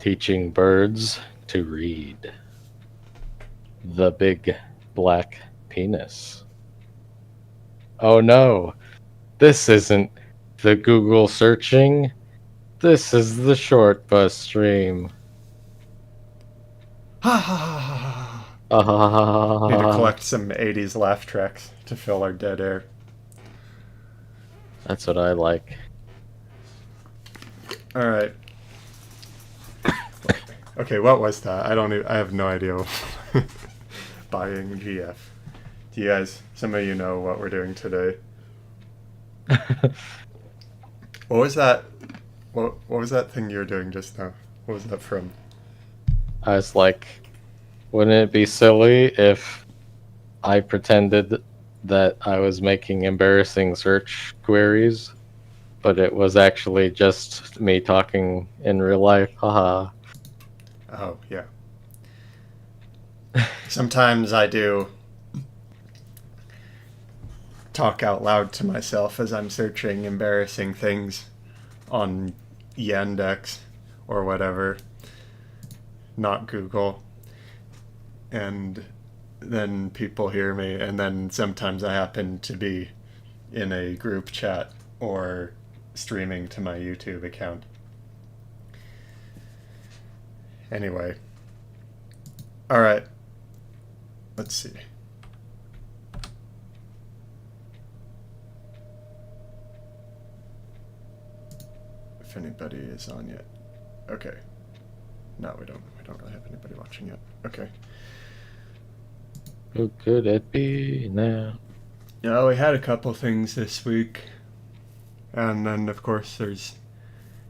teaching birds to read. The big black penis. Oh no, this isn't the Google searching. This is the Shortbus stream. Ha ha ha ha ha. Need to Ah, collect some 80s laugh tracks to fill our dead air. that's what I like. Alright. Okay, what was that? I have no idea. Buying GF. Do you guys, some of you know what we're doing today? What was that? What was that thing you were doing just now? What was that from? I was like, wouldn't it be silly if I pretended that I was making embarrassing search queries, but it was actually just me talking in real life? Haha. Oh, yeah. Sometimes I do talk out loud to myself as I'm searching embarrassing things on Yandex or whatever, not Google. And then people hear me, and then sometimes I happen to be in a group chat or streaming to my YouTube account. Anyway. Alright. Let's see. If anybody is on yet. Okay. No, we don't really have anybody watching yet. Okay. Who could it be now? Yeah, we had a couple things this week. And then, of course, there's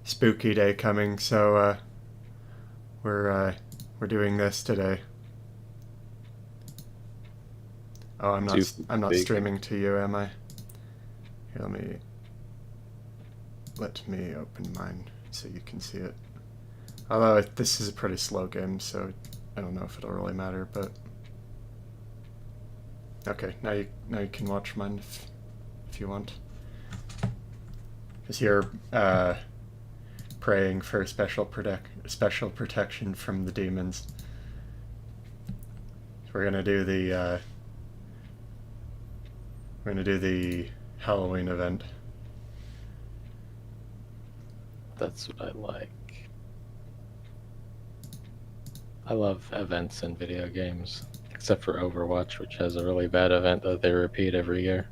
Spooky Day coming, so we're doing this today. Oh, I'm not big. streaming to you, am I? Here, let me open mine so you can see it. Although this is a pretty slow game, so I don't know if it'll really matter, but okay, now you can watch mine if you want. Because you're praying for special protection from the demons. So we're gonna do the Halloween event. That's what I like. I love events in video games, except for Overwatch, which has a really bad event that they repeat every year.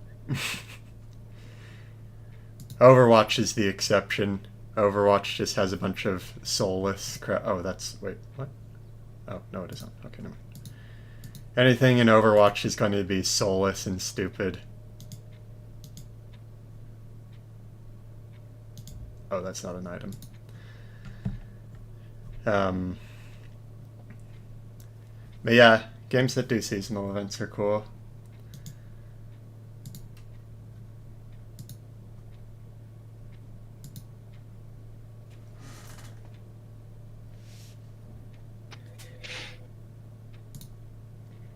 Overwatch is the exception. Overwatch just has a bunch of soulless crap. Oh, wait, what? Oh, no, it isn't. Okay, never mind. Anything in Overwatch is going to be soulless and stupid. Oh, that's not an item. But yeah, games that do seasonal events are cool.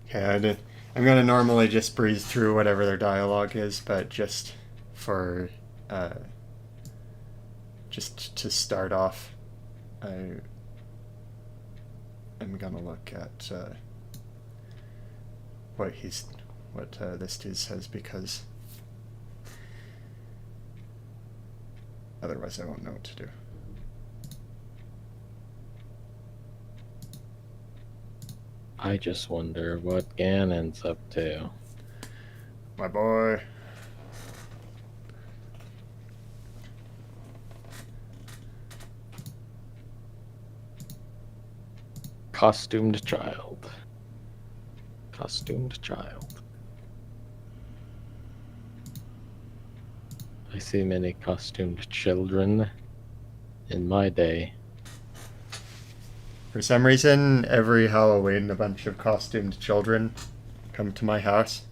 Okay, I'm gonna normally just breeze through whatever their dialogue is, but just to start off, I'm gonna look at what this dude says, because otherwise I won't know what to do. I just wonder what Ganon's up to. My boy. Costumed child. Costumed child. I see many costumed children in my day. For some reason, every Halloween, a bunch of costumed children come to my house.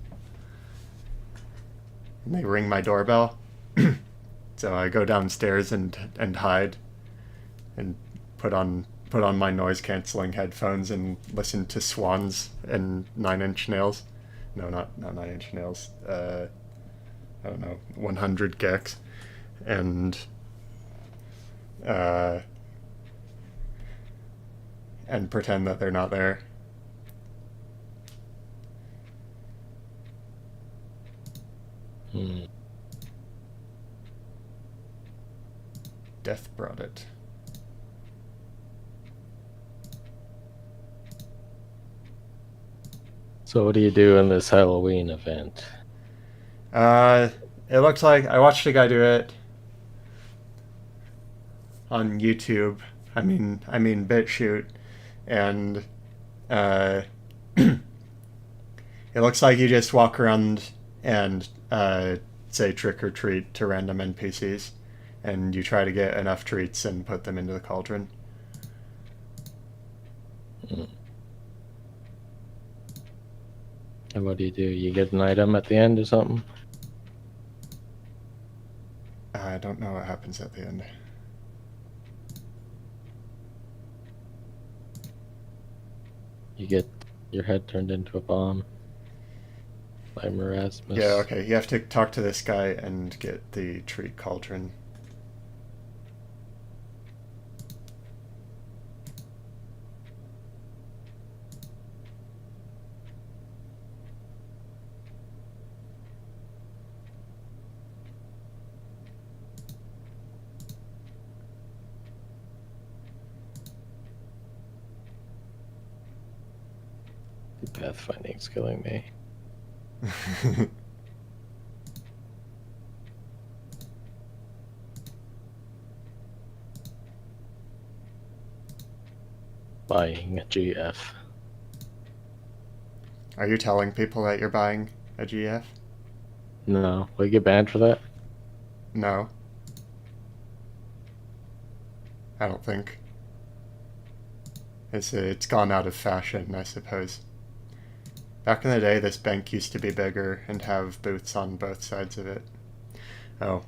And they ring my doorbell. So I go downstairs and hide and put on my noise canceling headphones and listen to Swans and Nine Inch Nails. No, not Nine Inch Nails. I don't know, 100 Gex. And and pretend that they're not there. Hmm. Death brought it. So what do you do in this Halloween event? Uh, it looks like I watched a guy do it on YouTube. I mean BitChute, and uh, it looks like you just walk around and say trick or treat to random NPCs, and you try to get enough treats and put them into the cauldron. Hmm. And what do? You get an item at the end or something? I don't know what happens at the end. You get your head turned into a bomb by Yeah, Marasmus. okay. You have to talk to this guy and get the treat cauldron. The pathfinding's killing me. Buying a GF. Are you telling people that you're buying a GF? No, will you get banned for that? No, I don't think. It's gone out of fashion, I suppose. Back in the day, this bank used to be bigger and have booths on both sides of it. Oh,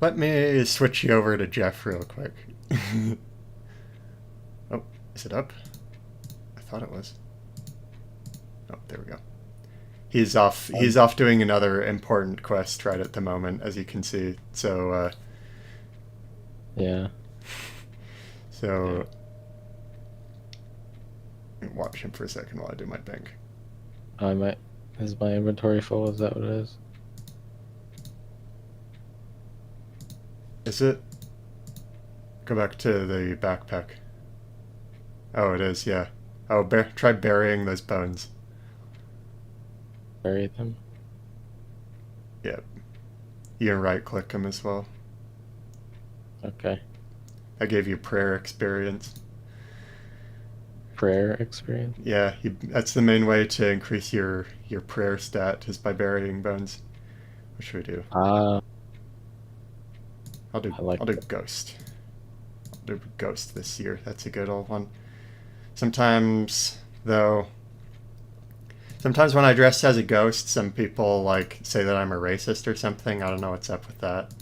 let me switch you over to Jeff real quick. Oh, is it up? I thought it was. Oh, there we go. He's off. He's off doing another important quest right at the moment, as you can see. Yeah. So watch him for a second while I do my bank. I might. Is my inventory full? Is that what it is? Is it? Go back to the backpack. Oh, it is. Yeah. Oh, try burying those bones. Bury them. Yep. You can right click them as well. Okay. I gave you prayer experience. Prayer experience. Yeah, that's the main way to increase your prayer stat is by burying bones. What should we do? Ah, I'll do I like I'll do it. ghost. I'll do ghost this year. That's a good old one. Sometimes though, sometimes when I dress as a ghost, some people like say that I'm a racist or something. I don't know what's up with that.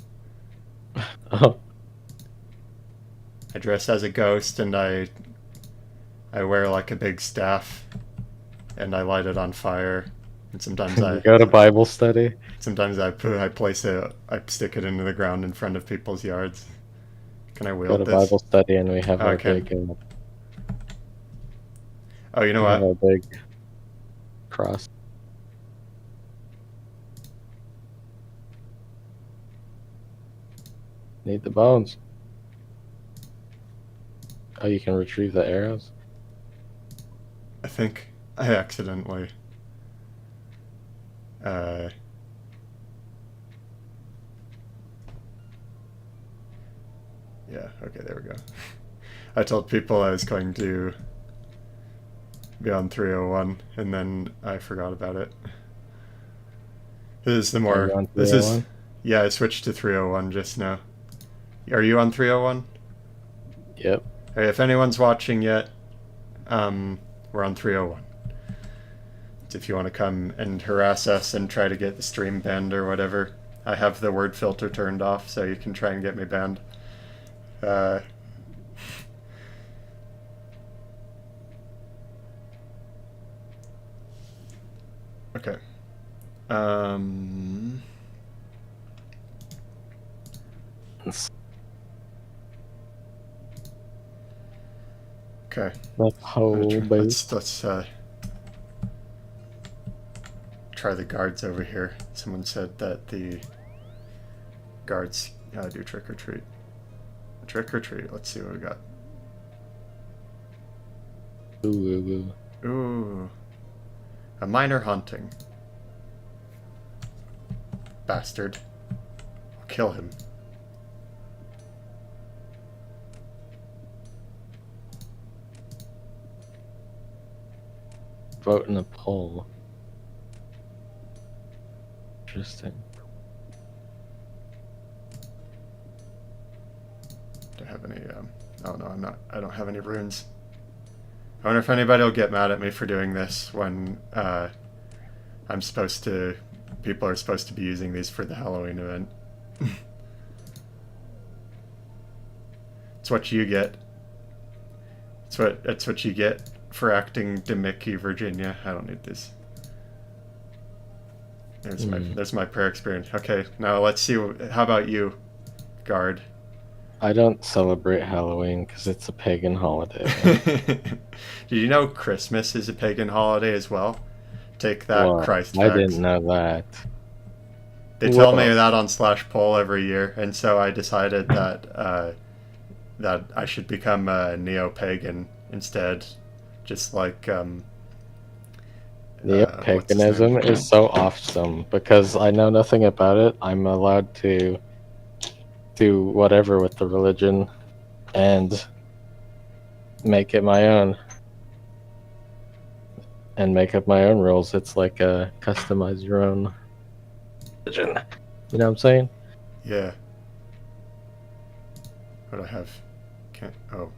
Oh, I dress as a ghost and I wear like a big staff and I light it on fire. And you go to Bible study. I place it, I stick it into the ground in front of people's yards. Can I Go wield to this? Bible study, and we have Oh, I our can. big. Oh, you know We have what? our big cross. Need the bones. Oh, you can retrieve the arrows. I think I accidentally. Uh, yeah. Okay, there we go. I told people I was going to be on 301, and then I forgot about it. This is the Are you more. on This is. 301? Yeah, I switched to 301 just now. Are you on 301? Yep. Hey, if anyone's watching yet, we're on 301. If you want to come and harass us and try to get the stream banned or whatever, I have the word filter turned off, so you can try and get me banned. Uh, okay. Um, Okay. The whole base. Let's try the guards over here. Someone said that the guards do trick or treat. Trick or treat. Let's see what we got. Ooh. Ooh. A minor haunting. Bastard. I'll kill him. Vote in a poll. Interesting. Do I have any, oh no, I don't have any runes. I wonder if anybody will get mad at me for doing this when, people are supposed to be using these for the Halloween event. It's what you get. It's what you get for acting Demicky, Virginia. I don't need this. There's my prayer experience. Okay, now let's see. How about you, guard? I don't celebrate Halloween because it's a pagan holiday. Did you know Christmas is a pagan holiday as well? Take that, Well, Christ I facts. didn't know that. They tell me Whoa. that on /poll every year, and so I decided that that I should become a neo-pagan instead, just like what's his Neo-paganism name? is so awesome because I know nothing about it. I'm allowed to do whatever with the religion and make it my own and make up my own rules. It's like customize your own religion. You know what I'm saying? Yeah. What do I have? Can't. Oh.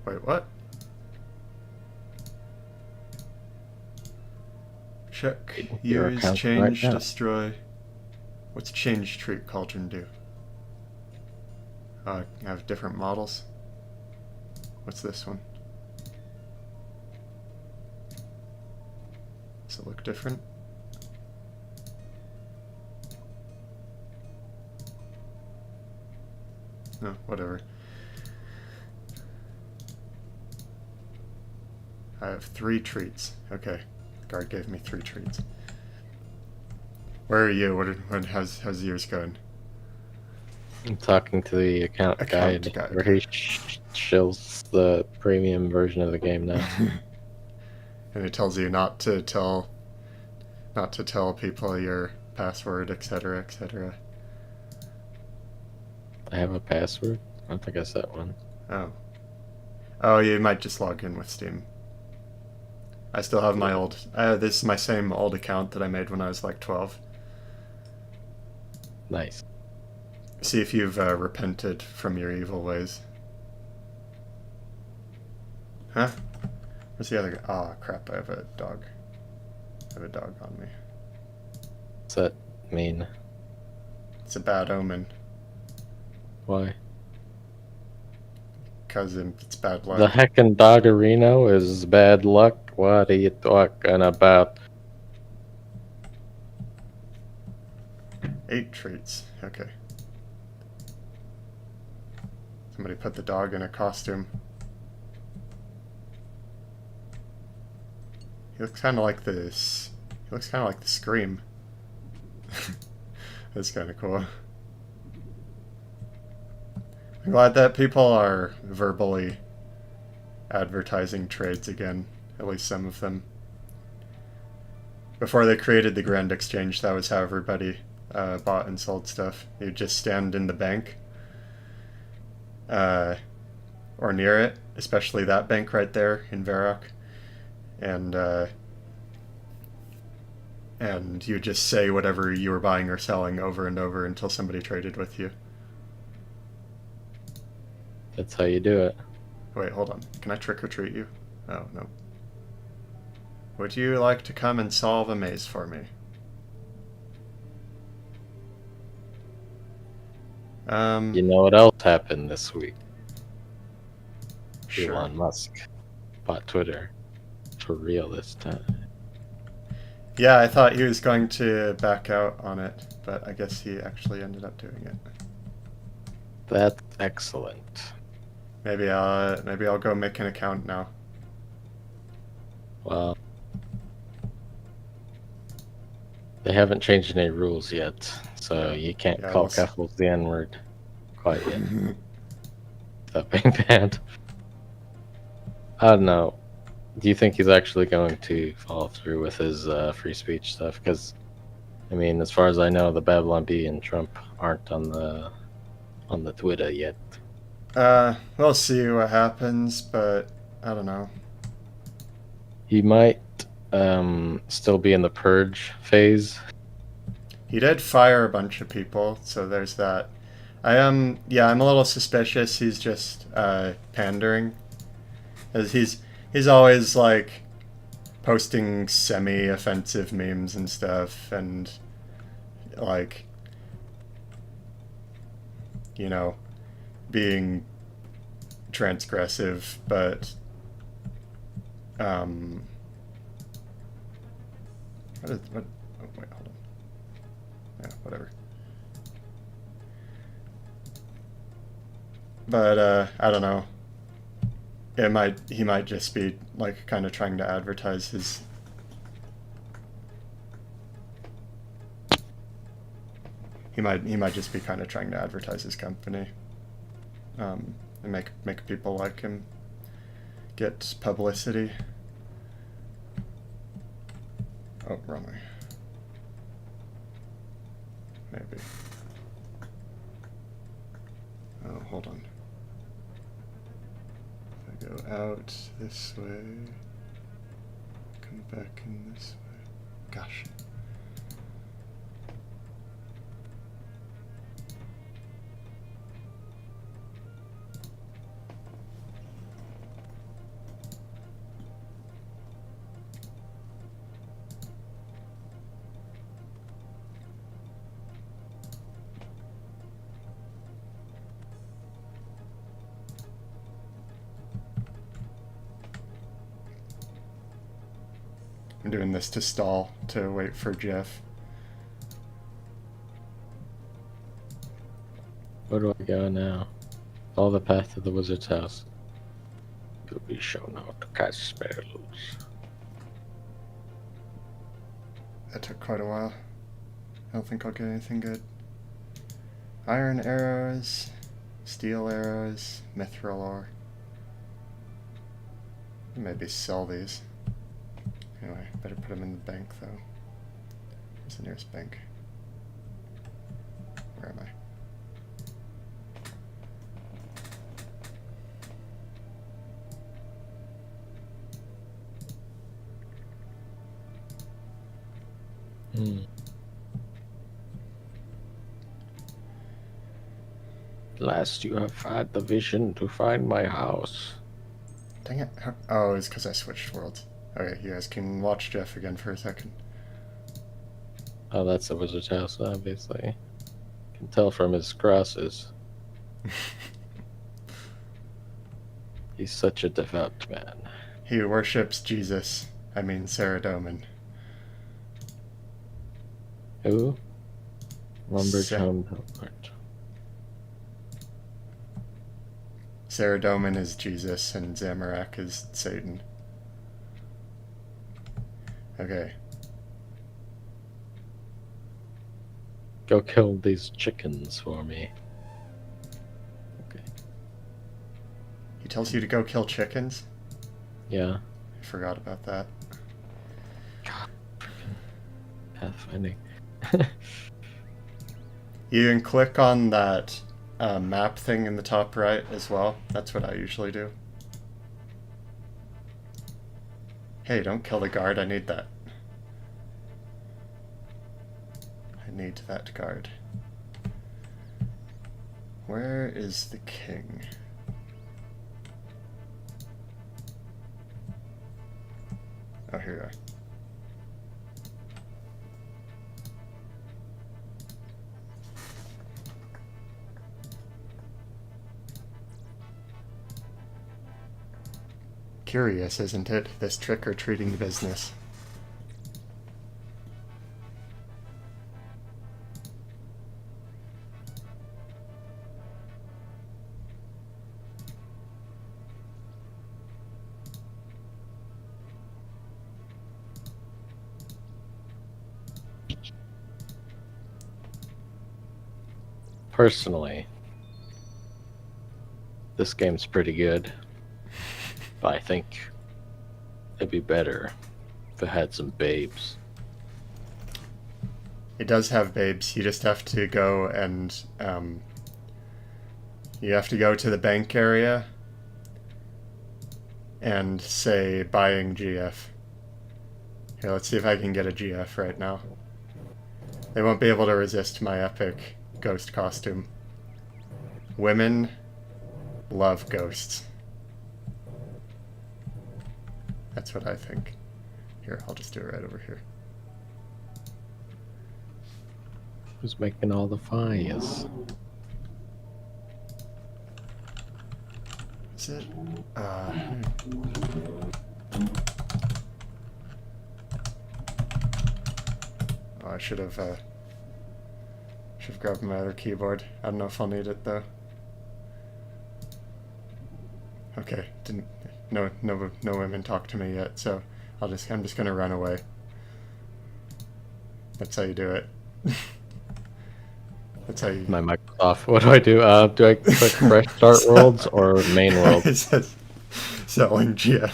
Wait, what? Check. Your Use, account change, right now. destroy. What's change treat cauldron do? I have different models. What's this one? Does it look different? No, whatever. I have 3 treats. Okay. The guard gave me 3 treats. Where are you? How's yours going? I'm talking to the account guide guide. where he shills the premium version of the game now. And it tells you not to tell people your password, etc., etc. I have a password? I don't think I set one. Oh. Oh, you might just log in with Steam. I still have my old... this is my same old account that I made when I was like 12. Nice. See if you've repented from your evil ways. Huh? Where's the other guy? Ah, crap, I have a dog. I have a dog on me. What's that mean? It's a bad omen. Why? Because it's bad luck. The heckin' Doggerino is bad luck? What are you talking about? 8 treats. Okay. Somebody put the dog in a costume. He looks kind of like this. He looks kind of like the Scream. That's kind of cool. I'm glad that people are verbally advertising trades again. At least some of them. Before they created the Grand Exchange, that was how everybody bought and sold stuff. You'd just stand in the bank. Or near it, especially that bank right there in Varrock. And you just say whatever you were buying or selling over and over until somebody traded with you. That's how you do it. Wait, hold on. Can I trick or treat you? Oh, no. Would you like to come and solve a maze for me? You know what else happened this week? Sure. Elon Musk bought Twitter. For real this time. Yeah, I thought he was going to back out on it, but I guess he actually ended up doing it. That's excellent. Maybe I'll go make an account now. Well, they haven't changed any rules yet, so Yeah, you can't yeah. call Keffels the N word quite yet. Without being banned. I don't know. Do you think he's actually going to follow through with his free speech stuff? Because I mean, as far as I know, the Babylon Bee and Trump aren't on the Twitter yet. We'll see what happens, but I don't know. He might still be in the purge phase. He did fire a bunch of people, so there's that. Yeah, I'm a little suspicious he's just pandering, as he's always like posting semi-offensive memes and stuff, and like, you know, being transgressive, but um, what? Oh, wait, hold on. Yeah, whatever. But I don't know. He might just be like kind of trying to advertise his. He might just be kind of trying to advertise his company, and make people like him, get publicity. Oh, wrong way. Maybe. Oh, hold on. If I go out this way, come back in this way. Gosh. I'm doing this to stall, to wait for Jeff. Where do I go now? Follow the path to the wizard's house. You'll be shown how to cast spells. That took quite a while. I don't think I'll get anything good. Iron arrows, steel arrows, mithril ore. Maybe sell these. Anyway, better put them in the bank though. Where's the nearest bank? Where am I? At last you have had the vision to find my house. Dang it. Oh, it's because I switched worlds. Okay, you guys can watch Jeff again for a second. Oh, that's the wizard's house, obviously. Can tell from his crosses. He's such a devout man. He worships Jesus. I mean, Saradomin. Who? Lumberjack Hobart. Saradomin is Jesus and Zamorak is Satan. Okay. Go kill these chickens for me. Okay. He tells you to go kill chickens? Yeah. I forgot about that. Pathfinding. You can click on that map thing in the top right as well. That's what I usually do. Hey, don't kill the guard. I need that. I need that guard. Where is the king? Oh, here you are. Curious, isn't it? This trick-or-treating business. personally, this game's pretty good, but I think it'd be better if it had some babes. It does have babes. You just have to go and you have to go to the bank area and say buying GF. Here, let's see if I can get a GF right now. They won't be able to resist my epic ghost costume. Women love ghosts. That's what I think. Here, I'll just do it right over here. Who's making all the fires? Is it? Oh, I should have grabbed my other keyboard. I don't know if I'll need it though. Okay, no women talk to me yet, so I'm just gonna run away. That's how you do it. That's how you. My mic is off. What do I do? Do I click fresh start worlds or main world? It says selling GF.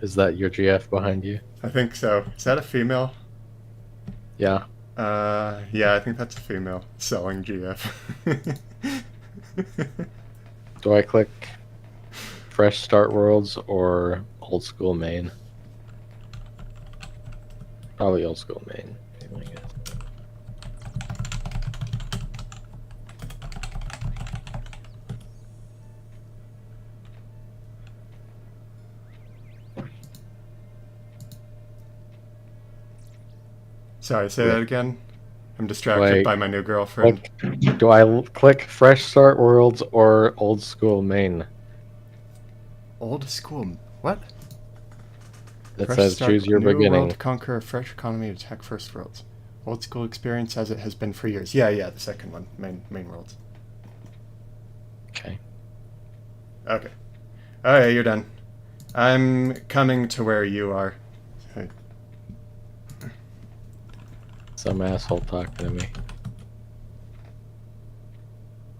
Is that your GF behind you? I think so. Is that a female? Yeah. Yeah, I think that's a female selling GF. Do I click fresh start worlds or old school main? Probably old school main, I guess. Sorry, say that again. I'm distracted by my new girlfriend. Do I click fresh start worlds or old school main? Old school. What? It Fresh says start, choose your new beginning. world to conquer a fresh economy to attack first worlds. Old school experience as it has been for years. Yeah, the second one. Main worlds. Okay. Okay. Alright, you're done. I'm coming to where you are. Some asshole talking to me.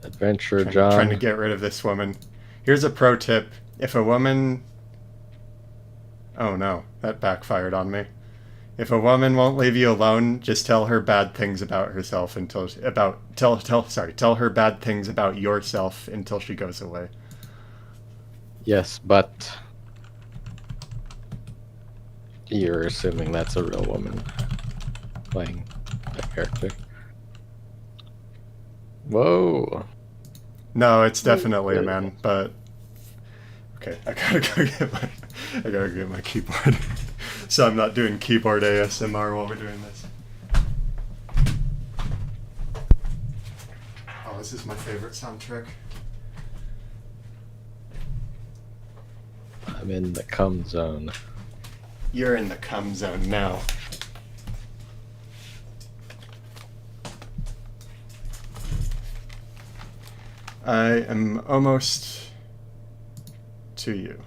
Adventure John. Trying to get rid of this woman. Here's a pro tip. If a woman... Oh no, that backfired on me. If a woman won't leave you alone, just tell her bad things about herself until... Tell her bad things about yourself until she goes away. Yes, but... You're assuming that's a real woman playing that character. Whoa. No, it's definitely a man, but... Okay, I gotta get my keyboard. So I'm not doing keyboard ASMR while we're doing this. Oh, this is my favorite sound trick. I'm in the cum zone. You're in the cum zone now. I am almost to you.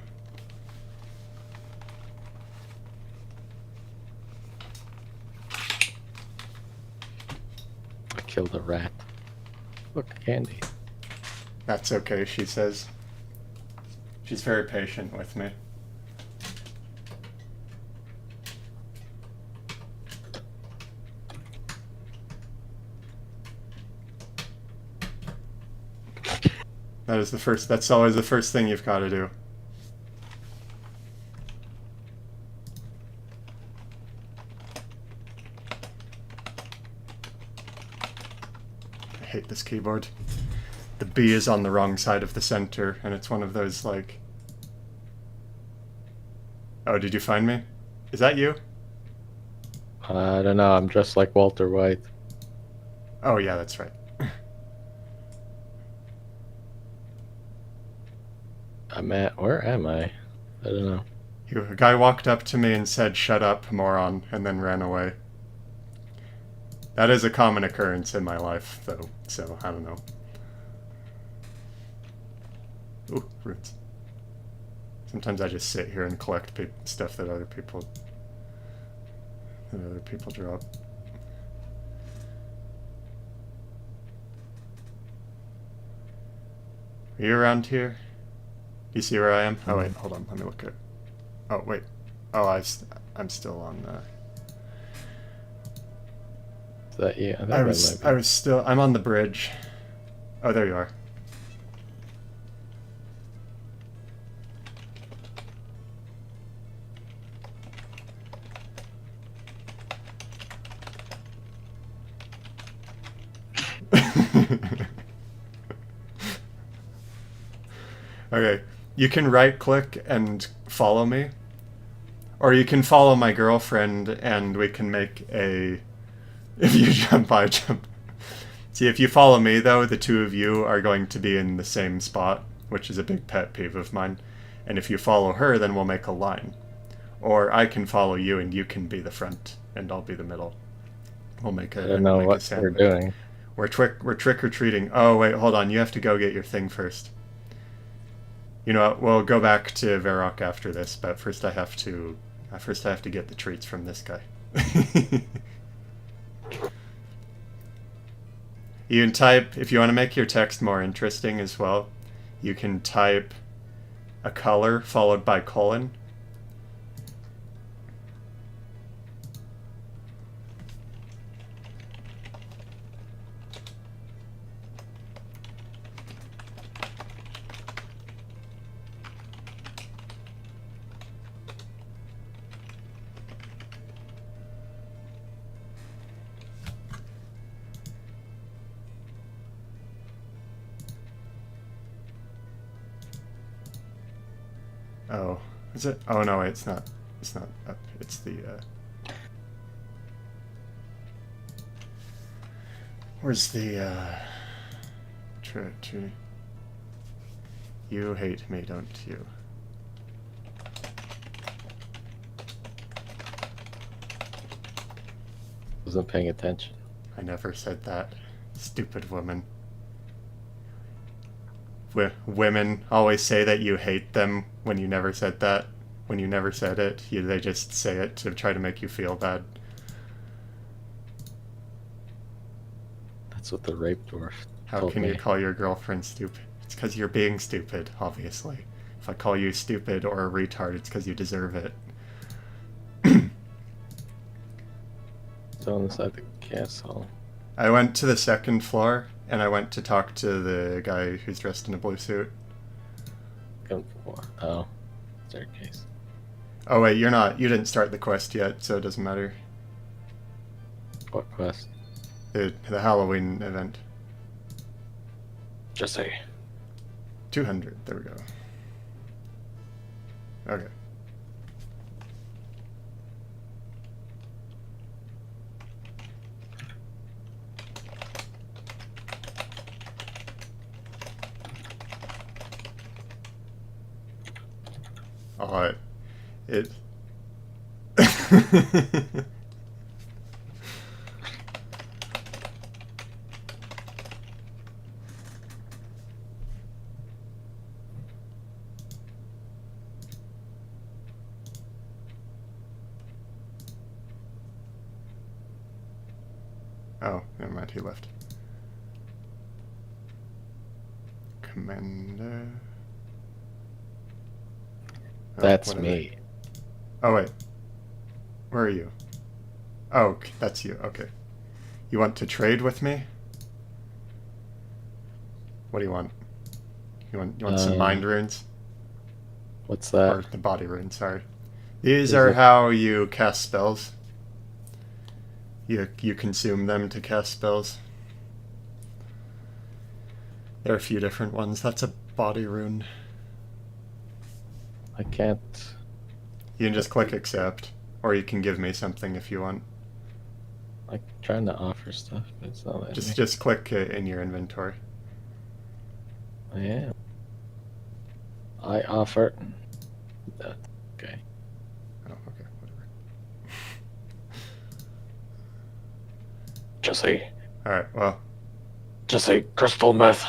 I killed a rat. Look, candy. That's okay, she says. She's very patient with me. That's always the first thing you've got to do. I hate this keyboard. The B is on the wrong side of the center, and it's one of those, like... Oh, did you find me? Is that you? I don't know, I'm dressed like Walter White. Oh, yeah, that's right. Where am I? I don't know. A guy walked up to me and said, "Shut up, moron," and then ran away. That is a common occurrence in my life, though, so I don't know. Ooh, runes. Sometimes I just sit here and collect stuff that other people drop. Are you around here? You see where I am? Oh wait, hold on. Let me look at. Oh wait. Oh, I'm still on. Is that you? I think I that was might be. still. I'm on the bridge. Oh, there you are. Okay, you can right click and follow me, or you can follow my girlfriend and we can make a. If you jump, I jump. See, if you follow me though, the two of you are going to be in the same spot, which is a big pet peeve of mine. And if you follow her, then we'll make a line. Or I can follow you and you can be the front and I'll be the middle. We'll make I don't know a what we're sandwich. doing. We're trick or treating. Oh wait, hold on. You have to go get your thing first. You know what? We'll go back to Varrock after this, but first I have to get the treats from this guy. You can type, if you want to make your text more interesting as well, you can type a color followed by colon. Oh, is it? Oh no, wait, it's not. It's not up. It's the. Where's the? You hate me, don't you? Wasn't paying attention. I never said that. Stupid woman. Women always say that you hate them when you never said that. When you never said it, they just say it to try to make you feel bad. That's what the rape dwarf How told can me. you call your girlfriend stupid? It's because you're being stupid, obviously. If I call you stupid or a retard, it's because you deserve it. Still inside the castle. I went to the second floor and I went to talk to the guy who's dressed in a blue suit. Come for. Oh, staircase. Oh wait, you're not. You didn't start the quest yet, so it doesn't matter. What quest? The Halloween event. Just say. 200. There we go. Okay. Oh, it. Oh, never mind. He left. Commander. Oh, That's whatever. me. Oh wait. Where are you? Oh, that's you. Okay. You want to trade with me? What do you want? You want some mind runes? What's that? Or the body runes, sorry. These These are are- how you cast spells. You consume them to cast spells. There are a few different ones. That's a body rune. I can't. You can just click accept, or you can give me something if you want. I'm trying to offer stuff, but it's not letting me. Just click in your inventory. I am. I offer. Okay. Oh, okay, whatever. Just say. All right, well, Just say crystal meth.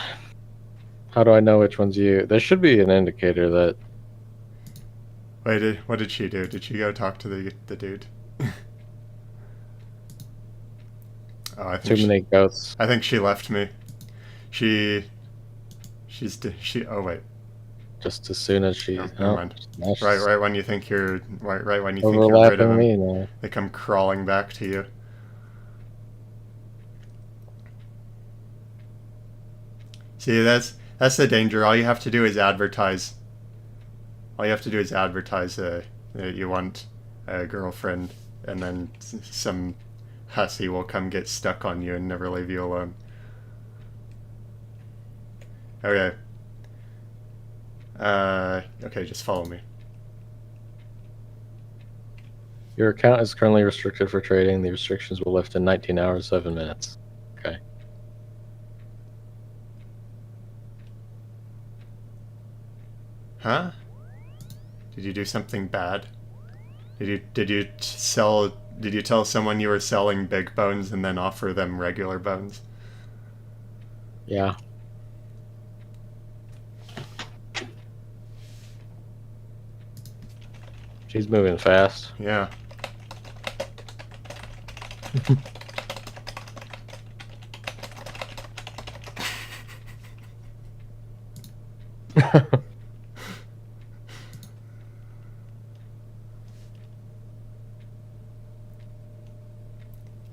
How do I know which one's you? There should be an indicator that Wait, what did she do? Did she go talk to the dude? Oh, too many goats. I think she left me. She she. Oh wait. Just as soon as she, No, never oh, mind. now she's Right when you think you're right when you think you're rid of overlapping them, me now. they come crawling back to you. See, that's the danger. All you have to do is advertise. All you have to do is advertise that you want a girlfriend, and then some hussy will come get stuck on you and never leave you alone. Okay. Okay, just follow me. Your account is currently restricted for trading. The restrictions will lift in 19 hours, 7 minutes. Okay. Huh? Did you do something bad? Did you sell? Did you tell someone you were selling big bones and then offer them regular bones? Yeah. She's moving fast. Yeah.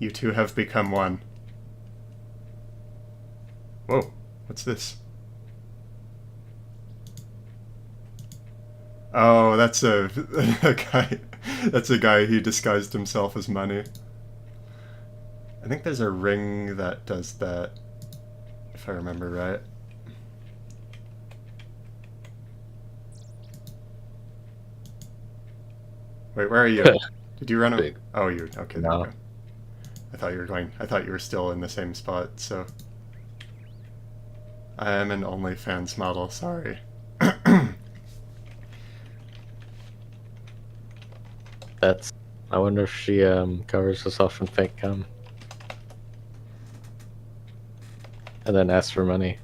You two have become one. Whoa, what's this? Oh, that's a guy. That's a guy who disguised himself as money. I think there's a ring that does that, if I remember right. Wait, where are you? Did you run away? Big. Oh, you. Okay, there we No. go. I thought you were going. I thought you were still in the same spot. So I am an OnlyFans model. Sorry. That's. I wonder if she covers herself in fake cum and then asks for money.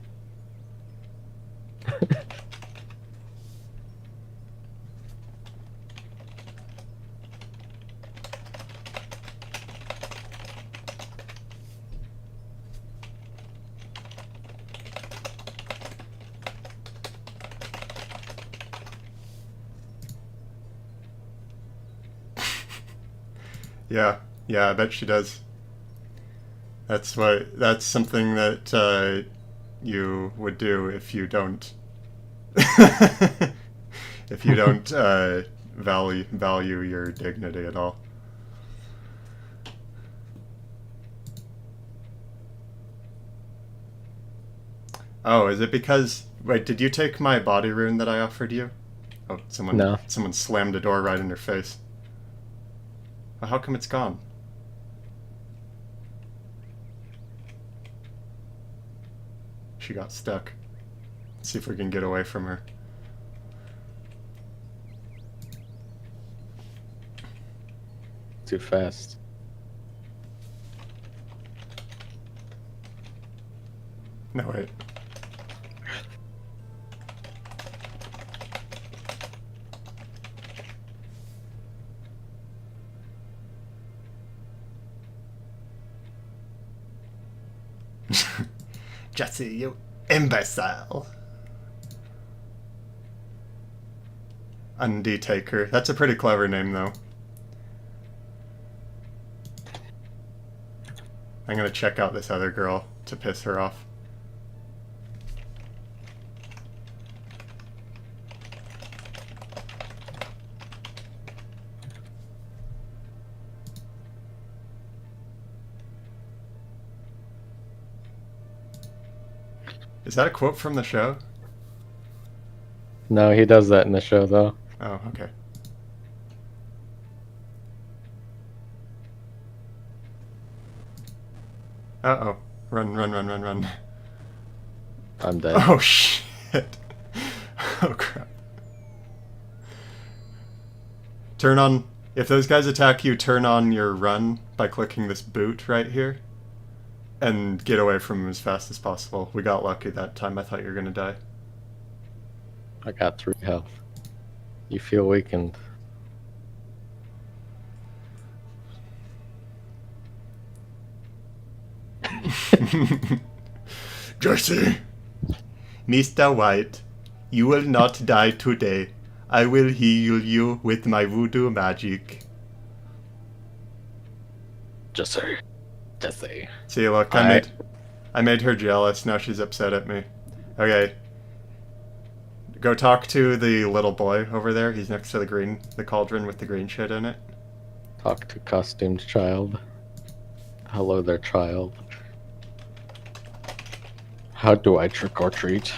Yeah, yeah, I bet she does. That's what. That's something that you would do if you don't. If you don't value your dignity at all. Oh, is it because? Wait, did you take my body rune that I offered you? Oh, No. someone slammed a door right in her face. Well, how come it's gone? She got stuck. Let's see if we can get away from her. Too fast. No, wait. Jesse, you imbecile. Undertaker. That's a pretty clever name, though. I'm gonna check out this other girl to piss her off. Is that a quote from the show? No, he does that in the show, though. Oh, okay. Uh-oh. Run, run, run, run, run. I'm dead. Oh, shit. Oh, crap. Turn on... If those guys attack you, turn on your run by clicking this boot right here. and get away from him as fast as possible. We got lucky that time. I thought you were gonna die. I got 3 health. You feel weakened. Jesse! Mr. White, you will not die today. I will heal you with my voodoo magic. Jesse. Jesse. See, look, I made her jealous. Now she's upset at me. Okay. Go talk to the little boy over there. He's next to the cauldron with the green shit in it. Talk to costumed child. Hello there, child. How do I trick or treat?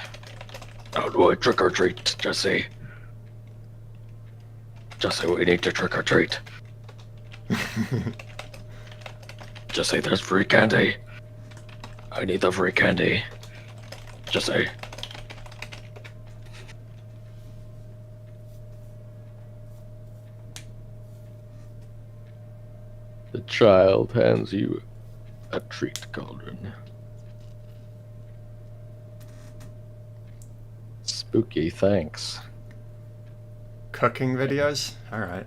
How do I trick or treat, Jesse? Jesse, we need to trick or treat. Jesse, there's free candy. I need the free candy. Jesse. The child hands you a treat cauldron. Spooky, thanks. Cooking videos? Alright.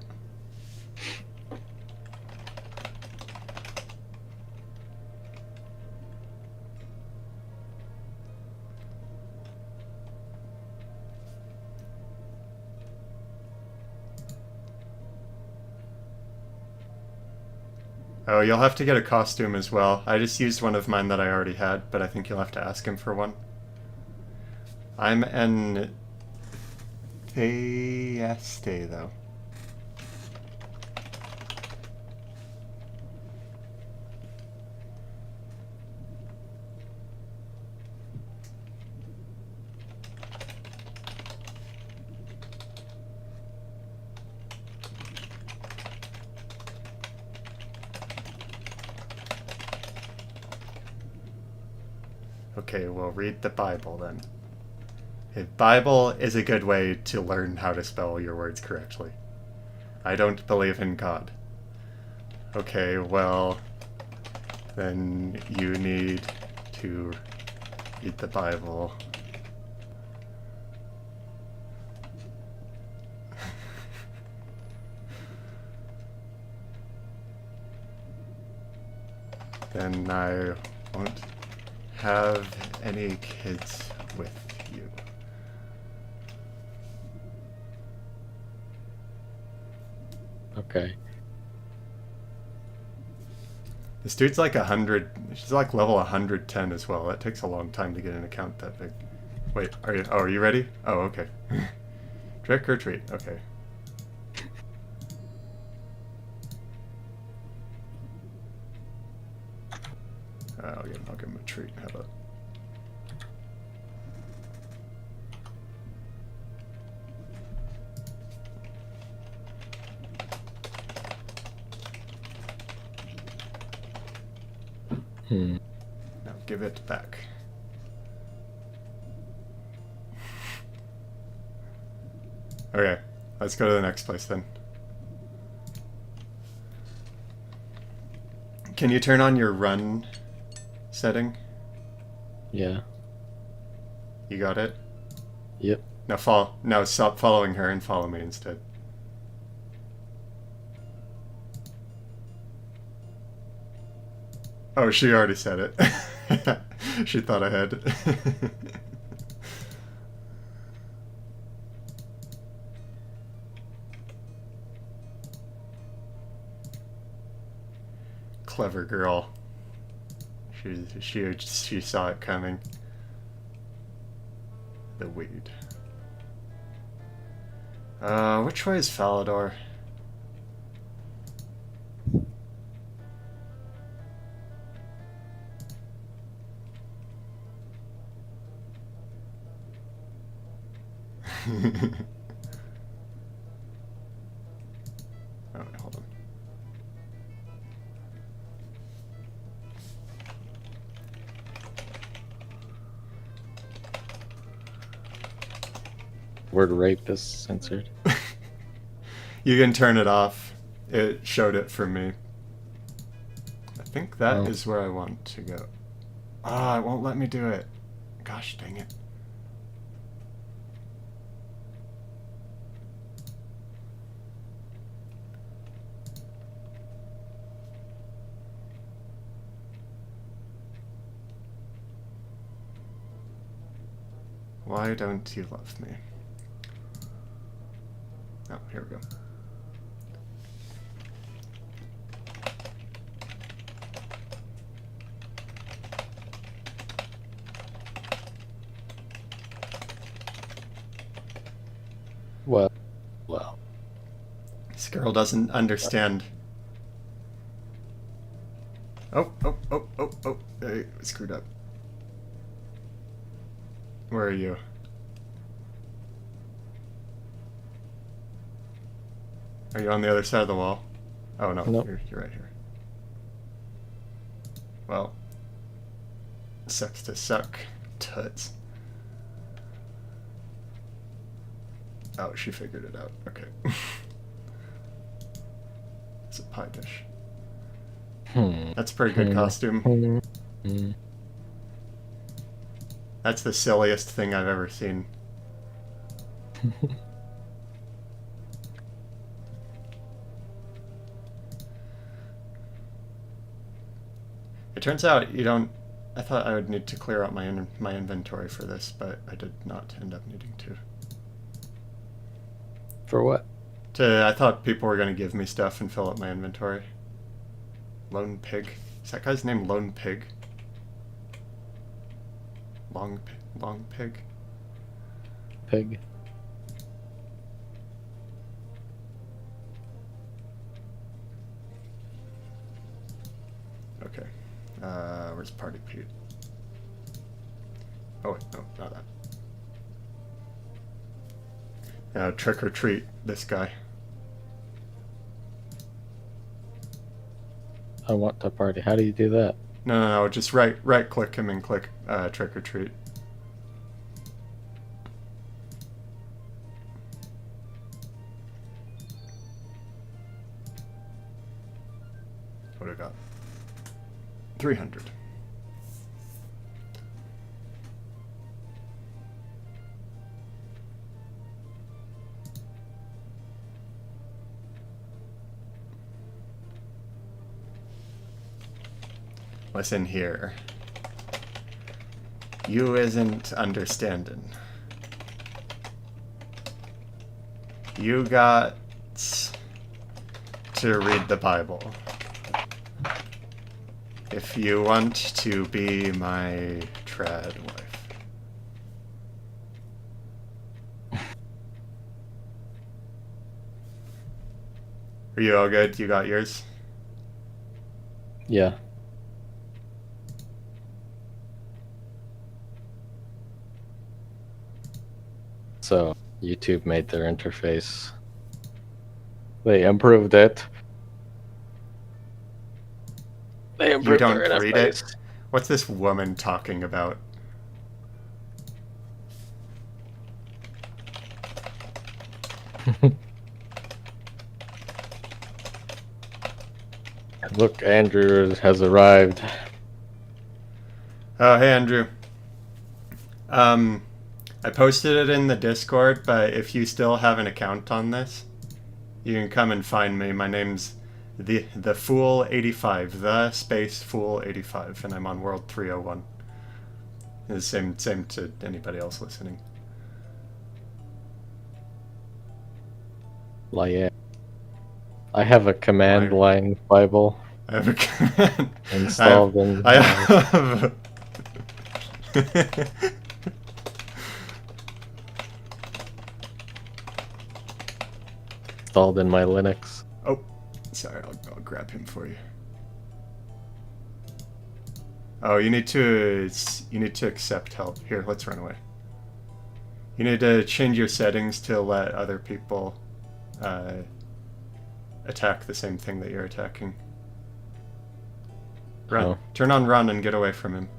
Oh, you'll have to get a costume as well. I just used one of mine that I already had, but I think you'll have to ask him for one. I'm an Theeste, though. Okay, we'll read the Bible then. The Bible is a good way to learn how to spell your words correctly. I don't believe in God. Okay, well, then you need to read the Bible. Then I won't have any kids with you. Okay. This dude's like 100. She's like level 110 as well. That takes a long time to get an account that big. Wait, are you ready? Oh, okay. Trick or treat. Okay. I'll give him a treat. How about? Now give it back. Okay, let's go to the next place then. Can you turn on your run setting? Yeah. You got it? Yep. Now stop following her and follow me instead. Oh, she already said it. She thought I had. Clever girl. She saw it coming. The weed. Which way is Falador? Oh, wait, hold on. Word rape is censored. You can turn it off. It showed it for me. I think that is where I want to go. Ah, it won't let me do it. Gosh dang it. Why don't you love me? Oh, here we go. Well, well. This girl doesn't understand. Oh, oh, oh, oh, oh. I screwed up. Where are you? Are you on the other side of the wall? Oh no, Nope. you're right here. Well, sucks to suck. Tuts. Oh, she figured it out. Okay. It's a pie dish. That's a pretty good costume. That's the silliest thing I've ever seen. It turns out you don't. I thought I would need to clear out my inventory for this, but I did not end up needing to. For what? I thought people were going to give me stuff and fill up my inventory. Lone Pig. Is that guy's name Lone Pig? Long Pig? Pig. Okay. Where's Party Pete? Oh wait, no, not that. Trick or treat this guy. I want to party. How do you do that? No, just right click him and click trick or treat. What do I got? 300. Listen here. You isn't understanding. You got to read the Bible. If you want to be my trad wife. Are you all good? You got yours? Yeah. So YouTube made their interface. They improved it. They You improved don't their read it? interface. What's this woman talking about? Look, Andrew has arrived. Oh, hey, Andrew. I posted it in the Discord, but if you still have an account on this, you can come and find me. My name's the Fool 85, the space Fool 85, and I'm on World 301. It's the same to anybody else listening. Like, I have a command line Bible I have a command. installed in. I have. Installed in my Linux. Oh, sorry. I'll grab him for you. Oh, you need to accept help. Here, let's run away. You need to change your settings to let other people attack the same thing that you're attacking. Run. Oh. Turn on run and get away from him.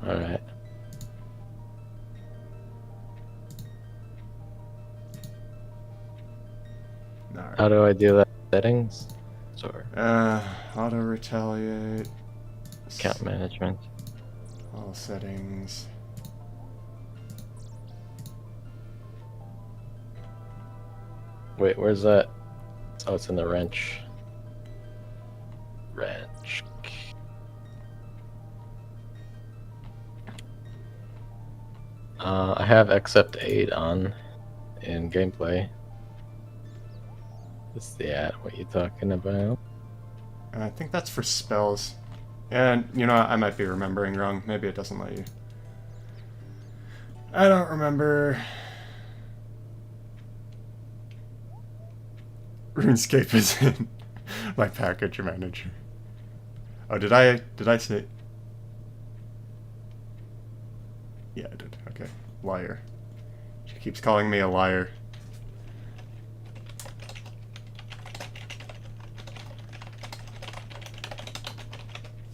Alright. Alright. How do I do that? Settings? or Auto retaliate. account management? All settings. Wait, where's that? Oh, it's in the wrench. Wrench. I have accept aid on in gameplay. What's the ad? What you talking about? I think that's for spells. And, you know, I might be remembering wrong. Maybe it doesn't let you. I don't remember. RuneScape is in my package manager. Oh, did I say? Yeah, I did. Okay. Liar. She keeps calling me a liar.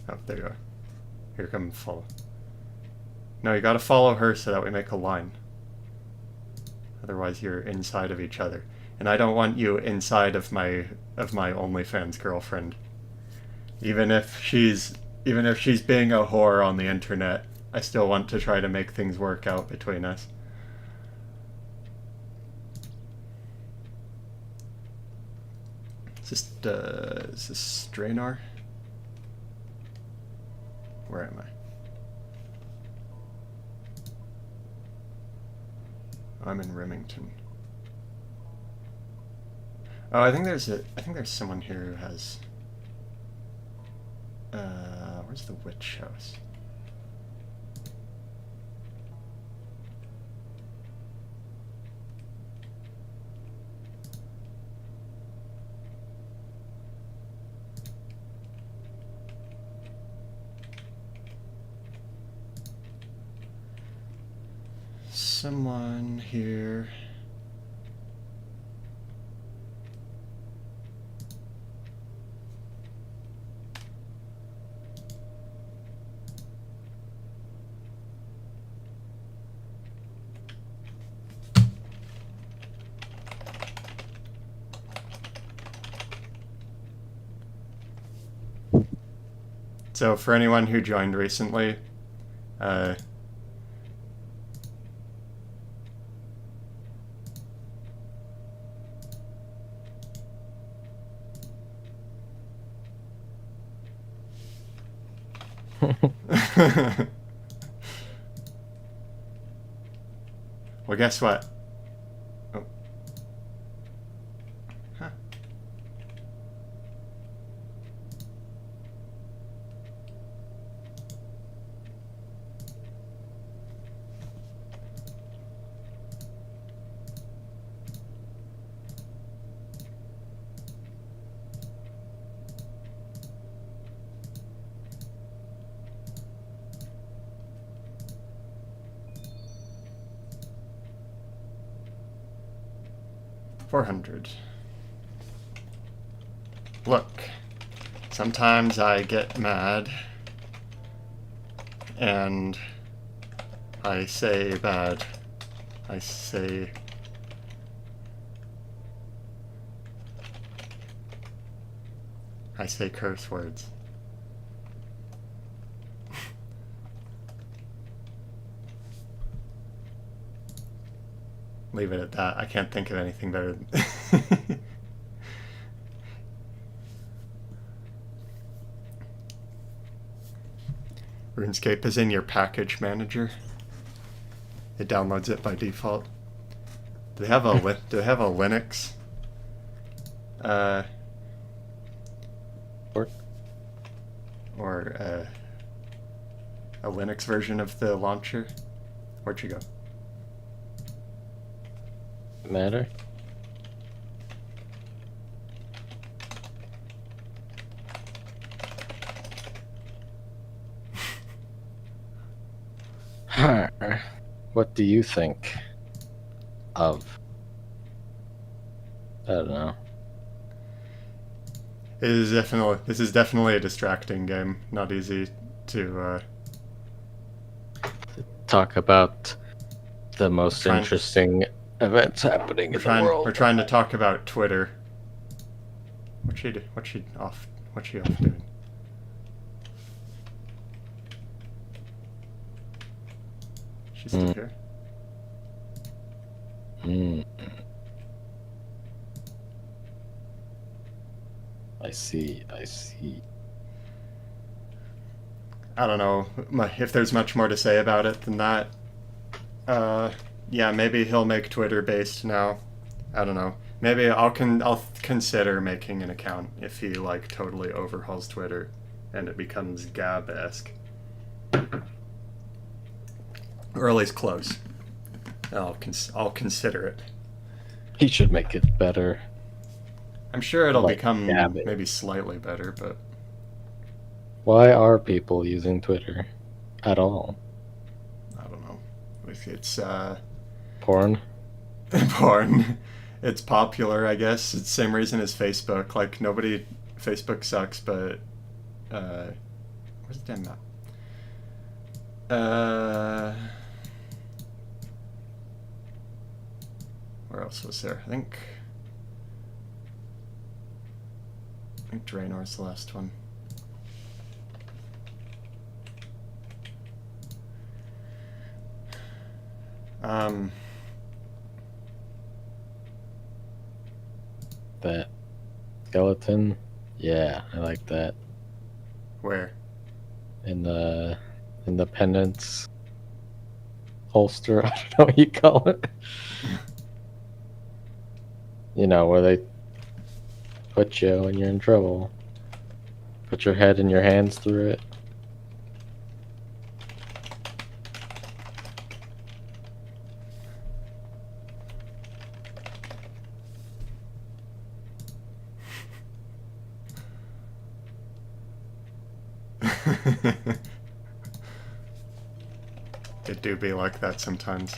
Oh, there you are. Here, come follow. No, you gotta follow her so that we make a line. Otherwise, you're inside of each other. And I don't want you inside of my OnlyFans girlfriend. Even if she's being a whore on the internet, I still want to try to make things work out between us. Is this Draenor? Where am I? I'm in Remington. Oh, I think there's someone here who has. Where's the witch house? Someone here. So for anyone who joined recently, well, guess what? Oh. Huh. $400. Look, sometimes I get mad and I say bad. I say curse words. Leave it at that. I can't think of anything better than RuneScape is in your package manager. It downloads it by default. Do they have a Linux? Or a Linux version of the launcher? Where'd you go? Matter? What do you think of? I don't know. This is definitely a distracting game. Not easy to talk about the most interesting events happening in the world. We're trying to talk about Twitter. What's she do? What's she off? What's she off doing? She's still Mm, here. mm. I see. I see. I don't know if there's much more to say about it than that. Uh, yeah, maybe he'll make Twitter based now. I don't know. Maybe I'll consider making an account if he like totally overhauls Twitter, and it becomes Gab esque, or at least close. I'll consider it. He should make it better. I'm sure it'll Like become Gabbit. maybe slightly better, but Why are people using Twitter at all? I don't know. It's Porn? porn. It's popular, I guess. It's the same reason as Facebook. Like nobody, Facebook sucks, but where's the damn map? Where else was there? I think Draenor's the last one. That skeleton? Yeah, I like that. Where? In the pendants holster, I don't know what you call it. You know, where they put you when you're in trouble. Put your head and your hands through it. It do be like that sometimes.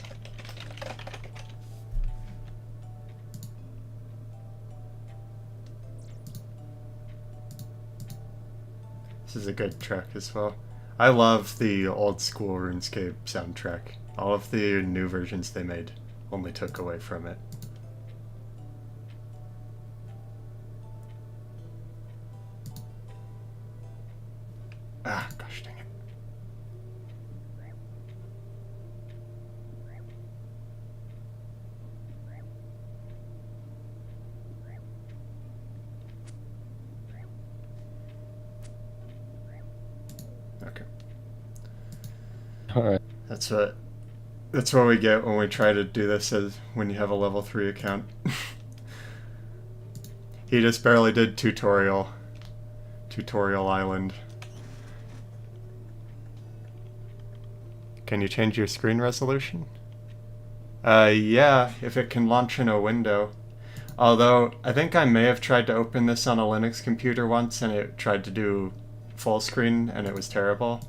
This is a good track as well. I love the old school RuneScape soundtrack. All of the new versions they made only took away from it. Ah, gosh dang it. Okay. Alright. That's what we get when we try to do this as when you have a level 3 account. He just barely did tutorial island. Can you change your screen resolution? Yeah, if it can launch in a window. Although, I think I may have tried to open this on a Linux computer once and it tried to do full screen and it was terrible.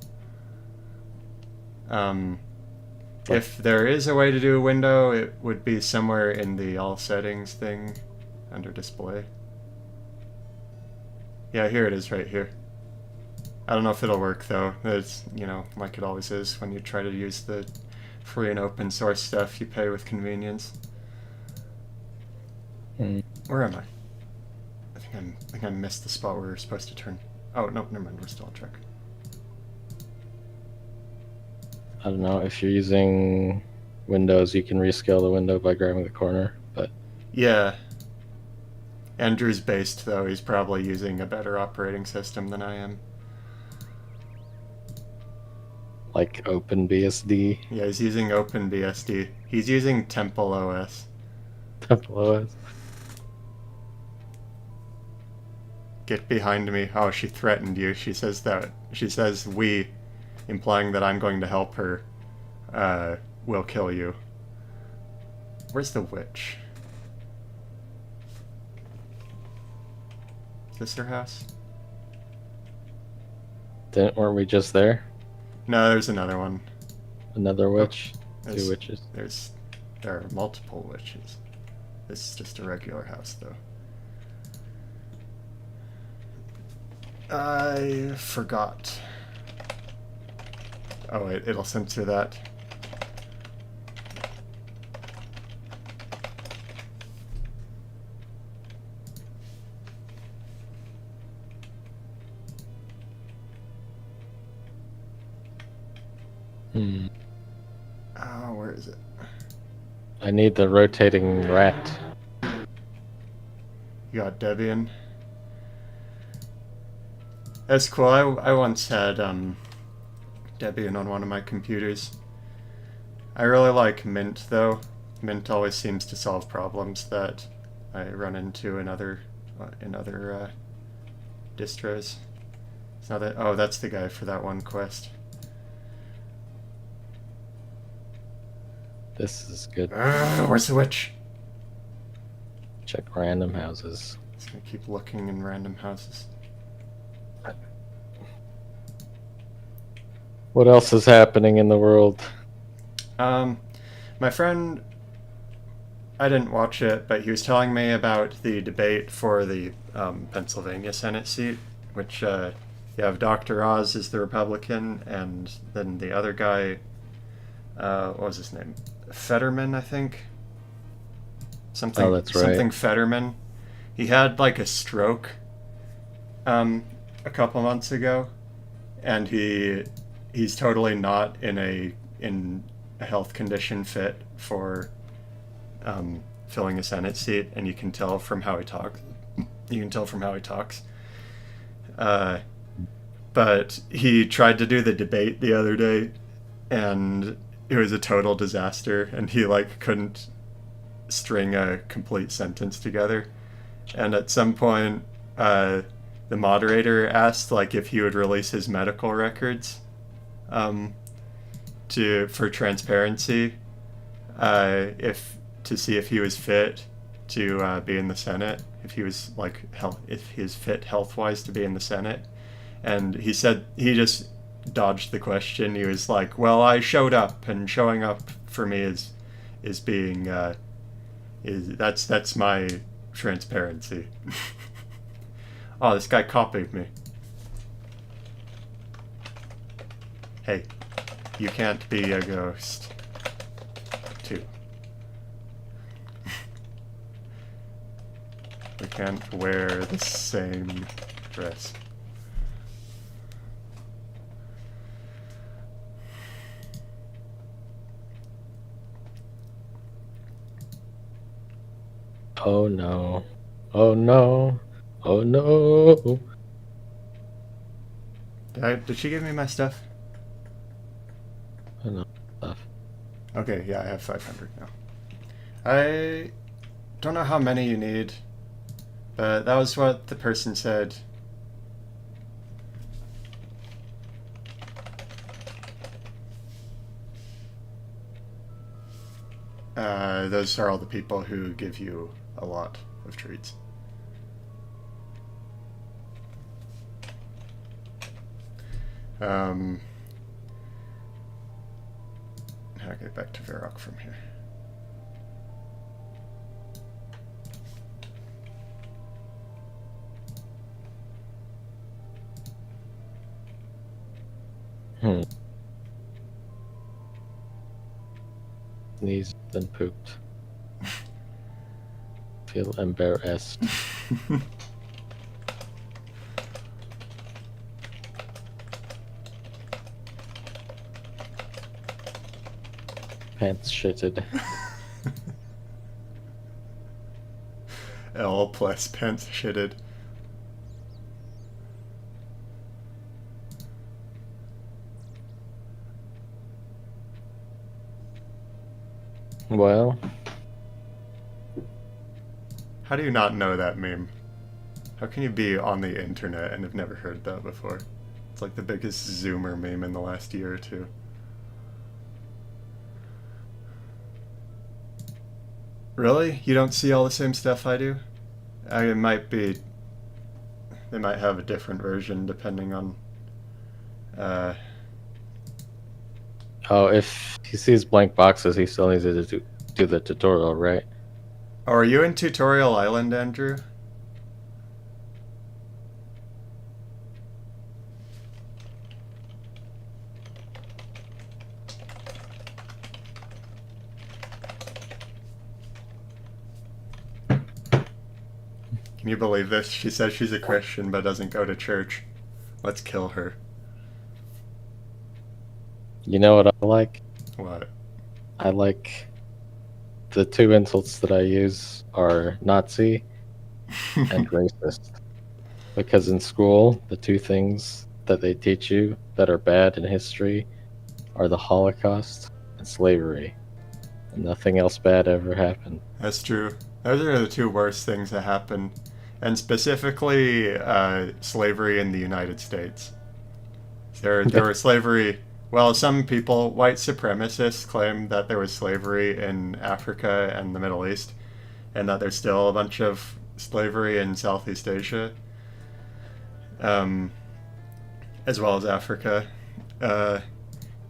If there is a way to do a window, it would be somewhere in the all settings thing under display. Yeah, here it is right here. I don't know if it'll work though. It's, you know, like it always is when you try to use the free and open source stuff, you pay with convenience. Where am I? I think I missed the spot where we were supposed to turn. Oh, no, never mind. We're still on track. I don't know, if you're using Windows, you can rescale the window by grabbing the corner, but Yeah. Andrew's based, though. He's probably using a better operating system than I am. like OpenBSD, Yeah, he's using OpenBSD. He's using Temple OS. Temple OS. Get behind me. Oh, she threatened you. She says we, implying that I'm going to help her, will kill you. Where's the witch? Is this her house? Weren't we just there? No, there's another one. Another witch? There's- Two witches? There are multiple witches. This is just a regular house, though. I forgot. Oh wait, it'll censor that. Hmm. Oh, where is it? I need the rotating rat. You got Debian. That's cool. I once had Debian on one of my computers. I really like Mint though. Mint always seems to solve problems that I run into in other distros. It's not that. Oh, that's the guy for that one quest. This is good. Where's the witch? Check random houses. Just gonna keep looking in random houses. What else is happening in the world? Um, my friend, I didn't watch it, but he was telling me about the debate for the Pennsylvania Senate seat, which you have Dr. Oz is the Republican, and then the other guy, what was his name? Fetterman, I think. Oh, Something that's right. something Fetterman. He had like a stroke a couple months ago, and he's totally not in a health condition fit for filling a Senate seat, and you can tell from how he talks. You can tell from how he talks. Uh, but he tried to do the debate the other day, and it was a total disaster. And he like couldn't string a complete sentence together. And at some point, the moderator asked like if he would release his medical records um, to for transparency, if to see if he was fit to be in the Senate, if he was like health, if he is fit health wise to be in the Senate, and he said he just dodged the question. He was like, "Well, I showed up, and showing up for me is being is that's my transparency." Oh, this guy copied me. Hey, you can't be a ghost, too. We can't wear the same dress. Oh no. Oh no. Oh no. Did she give me my stuff? I know stuff. Okay, yeah, I have 500 now. I don't know how many you need, but that was what the person said. Those are all the people who give you a lot of treats. How do I get back to Varrock from here? Hmm. Sneezed and pooped. Feel embarrassed. Pants shitted. L plus pants shitted. Well, How do you not know that meme? How can you be on the internet and have never heard that before? It's like the biggest Zoomer meme in the last year or two. Really? You don't see all the same stuff I do? It might be. They might have a different version depending on. Uh, oh, if he sees blank boxes, he still needs to do the tutorial, right? oh, are you in Tutorial Island, Andrew? Can you believe this? She says she's a Christian but doesn't go to church. Let's kill her. You know what I like? What? I like the two insults that I use are Nazi and racist. Because in school, the two things that they teach you that are bad in history are the Holocaust and slavery. And nothing else bad ever happened. That's true. Those are the two worst things that happened, and specifically slavery in the United States. There was slavery. Well, some people, white supremacists, claim that there was slavery in Africa and the Middle East, and that there's still a bunch of slavery in Southeast Asia, um, as well as Africa, uh,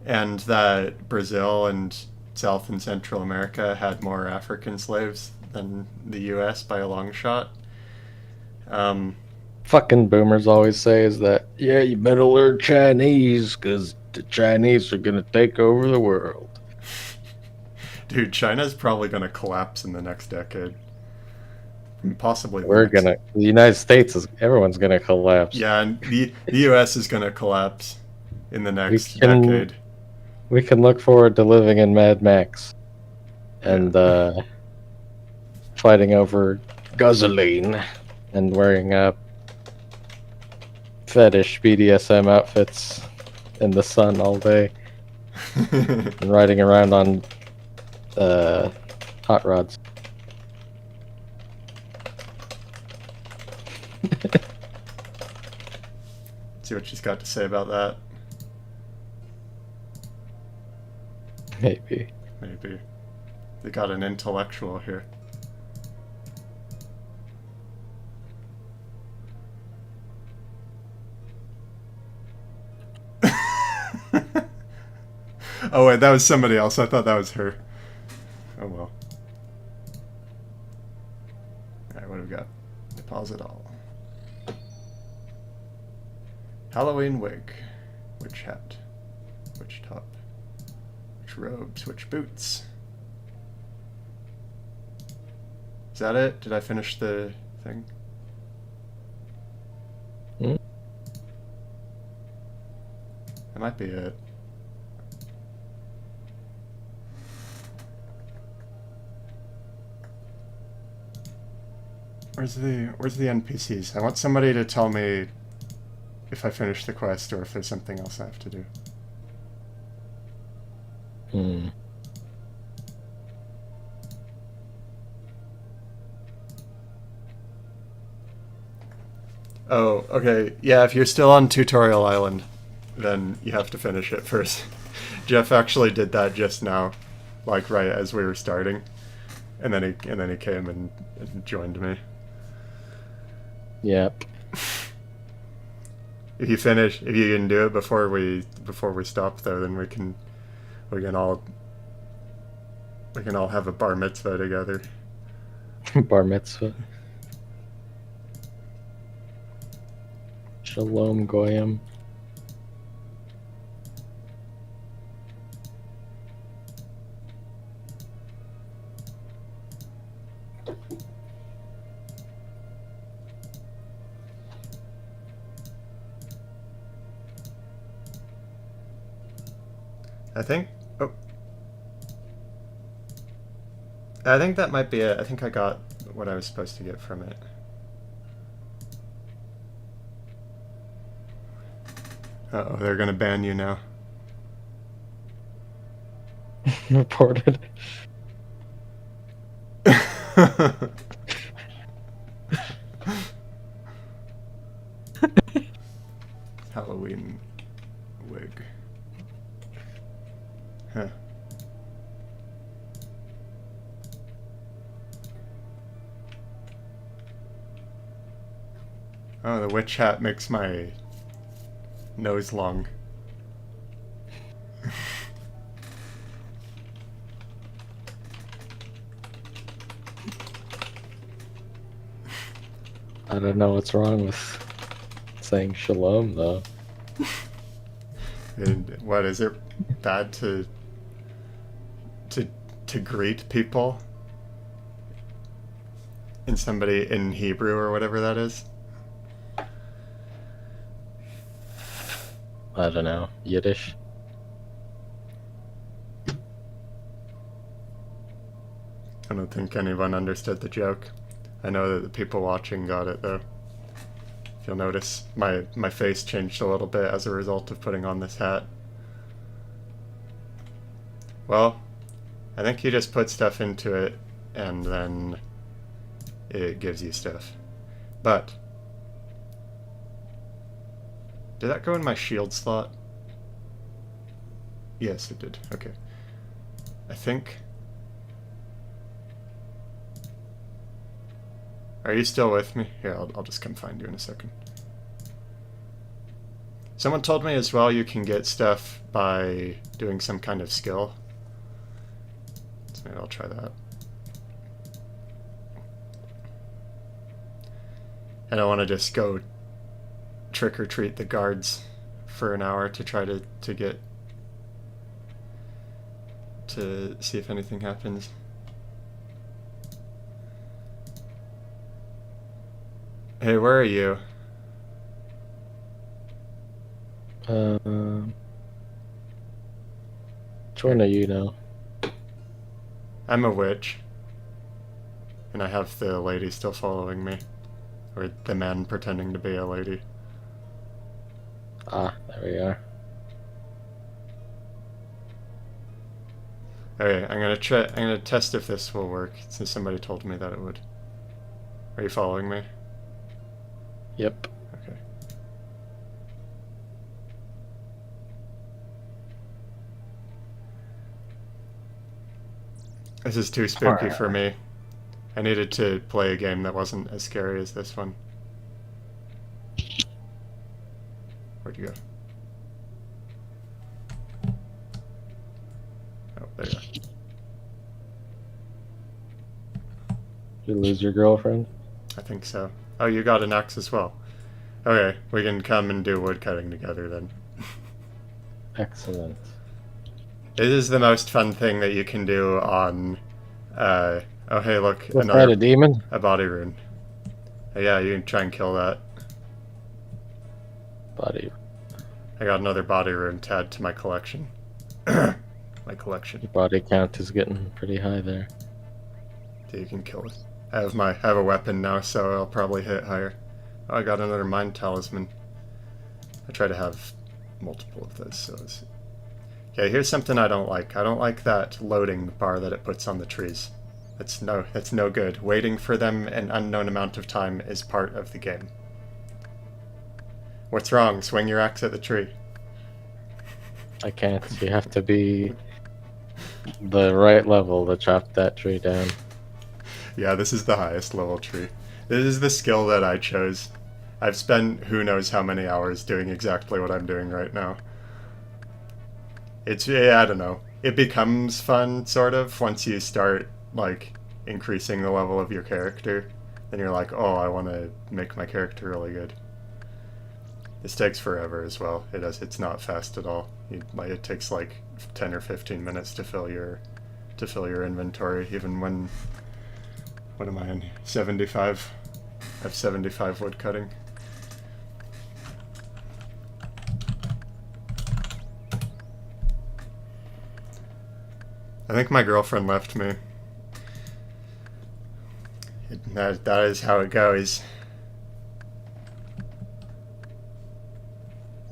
and that Brazil and South and Central America had more African slaves than the U.S. by a long shot. Um, Fucking boomers always say is that, yeah, you better learn Chinese because the Chinese are going to take over the world. Dude, China's probably going to collapse in the next decade. Possibly the We're next. gonna, the United States is, everyone's gonna collapse. Yeah, and the U.S. is going to collapse in the We next can, decade. we can look forward to living in Mad Max Yeah. and fighting over gasoline and wearing fetish BDSM outfits in the sun all day and riding around on uh, hot rods. See what she's got to say about that. Maybe. Maybe. They got an intellectual here. Oh wait, that was somebody else. I thought that was her. Oh well. Alright, what do we got? Pause it all. Halloween wig. Witch hat. Witch top. Witch robes. Witch boots. Is that it? Did I finish the thing? Hmm? That might be it. Where's the NPCs? I want somebody to tell me if I finish the quest or if there's something else I have to do. Hmm. Oh, okay. Yeah, if you're still on Tutorial Island, then you have to finish it first. Jeff actually did that just now, like right as we were starting, and then he came and joined me. Yep. If you can do it before we stop though, then we can all have a bar mitzvah together. Bar mitzvah. Shalom Goyim. I think. Oh. I think that might be it. I think I got what I was supposed to get from it. Uh-oh, they're gonna ban you now. Reported. Halloween wig. Huh. Oh, the witch hat makes my nose long. I don't know what's wrong with saying shalom though. And what is it bad to greet people in somebody in Hebrew or whatever that is? I don't know. Yiddish. I don't think anyone understood the joke. I know that the people watching got it though. If you'll notice, my face changed a little bit as a result of putting on this hat. Well, I think you just put stuff into it and then it gives you stuff. But did that go in my shield slot? Yes, it did. Okay. I think... Are you still with me? Here, I'll just come find you in a second. Someone told me as well you can get stuff by doing some kind of skill. So maybe I'll try that. I don't want to just go trick-or-treat the guards for an hour to try to get... to see if anything happens. Hey, where are you? Which one are you now? I'm a witch. And I have the lady still following me. Or the man pretending to be a lady. Ah, there we are. Okay, I'm gonna test if this will work, since somebody told me that it would. Are you following me? Yep. Okay. This is too spooky for me. I needed to play a game that wasn't as scary as this one. Where'd you go? Oh, there you are. Did you lose your girlfriend? I think so. Oh, you got an axe as well. Okay, we can come and do woodcutting together then. Excellent. This is the most fun thing that you can do on... oh, hey, look. Was that a demon? A body rune. Oh, yeah, you can try and kill that. Body. I got another body rune to add to my collection. My collection. Your body count is getting pretty high there. So you can kill it. I have a weapon now, so I'll probably hit higher. Oh, I got another mind talisman. I try to have multiple of those, so it's... Okay, here's something I don't like. I don't like that loading bar that it puts on the trees. That's no good. Waiting for them an unknown amount of time is part of the game. What's wrong? Swing your axe at the tree. I can't. You have to be the right level to chop that tree down. Yeah, this is the highest level tree. This is the skill that I chose. I've spent who knows how many hours doing exactly what I'm doing right now. It's, I don't know. It becomes fun, sort of, once you start, like, increasing the level of your character. Then you're like, oh, I want to make my character really good. This takes forever as well. It's not fast at all. It takes like 10 or 15 minutes to fill your inventory, even when... What am I in? 75. I have 75 wood cutting. I think my girlfriend left me. That is how it goes.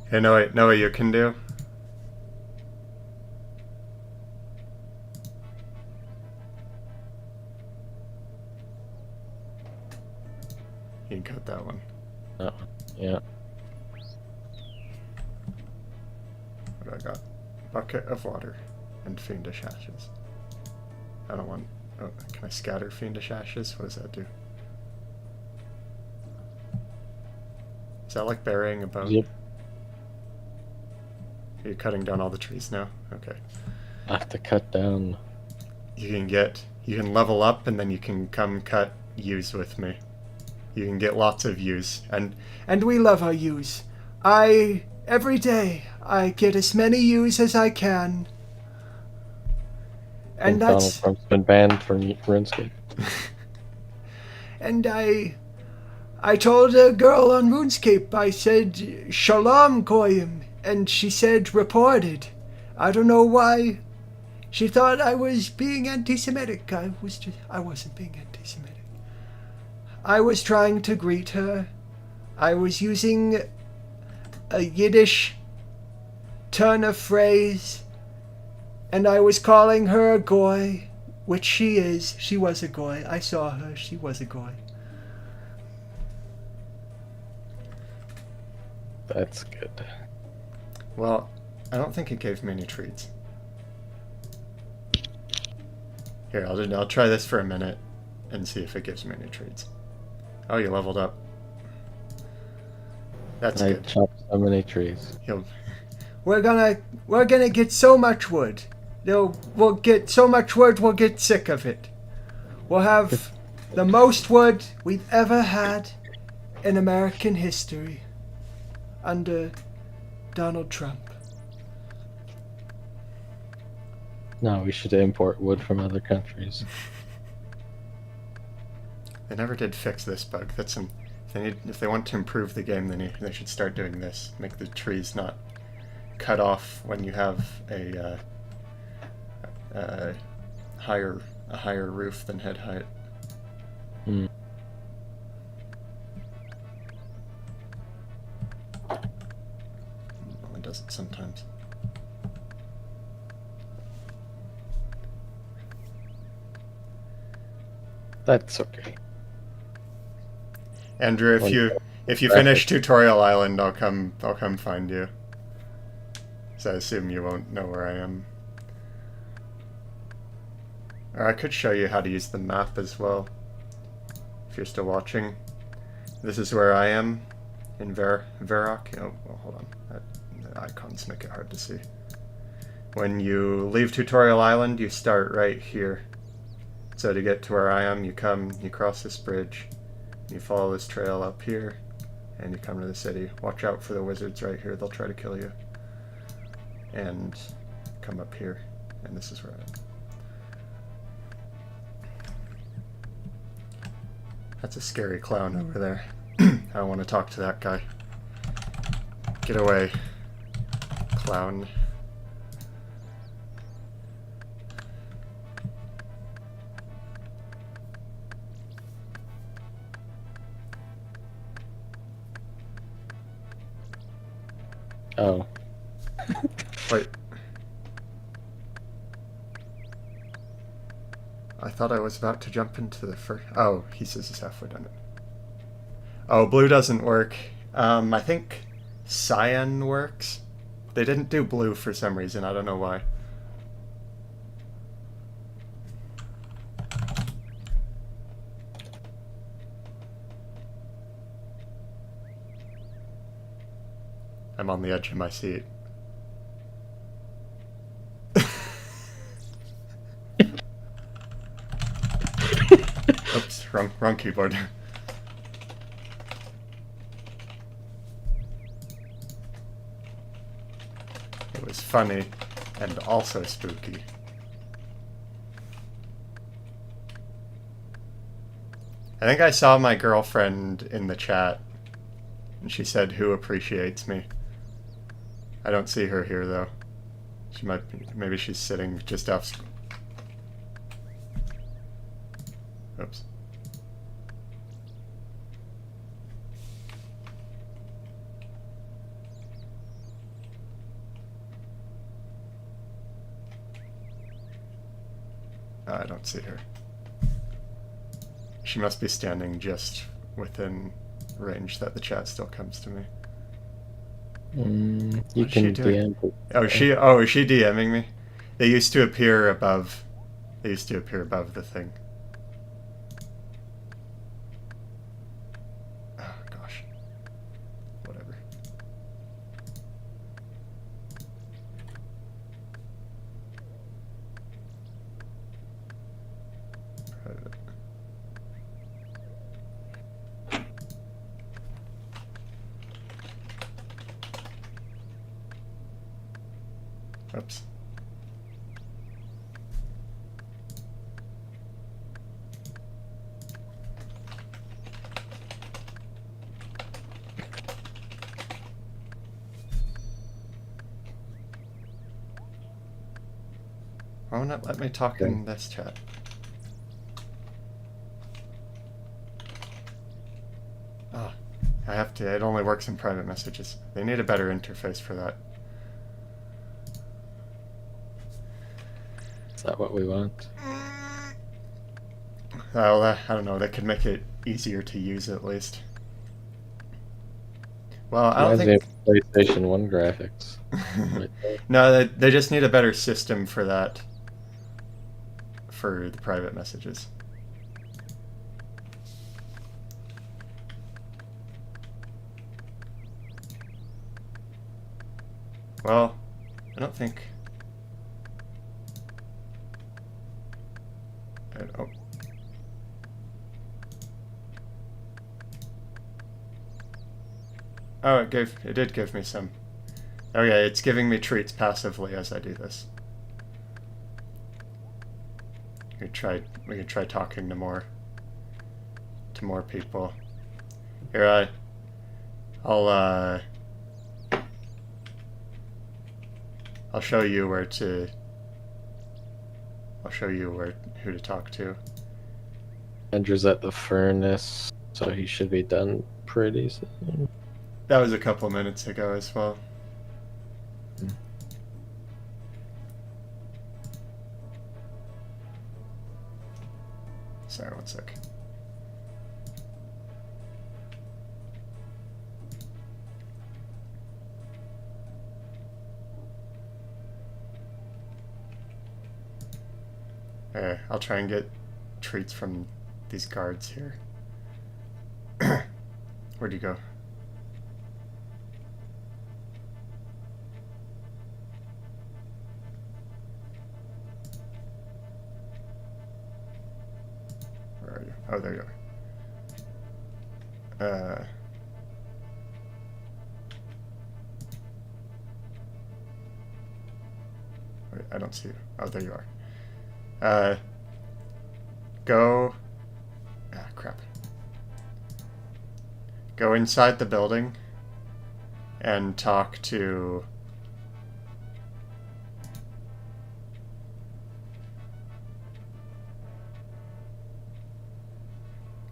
Hey, know what you can do? You can cut that one. That one. Yeah. What do I got? Bucket of water and fiendish ashes. I don't want... Oh, can I scatter fiendish ashes? What does that do? Is that like burying a bone? Yep. Are you cutting down all the trees now? Okay. I have to cut down. You can level up and then you can come cut yews with me. You can get lots of yews. And we love our yews. Every day, I get as many yews as I can. And Donald that's... Trump's been banned from RuneScape. And I told a girl on RuneScape, I said, Shalom Goyim, and she said reported. I don't know why She thought I was being anti-Semitic. I wasn't being anti-Semitic. I was trying to greet her. I was using a Yiddish turn of phrase, and I was calling her a goy, which she is. She was a goy. I saw her. She was a goy. That's good. Well, I don't think it gave me any treats. Here, I'll try this for a minute and see if it gives me any treats. Oh, you leveled up. That's I good. chopped so many trees. We're gonna get so much wood. We'll get so much wood we'll get sick of it. We'll have the most wood we've ever had in American history under Donald Trump. No, we should import wood from other countries. They never did fix this bug. If they want to improve the game, then they should start doing this. Make the trees not cut off when you have a higher roof than head height. Hmm. Well, it does it sometimes. That's okay. Andrew, if you finish Tutorial Island, I'll come find you. So I assume you won't know where I am. Or I could show you how to use the map as well, if you're still watching. This is where I am in Varrock. Oh, well, hold on. The icons make it hard to see. When you leave Tutorial Island, you start right here. So to get to where I am, you cross this bridge, you follow this trail up here, and you come to the city. Watch out for the wizards right here, they'll try to kill you. And come up here, and this is where I am. That's a scary clown over there. I don't want to talk to that guy. Get away, clown. Oh. Wait. I thought I was about to jump into the first... Oh, he says he's halfway done it. Oh, blue doesn't work. I think cyan works. They didn't do blue for some reason. I don't know why. I'm on the edge of my seat. Oops, wrong keyboard. It was funny and also spooky. I think I saw my girlfriend in the chat, and she said, "Who appreciates me?" I don't see her here though. She might be, maybe she's sitting just off. Oops. I don't see her. She must be standing just within range that the chat still comes to me. You can DM. Is she DMing me? They used to appear above. They used to appear above the thing. Oh gosh. Whatever. Oops. Why won't it let me talk Okay. in this chat? Ah, I have to. It only works in private messages. They need a better interface for that. Is that what we want? Well, I don't know. They could make it easier to use at least. Well, I don't Reminds me think. of PlayStation 1 graphics. Right there. No, they just need a better system for that. For the private messages. Well, I don't think. Oh. Oh, it did give me some. Okay, it's giving me treats passively as I do this. We could try talking to more people. Here, I'll I'll show you where to. I'll show you who to talk to. Andrew's at the furnace, so he should be done pretty soon. That was a couple minutes ago as well. Sorry, one sec. I'll try and get treats from these guards here. Where'd you go? Where are you? Oh, there you are. Wait, I don't see you. Oh, there you are. Go. Ah, crap. Go inside the building and talk to.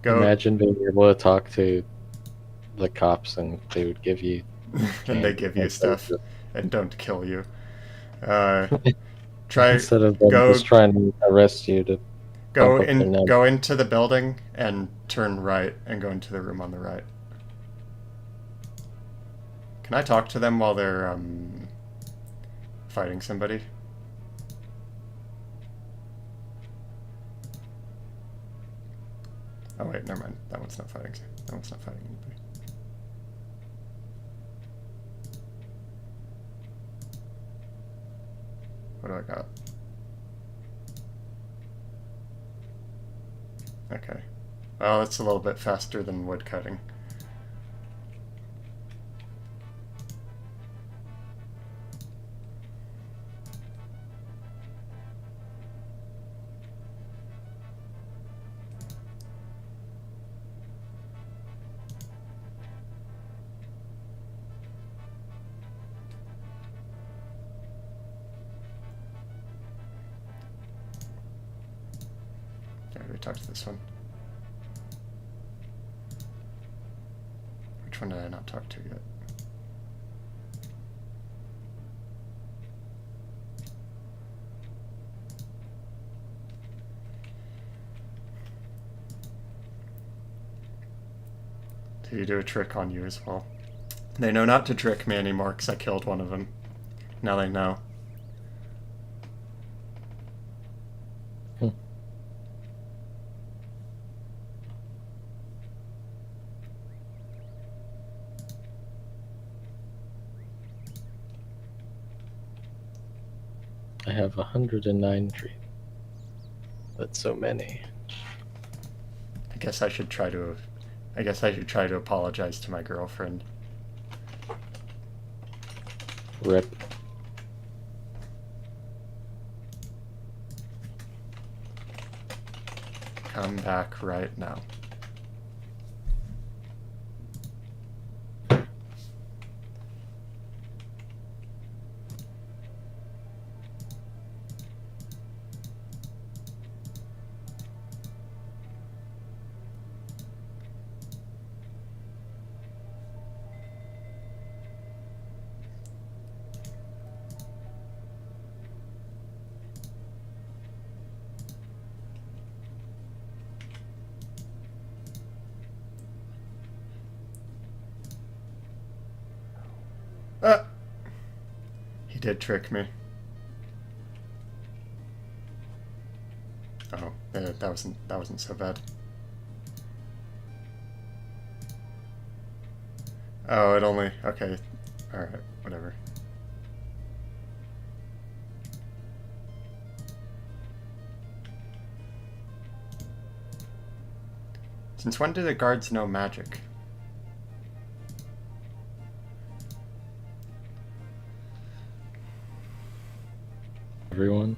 Go. Imagine being able to talk to the cops and they would give you And they candy. give you stuff and don't kill you. Uh, try. Instead of them Go. just trying to arrest you to bump up their number. Go into the building and turn right and go into the room on the right. Can I talk to them while they're fighting somebody? Oh wait, never mind. That one's not fighting. That one's not fighting anybody. What do I got? Okay. Well, it's a little bit faster than wood cutting. Okay, we talked to this one. Which one did I not talk to yet? Did you do a trick on you as well? They know not to trick me anymore because I killed one of them. Now they know. I have 109 trees. That's so many. I guess I should try to apologize to my girlfriend. Rip. Come back right now. Ah! He did trick me. Oh, that wasn't so bad. Oh, it only... Okay. Alright, whatever. Since when do the guards know magic? Everyone.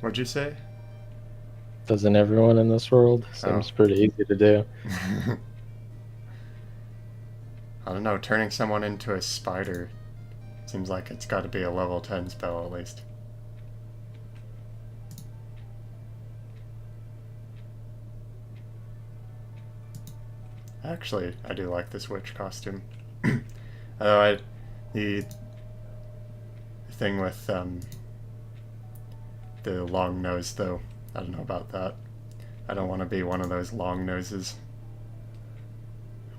What'd you say? Doesn't everyone in this world? Seems pretty easy to do. I don't know, turning someone into a spider seems like it's got to be a level 10 spell at least. Actually, I do like this witch costume. Although the thing with the long nose, though, I don't know about that. I don't want to be one of those long noses.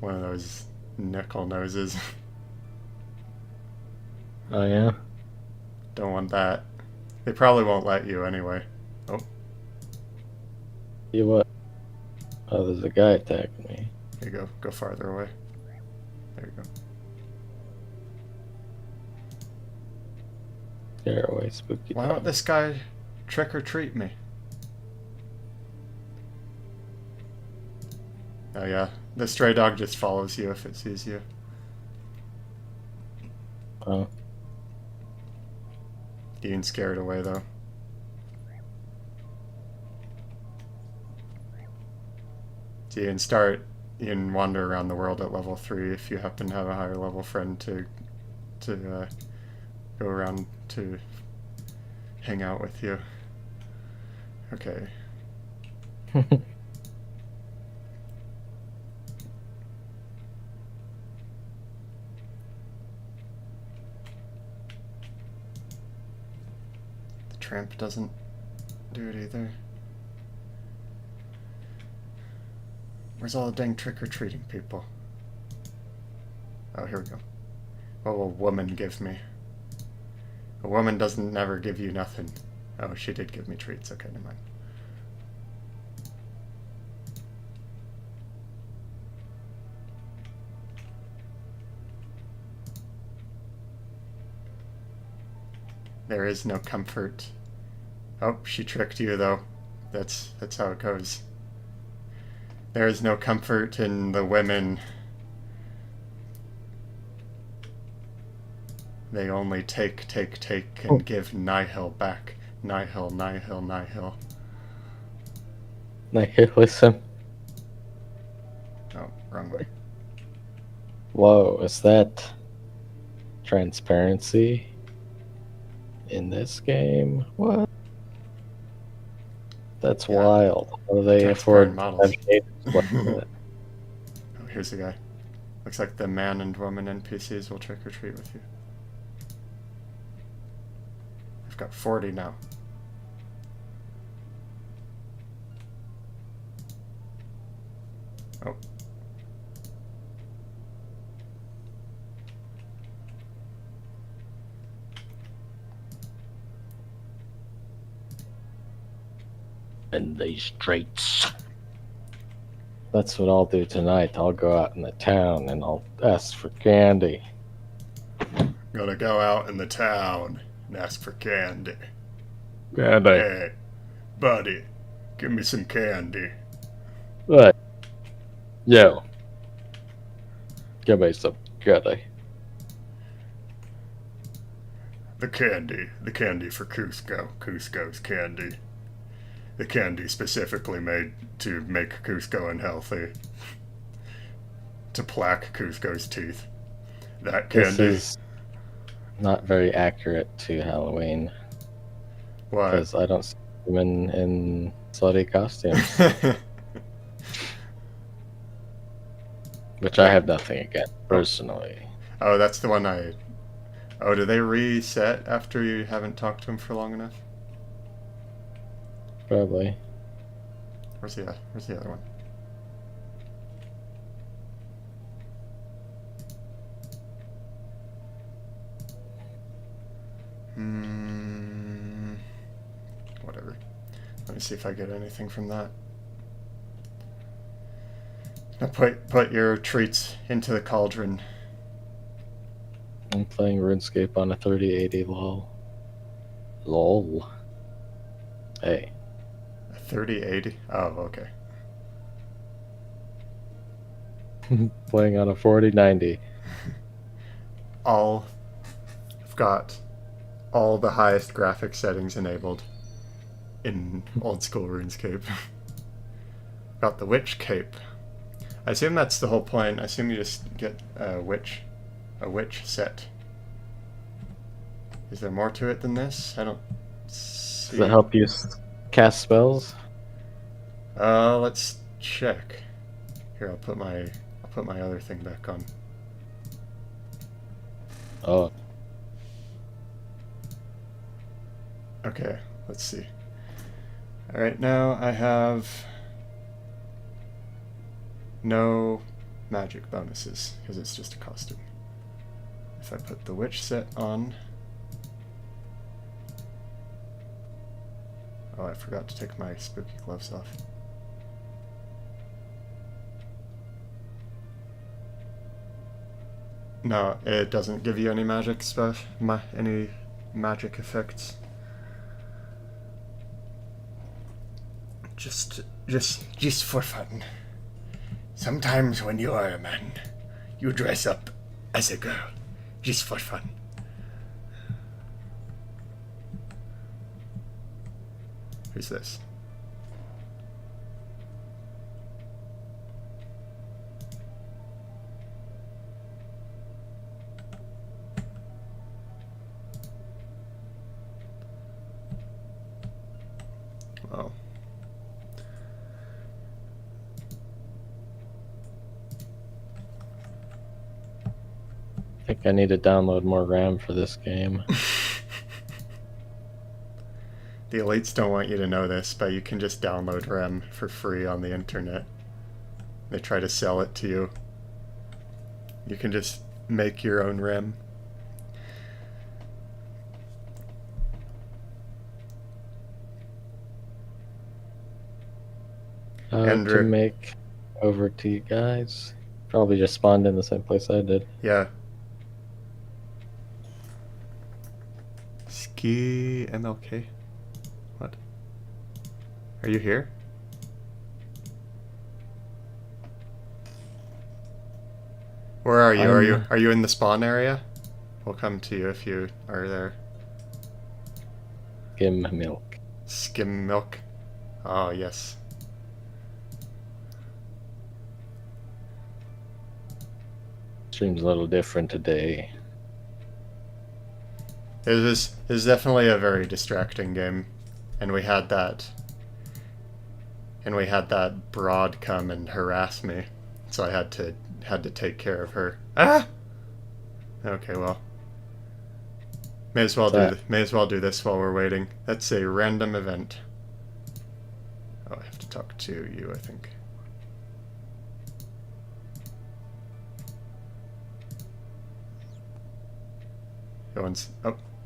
One of those nickel noses. Oh yeah? Don't want that. They probably won't let you anyway. Oh, You what? Oh, there's a guy attacking me. here you go. Go farther away. There you go. Scare away, spooky. Why don't this guy trick or treat me? Oh yeah, the stray dog just follows you if it sees you. Oh. You can scare it away though. So you can wander around the world at level 3 if you happen to have a higher level friend to go around to hang out with you. Okay. The tramp doesn't do it either. Where's all the dang trick-or-treating people? Oh, here we go. What will a woman give me? A woman doesn't never give you nothing. Oh, she did give me treats. Okay, never mind. There is no comfort. Oh, she tricked you though. That's how it goes. There is no comfort in the women. They only take, and give nihil back. Nihil, nihil, nihil. Nihilism. Oh, wrong way. Whoa, is that transparency in this game? What? That's Yeah. wild. How do they Transparent afford models. to have shaders like that? Oh, here's the guy. Looks like the man and woman NPCs will trick or treat with you. I've got 40 now. Oh. In these streets. That's what I'll do tonight. I'll go out in the town and I'll ask for candy. Gonna go out in the town and ask for candy. Candy. Hey, buddy, give me some candy. What? Yo. Give me some candy. The candy for Cusco. Cusco's candy. The candy specifically made to make Cusco unhealthy. To plaque Cusco's teeth. That candy. This is not very accurate to Halloween. Why? Because I don't see women in slutty costumes. Which I have nothing against, personally. Oh, that's the one I Oh, do they reset after you haven't talked to him for long enough? Probably. Where's the other one? Whatever. Let me see if I get anything from that. Now put your treats into the cauldron. I'm playing RuneScape on a 3080 lol. Lol. Hey. A 3080? Oh, okay. Playing on a 4090. I've got all the highest graphics settings enabled in old school RuneScape. Got the witch cape. I assume that's the whole point. I assume you just get a witch set. Is there more to it than this? I don't see. Does it help you cast spells? Let's check. Here, I'll put my other thing back on. Oh. Okay, let's see. Alright, now I have no magic bonuses, because it's just a costume. If I put the witch set on... Oh, I forgot to take my spooky gloves off. No, it doesn't give you any magic stuff, any magic effects. Just for fun. Sometimes when you are a man, you dress up as a girl, just for fun. Who's this? Oh. I think I need to download more RAM for this game. The elites don't want you to know this, but you can just download RAM for free on the internet. They try to sell it to you. You can just make your own RAM. To make over to you guys. Probably just spawned in the same place I did. Yeah. Ski MLK? What? Are you here? Where are you? Are you in the spawn area? We'll come to you if you are there. Skim milk. Skim milk. Oh, yes. Stream's a little different today. It is definitely a very distracting game, and we had that broad come and harass me, so I had to take care of her. Ah. Okay, well, may as well do this while we're waiting. That's a random event. Oh, I have to talk to you, I think.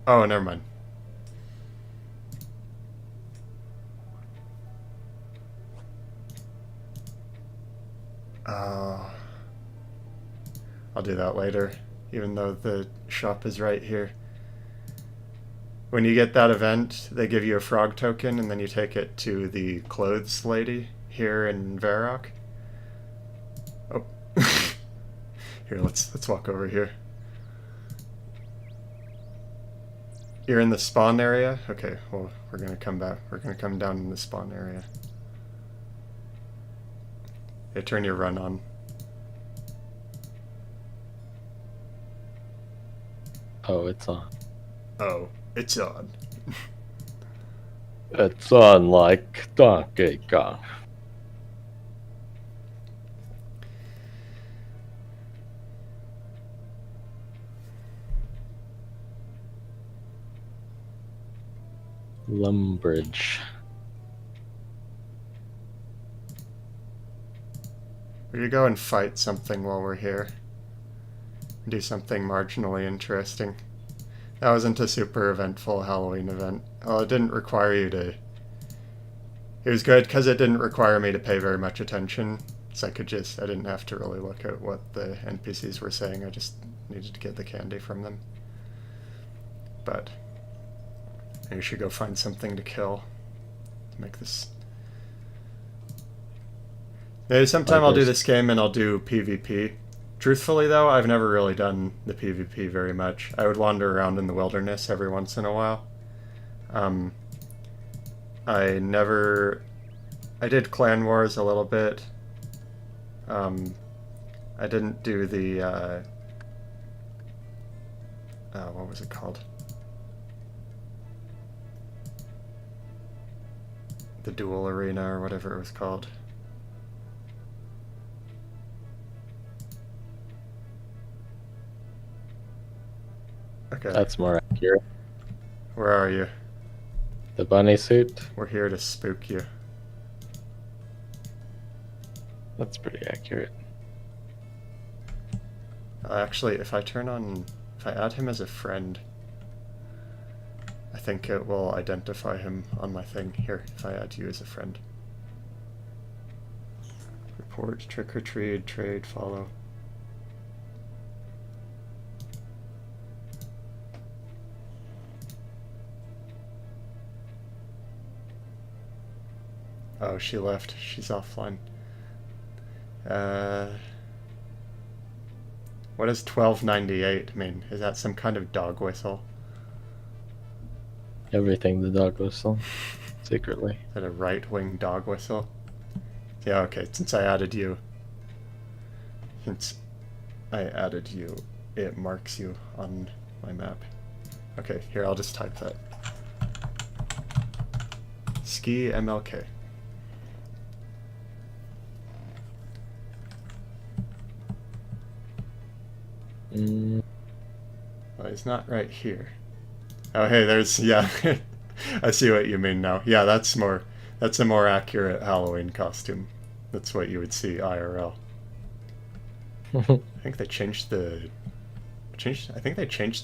Oh, never mind. I'll do that later, even though the shop is right here. When you get that event, they give you a frog token, and then you take it to the clothes lady here in Varrock. Oh. Here, let's walk over here. You're in the spawn area? Okay, well, we're gonna come back. We're gonna come down in the spawn area. Okay, turn your run on. Oh, it's on. Oh, it's on. It's on like Donkey Kong. Lumbridge. We could go and fight something while we're here. Do something marginally interesting. That wasn't a super eventful Halloween event. Well, it didn't require you to... It was good because it didn't require me to pay very much attention. So I didn't have to really look at what the NPCs were saying. I just needed to get the candy from them. But maybe we should go find something to kill. Make this... Maybe sometime I'll do this game and I'll do PvP. Truthfully, though, I've never really done the PvP very much. I would wander around in the wilderness every once in a while. I did Clan Wars a little bit. I didn't do the, what was it called? The Duel Arena or whatever it was called. Okay. That's more accurate. Where are you? The bunny suit? We're here to spook you. That's pretty accurate. Actually, if I add him as a friend, I think it will identify him on my thing. Here, if I add you as a friend. Report, trick or treat, trade, follow. Oh, she left. She's offline. What does 1298 mean? Is that some kind of dog whistle? Everything the dog whistle. Secretly. Is that a right-wing dog whistle? Yeah, okay, since I added you, it marks you on my map. Okay, here, I'll just type that. Ski MLK. Well, he's not right here. Oh, hey, yeah. I see what you mean now. Yeah, that's a more accurate Halloween costume. That's what you would see IRL. I think they changed the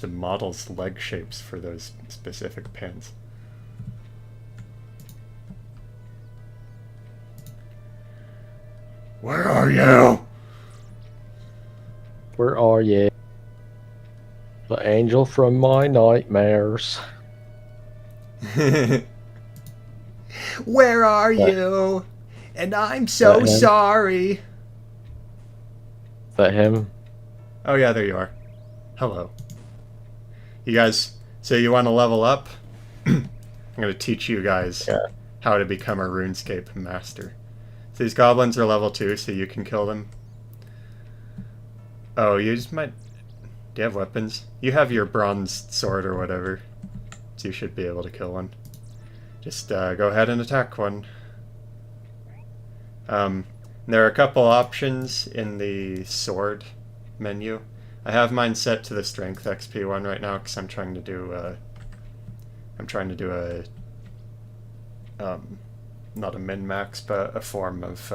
model's leg shapes for those specific pins. Where are you? Where are you? The angel from my nightmares. Where are you? And I'm so sorry. Is that him? Oh yeah, there you are. Hello. You guys, so you want to level up? I'm going to teach you guys how to become a RuneScape master. So these goblins are level 2, so you can kill them. Oh, you just might... Do you have weapons? You have your bronze sword or whatever, so you should be able to kill one. Just go ahead and attack one. There are a couple options in the sword menu. I have mine set to the strength XP one right now because I'm trying to do not a min-max, but a form of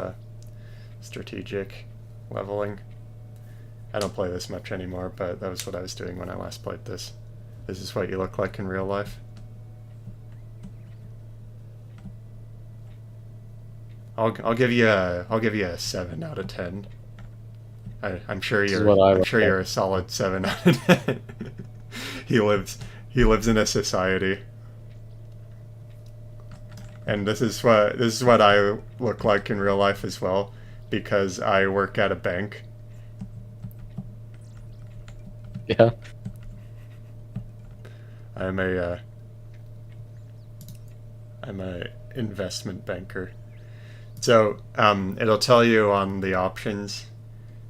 strategic leveling. I don't play this much anymore, but that was what I was doing when I last played this. This is what you look like in real life. I'll give you a 7 out of 10. I'm sure you're a solid 7 out of 10. He lives in a society. And this is what I look like in real life as well, because I work at a bank. Yeah. I'm a investment banker. So it'll tell you on the options,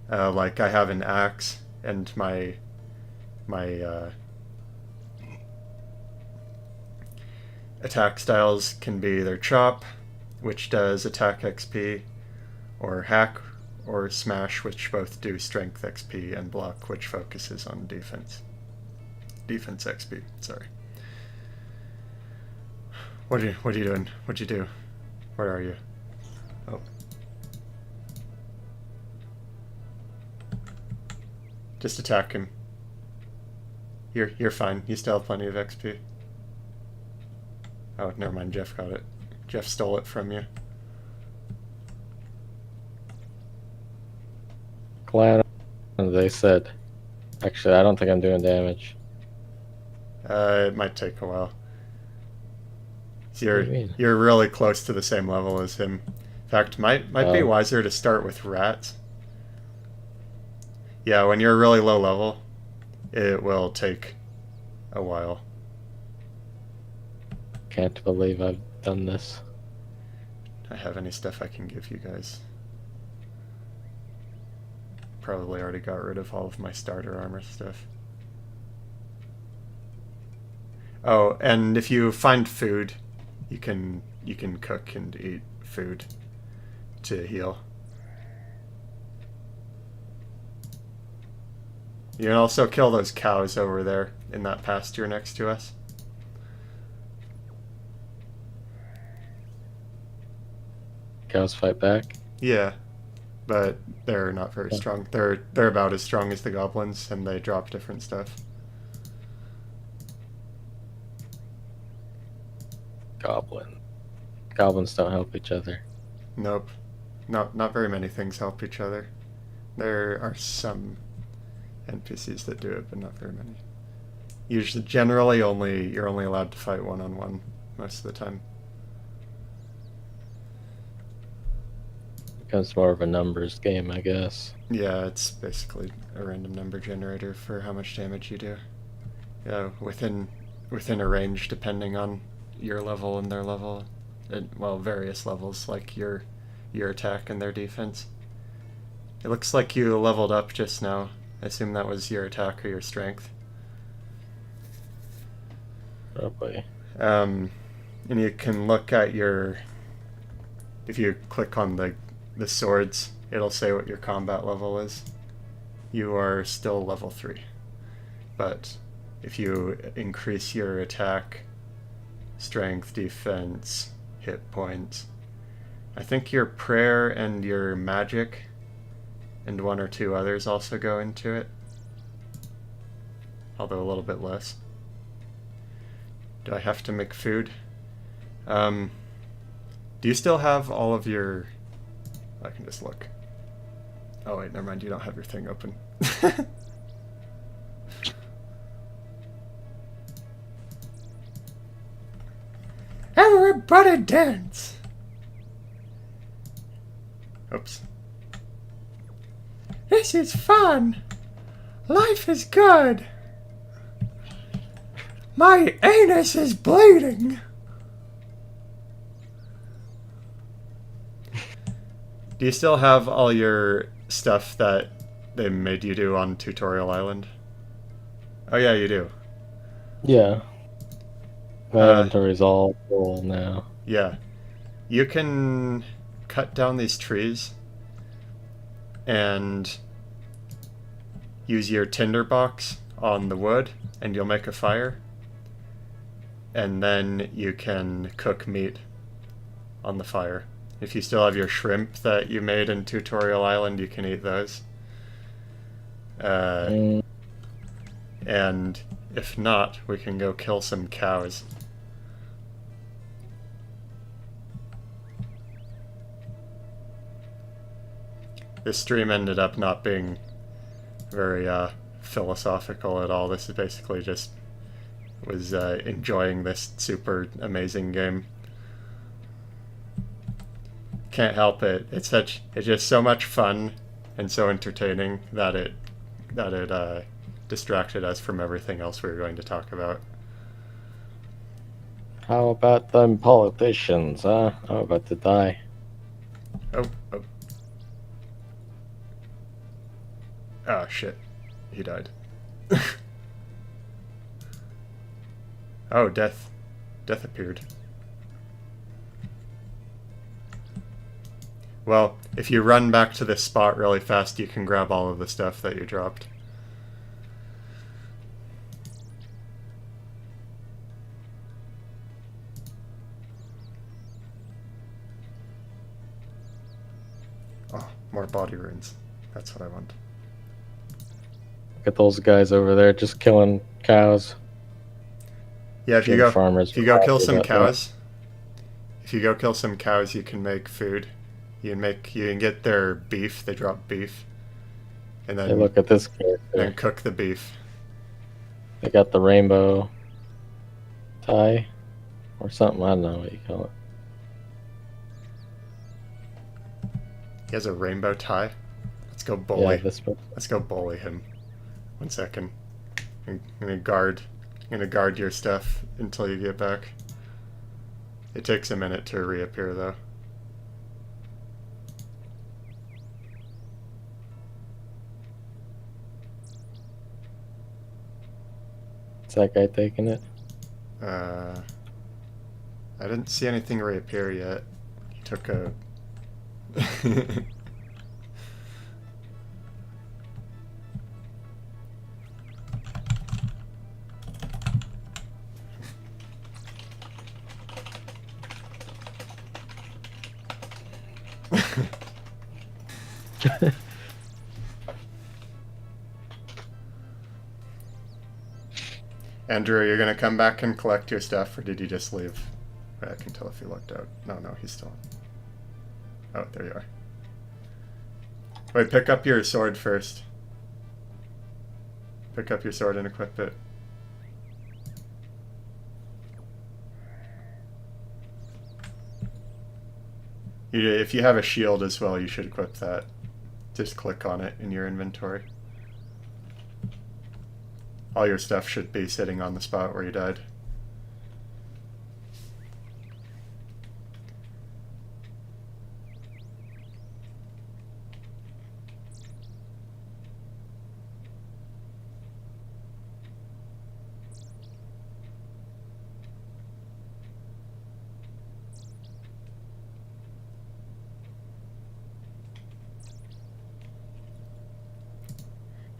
like I have an axe, and my attack styles can be either chop, which does attack XP, or hack, or smash, which both do strength XP, and block, which focuses on defense. Defense XP, sorry. What are you doing? What'd you do? Where are you? Oh. Just attack him. You're fine. You still have plenty of XP. Oh, never mind. Jeff got it. Jeff stole it from you. Glad they said. Actually, I don't think I'm doing damage. It might take a while. So What do you mean? you're really close to the same level as him. In fact, might be wiser to start with rats. Yeah, when you're really low level, it will take a while. Can't believe I've done this. Do I have any stuff I can give you guys? Probably already got rid of all of my starter armor stuff. Oh, and if you find food, you can cook and eat food to heal. You can also kill those cows over there in that pasture next to us. Cows fight back? Yeah, but they're not very strong. They're about as strong as the goblins, and they drop different stuff. Goblins don't help each other. Nope. Not very many things help each other. There are some NPCs that do it, but not very many. Usually, generally, you're only allowed to fight one-on-one most of the time. Becomes more of a numbers game, I guess. Yeah, it's basically a random number generator for how much damage you do. Yeah, within a range depending on your level and their level. Well, various levels, like your attack and their defense. It looks like you leveled up just now. I assume that was your attack or your strength. Probably. And you can look at your... If you click on the swords, it'll say what your combat level is. You are still level 3. But if you increase your attack, strength, defense, hit points, I think your prayer and your magic and one or two others also go into it. Although a little bit less. Do I have to make food? Do you still have all of your... I can just look. Oh wait, never mind, you don't have your thing open. Everybody dance! Oops. This is fun! Life is good! My anus is bleeding! Do you still have all your stuff that they made you do on Tutorial Island? Oh yeah, you do. Yeah. My inventory's all full now. Yeah. You can cut down these trees and use your tinderbox on the wood and you'll make a fire. And then you can cook meat on the fire. If you still have your shrimp that you made in Tutorial Island, you can eat those. And if not, we can go kill some cows. This stream ended up not being very philosophical at all. This is basically just was enjoying this super amazing game. Can't help it. It's just so much fun and so entertaining that it distracted us from everything else we were going to talk about. How about them politicians, huh? I'm about to die. Oh. Ah, shit. He died. Oh, death. Death appeared. Well, if you run back to this spot really fast, you can grab all of the stuff that you dropped. More body runes. That's what I want. Look at those guys over there just killing cows. Yeah, Sure, farmers if were you go kill happy some about that. cows, if you go kill some cows, you can make food. You can get their beef. They drop beef, and Hey, look at this character. then cook the beef. They got the rainbow tie or something. I don't know what you call it. He has a rainbow tie. Let's go Yeah, bully. this one. Let's go bully him. 1 second. I'm gonna guard your stuff until you get back. It takes a minute to reappear though. Is that guy taking it? I didn't see anything reappear yet. He took a. Andrew, you're gonna come back and collect your stuff, or did you just leave? I can tell if he looked out. No, he's still on. Oh, there you are. Wait, pick up your sword first. Pick up your sword and equip it. If you have a shield as well, you should equip that. Just click on it in your inventory. All your stuff should be sitting on the spot where you died.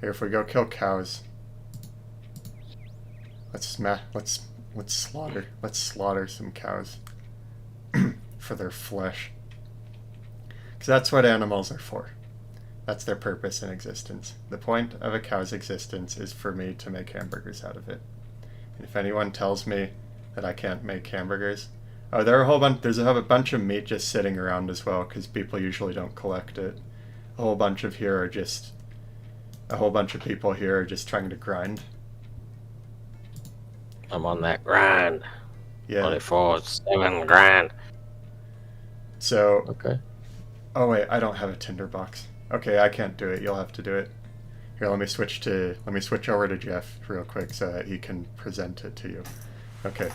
Here, if we go kill cows, let's slaughter some cows for their flesh. Because that's what animals are for. That's their purpose in existence. The point of a cow's existence is for me to make hamburgers out of it. And if anyone tells me that I can't make hamburgers, oh, there's a bunch of meat just sitting around as well, because people usually don't collect it. A whole bunch of people here are just trying to grind. I'm on that grind. Yeah. 24/7 grind. So. Okay. Oh wait, I don't have a tinderbox. Okay, I can't do it. You'll have to do it. Here, let me switch over to Jeff real quick so that he can present it to you. Okay.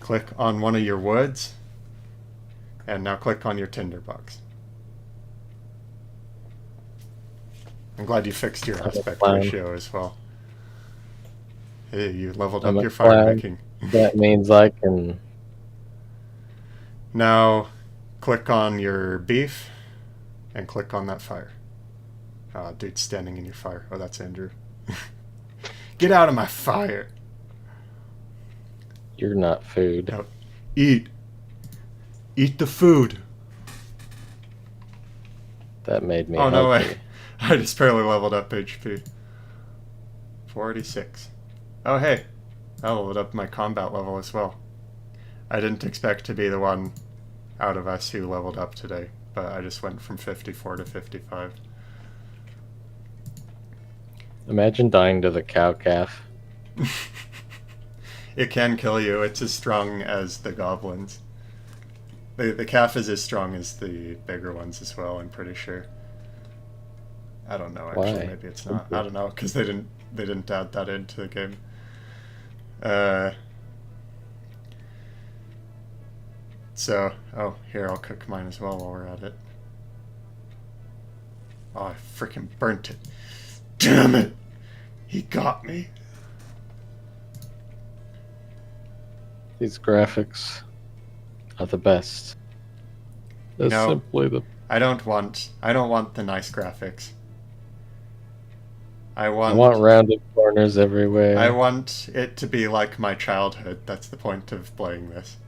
Click on one of your woods, and now click on your tinderbox. I'm glad you fixed your aspect ratio as well. Hey, you leveled up your fire making. That means I can. Now, click on your beef, and click on that fire. Oh, dude's standing in your fire. Oh, that's Andrew. Get out of my fire! You're not food. No. Eat. Eat the food. That made me Oh, no healthy. way. I just barely leveled up HP. 46. Oh, hey. I leveled up my combat level as well. I didn't expect to be the one out of us who leveled up today, but I just went from 54 to 55. Imagine dying to the cow calf. It can kill you. It's as strong as the goblins. The calf is as strong as the bigger ones as well, I'm pretty sure. I don't know, actually. Why? Maybe it's not. I don't know, because they didn't add that into the game. So, oh, here, I'll cook mine as well while we're at it. Oh, I freaking burnt it. Damn it! He got me. These graphics are the best. They're simply the. I don't want the nice graphics. I want rounded corners everywhere. I want it to be like my childhood. That's the point of playing this.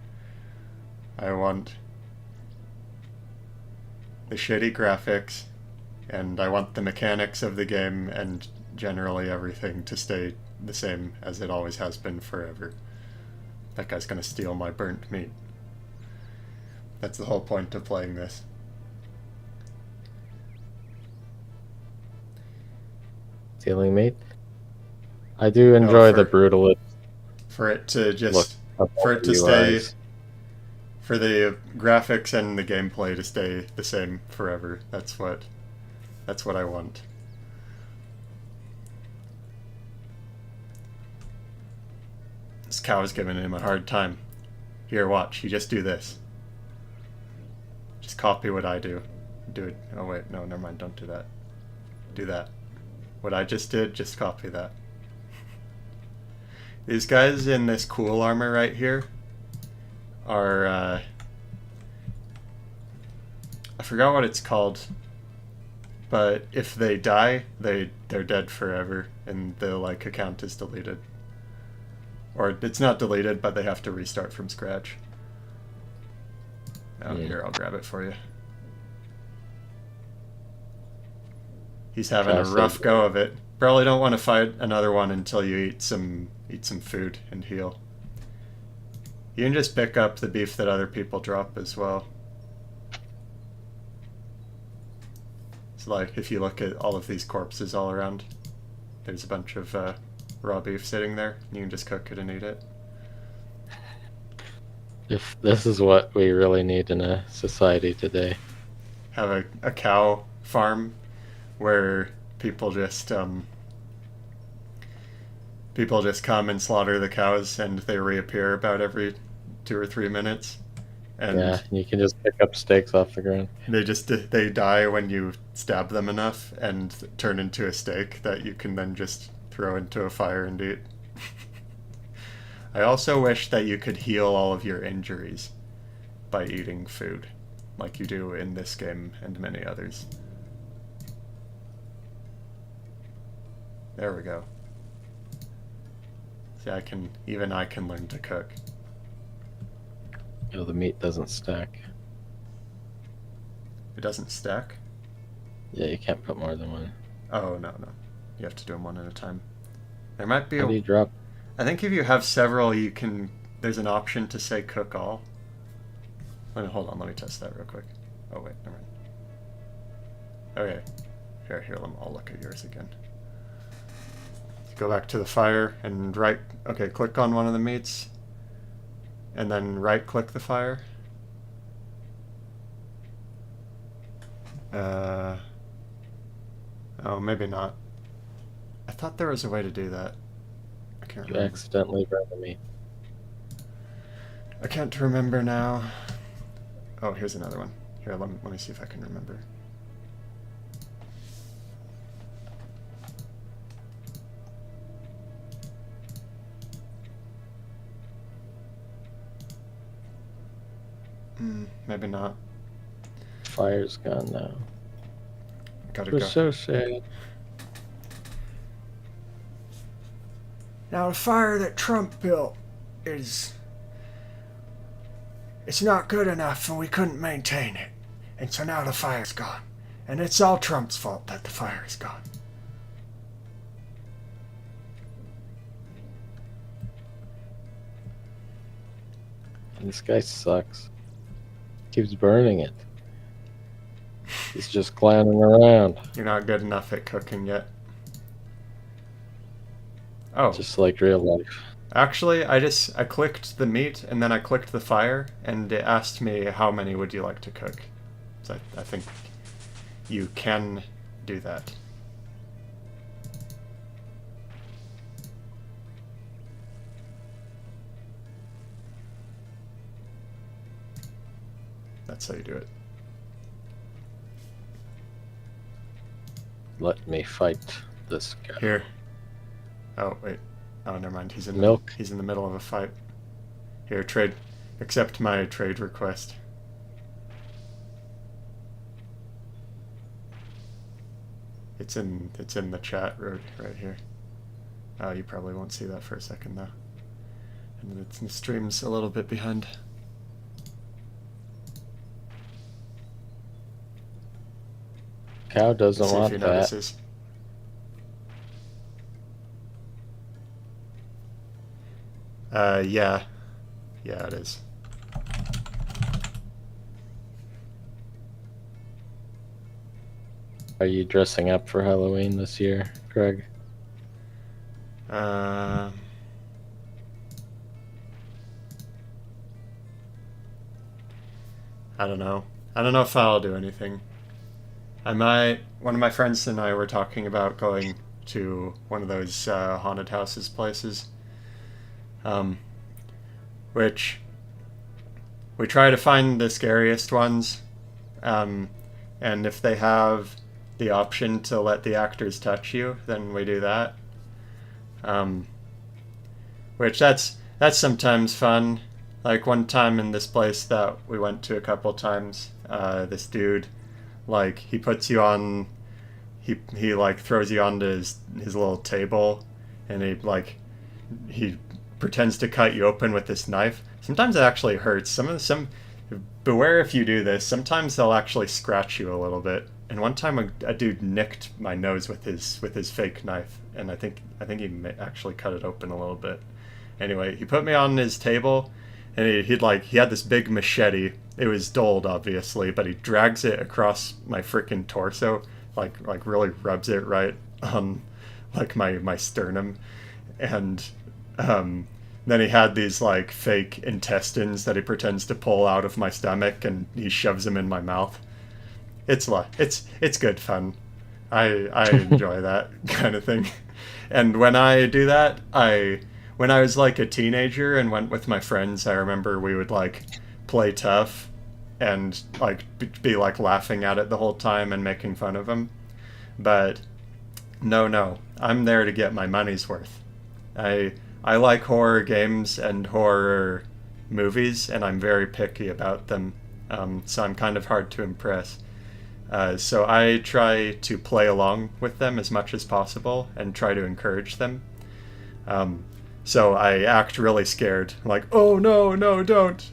I want the shitty graphics and I want the mechanics of the game and generally everything to stay the same as it always has been forever. That guy's gonna steal my burnt meat. That's the whole point of playing this. Stealing meat. I do No, enjoy the brutalist for it to look just of all for it the to stay UIs. for the graphics and the gameplay to stay the same forever. That's what I want. This cow is giving him a hard time. Here, watch. You just do this. Just copy what I do. Do it. Oh wait, no, never mind. Don't do that. Do that. What I just did, just copy that. These guys in this cool armor right here are, I forgot what it's called, but if they die, they're dead forever, and the like account is deleted. Or it's not deleted, but they have to restart from scratch. Oh, here, I'll grab it for you. He's having a rough go of it. Probably don't want to fight another one until you eat some food and heal. You can just pick up the beef that other people drop as well. It's like if you look at all of these corpses all around, there's a bunch of raw beef sitting there. You can just cook it and eat it. If this is what we really need in a society today. Have a cow farm where people just come and slaughter the cows, and they reappear about every 2 or 3 minutes. And yeah, you can just pick up steaks off the ground. They die when you stab them enough and turn into a steak that you can then just throw into a fire and eat. I also wish that you could heal all of your injuries by eating food, like you do in this game and many others. There we go. See, even I can learn to cook. Oh, the meat doesn't stack. It doesn't stack? Yeah, you can't put more than one. Oh, no. You have to do them one at a time. There might be How do you drop? I think if you have several, there's an option to say cook all. Hold on, let me test that real quick. Oh, wait, never mind. Okay. Here, I'll look at yours again. Go back to the fire and click on one of the meats. And then right-click the fire. Oh, maybe not. I thought there was a way to do that. I can't You remember. accidentally burn the meat. I can't remember now. Oh, here's another one. Here, let me see if I can remember. Maybe not. Fire's gone now. Gotta We're go. so sad. Now, the fire that Trump built it's not good enough, and we couldn't maintain it. And so now the fire's gone. And it's all Trump's fault that the fire is gone. And this guy sucks. Keeps burning it. He's just clowning around. You're not good enough at cooking yet. Oh. Just like real life. Actually, I clicked the meat, and then I clicked the fire, and it asked me how many would you like to cook. So I think you can do that. That's how you do it. Let me fight this guy. Here. Oh, wait. Oh, never mind. He's in the middle of a fight. Here, trade. Accept my trade request. It's in the chat right here. Oh, you probably won't see that for a second though. And the stream's a little bit behind. Cow Let's doesn't see if he want that. notices. Yeah. Yeah, it is. Are you dressing up for Halloween this year, Greg? Uh, I don't know. I don't know if I'll do anything. I might. One of my friends and I were talking about going to one of those haunted houses places, um, which we try to find the scariest ones, um, and if they have the option to let the actors touch you, then we do that. Um, which that's sometimes fun. Like one time in this place that we went to a couple times, this dude, like he puts you on, he like throws you onto his little table, and he pretends to cut you open with this knife. Sometimes it actually hurts. Some beware if you do this. Sometimes they'll actually scratch you a little bit. And one time a dude nicked my nose with his fake knife, and I think he actually cut it open a little bit. Anyway, he put me on his table, and he had this big machete. It was dulled, obviously, but he drags it across my freaking torso, like really rubs it right on like my sternum, and um, then he had these like fake intestines that he pretends to pull out of my stomach, and he shoves them in my mouth. It's good fun. I enjoy that kind of thing. And when I do that, I when I was like a teenager and went with my friends, I remember we would like play tough and like be like laughing at it the whole time and making fun of him. But no, I'm there to get my money's worth. I like horror games and horror movies, and I'm very picky about them. So I'm kind of hard to impress. So I try to play along with them as much as possible and try to encourage them. Um, so I act really scared, like, oh no, don't.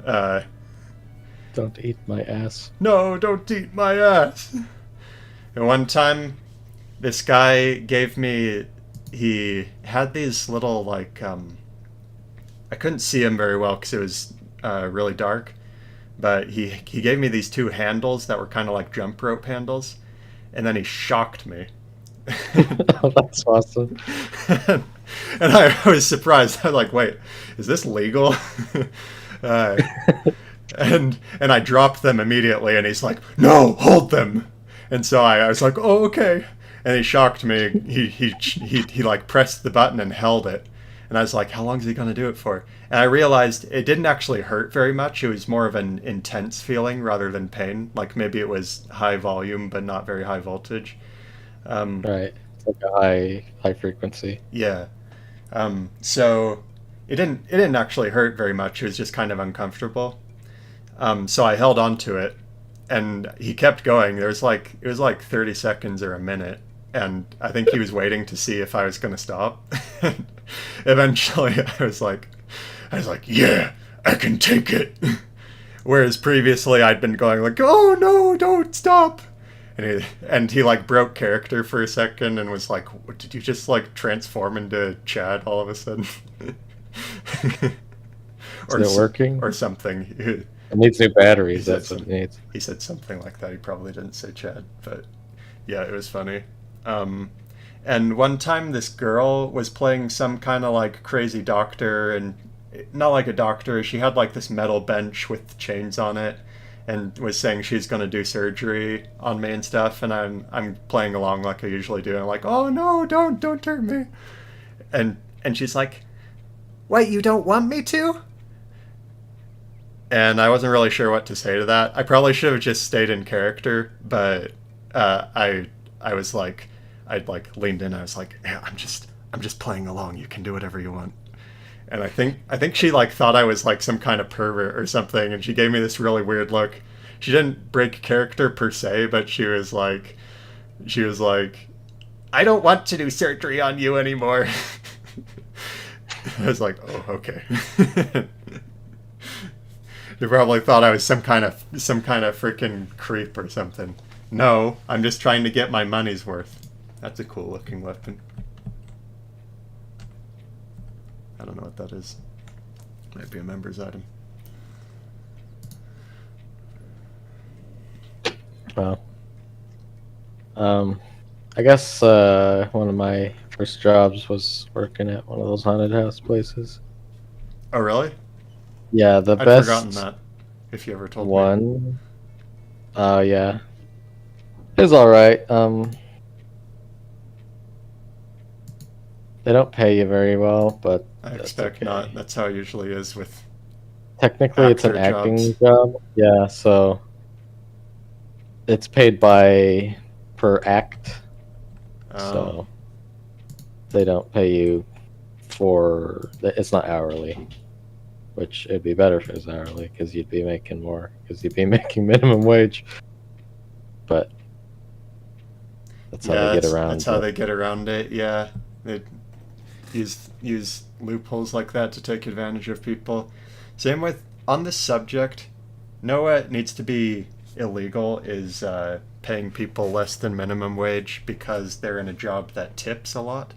Uh, Don't eat my ass. no, don't eat my ass. And one time, this guy gave me. He had these little like. I couldn't see him very well because it was really dark, but he gave me these two handles that were kind of like jump rope handles, and then he shocked me. Oh, that's awesome. and I was surprised. I was like, "Wait, is this legal?" uh, and I dropped them immediately, and he's like, "No, hold them." And so I was like, "Oh, okay." And he shocked me. He like pressed the button and held it, and I was like, "How long is he gonna do it for?" And I realized it didn't actually hurt very much. It was more of an intense feeling rather than pain. Like maybe it was high volume but not very high voltage. Right. It's like a high frequency. Yeah. So it didn't actually hurt very much. It was just kind of uncomfortable. So I held on to it, and he kept going. It was like 30 seconds or a minute, and I think he was waiting to see if I was going to stop. Eventually, I was like, yeah, I can take it. Whereas previously I'd been going like, oh no, don't stop. And he like broke character for a second and was like, did you just like transform into Chad all of a sudden? Is it working? Or something. It needs new batteries. said That's what it some, needs. he said something like that. He probably didn't say Chad, but yeah, it was funny. Um, and one time, this girl was playing some kind of like crazy doctor, and not like a doctor. She had like this metal bench with chains on it, and was saying she's gonna do surgery on me and stuff. And I'm playing along like I usually do. And I'm like, oh no, don't hurt me. And she's like, wait, you don't want me to? And I wasn't really sure what to say to that. I probably should have just stayed in character, but I was like, I'd like leaned in. I was like, yeah, I'm just playing along. You can do whatever you want. And I think she like thought I was like some kind of pervert or something, and she gave me this really weird look. She didn't break character per se, but she was like, I don't want to do surgery on you anymore. I was like, oh, okay. They probably thought I was some kind of freaking creep or something. No, I'm just trying to get my money's worth. That's a cool looking weapon. I don't know what that is. Might be a member's item. Well, um, I guess one of my first jobs was working at one of those haunted house places. Oh, really? Yeah, the I'd forgotten best that, if you ever told me. one. Yeah, it's all right. They don't pay you very well, but I that's expect not. okay. That's how it usually is with Technically, it's an actor jobs. acting job. Yeah, so it's paid by per act. Oh, So they don't pay you for it's not hourly, which it'd be better if it was hourly because you'd be making more because you'd be making minimum wage. But that's how they yeah. get That's around how it. they get around it. Yeah, they use loopholes like that to take advantage of people. Same with on this subject. Know what needs to be illegal is paying people less than minimum wage because they're in a job that tips a lot.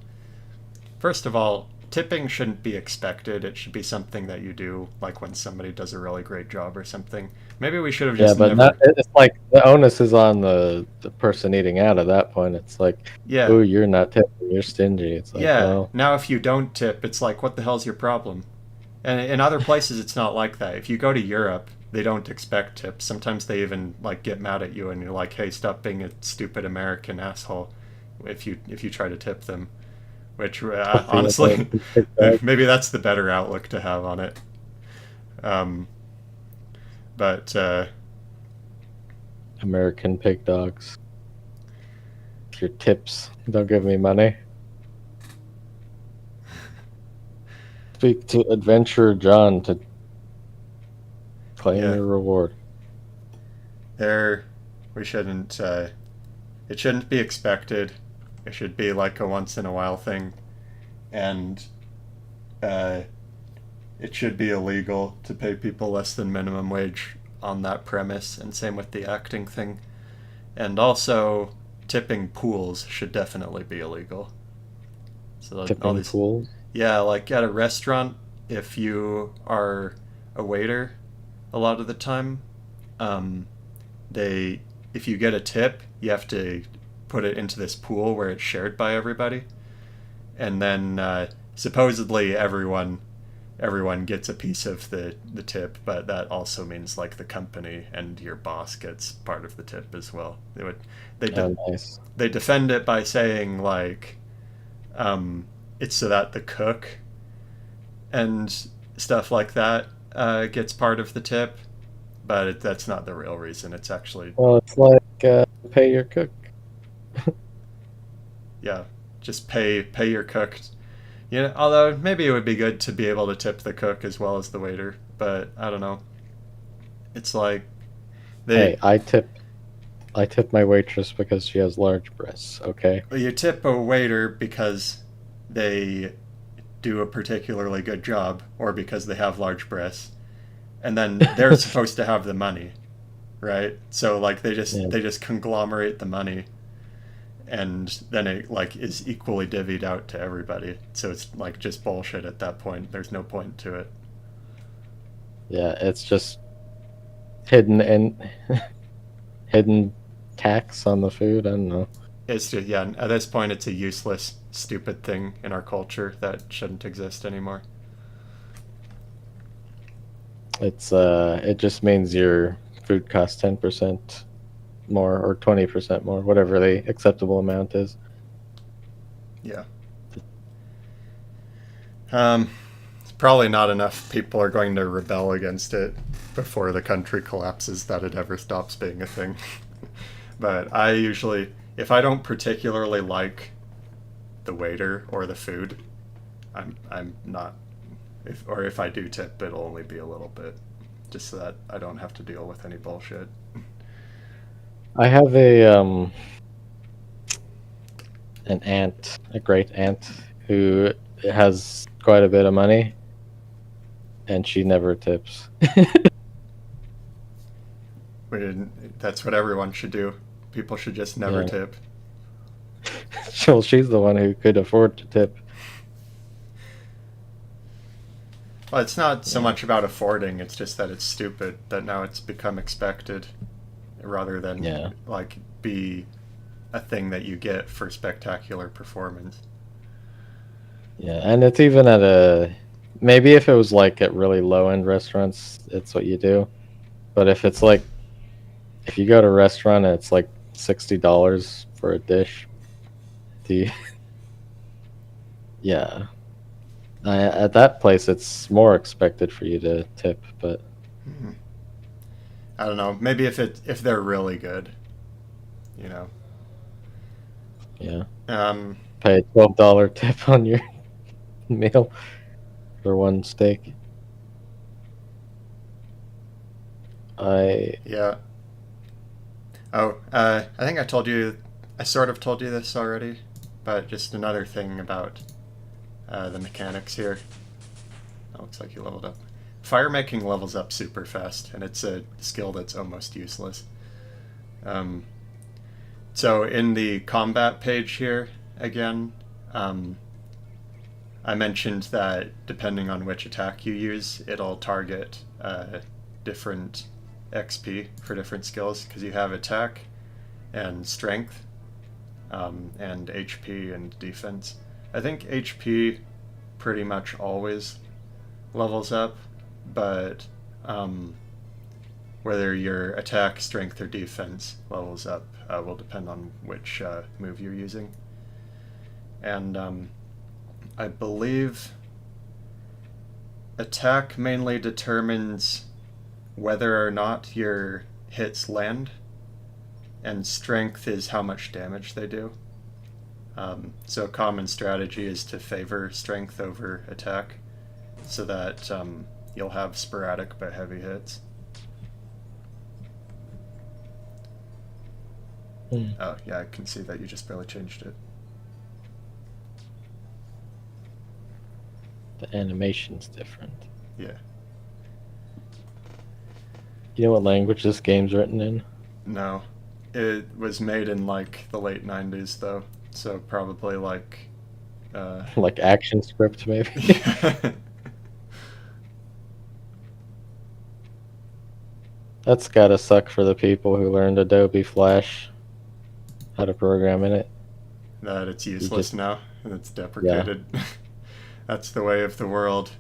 First of all, tipping shouldn't be expected. It should be something that you do, like when somebody does a really great job or something. Maybe we should have Yeah, just but not. never. It's like the onus is on the person eating out at that point. It's like, Yeah, oh, you're not tipping, you're stingy. It's like, yeah. well, Now, if you don't tip, it's like, what the hell's your problem? And in other places, it's not like that. If you go to Europe, they don't expect tips. Sometimes they even like get mad at you, and you're like, "Hey, stop being a stupid American asshole." If you try to tip them, which the honestly, American pig dog, maybe that's the better outlook to have on it. Um, but American pig dogs. Your tips don't give me money. Speak to Adventurer John to claim yeah, your reward. there we shouldn't. It shouldn't be expected. It should be like a once in a while thing, and uh, it should be illegal to pay people less than minimum wage on that premise, and same with the acting thing. And also, tipping pools should definitely be illegal. So all Tipping these, pools. yeah, like at a restaurant, if you are a waiter, a lot of the time, um, they if you get a tip, you have to put it into this pool where it's shared by everybody, and then supposedly everyone gets a piece of the tip, but that also means like the company and your boss gets part of the tip as well. They Oh, nice. they defend it by saying like it's so that the cook and stuff like that gets part of the tip, but that's not the real reason. It's actually Well, it's like pay your cook. yeah, just pay your cook. You know, although maybe it would be good to be able to tip the cook as well as the waiter, but I don't know. It's like they Hey, I tip my waitress because she has large breasts. Okay. you tip a waiter because they do a particularly good job or because they have large breasts, and then they're supposed to have the money, right? So like Yeah. they just conglomerate the money, and then it like is equally divvied out to everybody. So it's like just bullshit at that point. There's no point to it. Yeah, it's just hidden and hidden tax on the food. I don't know. It's just yeah. At this point, it's a useless, stupid thing in our culture that shouldn't exist anymore. It just means your food costs 10% more or 20% more, whatever the acceptable amount is. Yeah. It's probably not enough people are going to rebel against it before the country collapses that it ever stops being a thing. But I usually, if I don't particularly like the waiter or the food, I'm not. If I do tip, it'll only be a little bit, just so that I don't have to deal with any bullshit. I have an aunt, a great aunt who has quite a bit of money and she never tips. That's what everyone should do. People should just never tip. Well, she's the one who could afford to tip. Well, it's not so Yeah. much about affording, it's just that it's stupid that now it's become expected rather than Yeah. like be a thing that you get for spectacular performance. Yeah, and it's even at maybe if it was like at really low end restaurants, it's what you do. But if it's like if you go to a restaurant and it's like $60 for a dish, do you, yeah. At that place, it's more expected for you to tip, but I don't know. Maybe if they're really good, you know. yeah, Um, pay a $12 tip on your meal for one steak. I yeah. Oh, I think I told you. I sort of told you this already, but just another thing about the mechanics here. Oh, looks like you leveled up. Fire making levels up super fast, and it's a skill that's almost useless. Um, so in the combat page here, again, I mentioned that depending on which attack you use, it'll target different XP for different skills, because you have attack and strength, and HP and defense. I think HP pretty much always levels up, but whether your attack, strength, or defense levels up will depend on which move you're using. And I believe attack mainly determines whether or not your hits land, and strength is how much damage they do. So a common strategy is to favor strength over attack, so that you'll have sporadic but heavy hits. Oh, yeah, I can see that you just barely changed it. The animation's different. Yeah. You know what language this game's written in? No. It was made in like the late 90s, though, so probably like. Like action script, maybe? That's gotta suck for the people who learned Adobe Flash, how to program in it. That it's useless just, now, and it's deprecated. Yeah. That's the way of the world.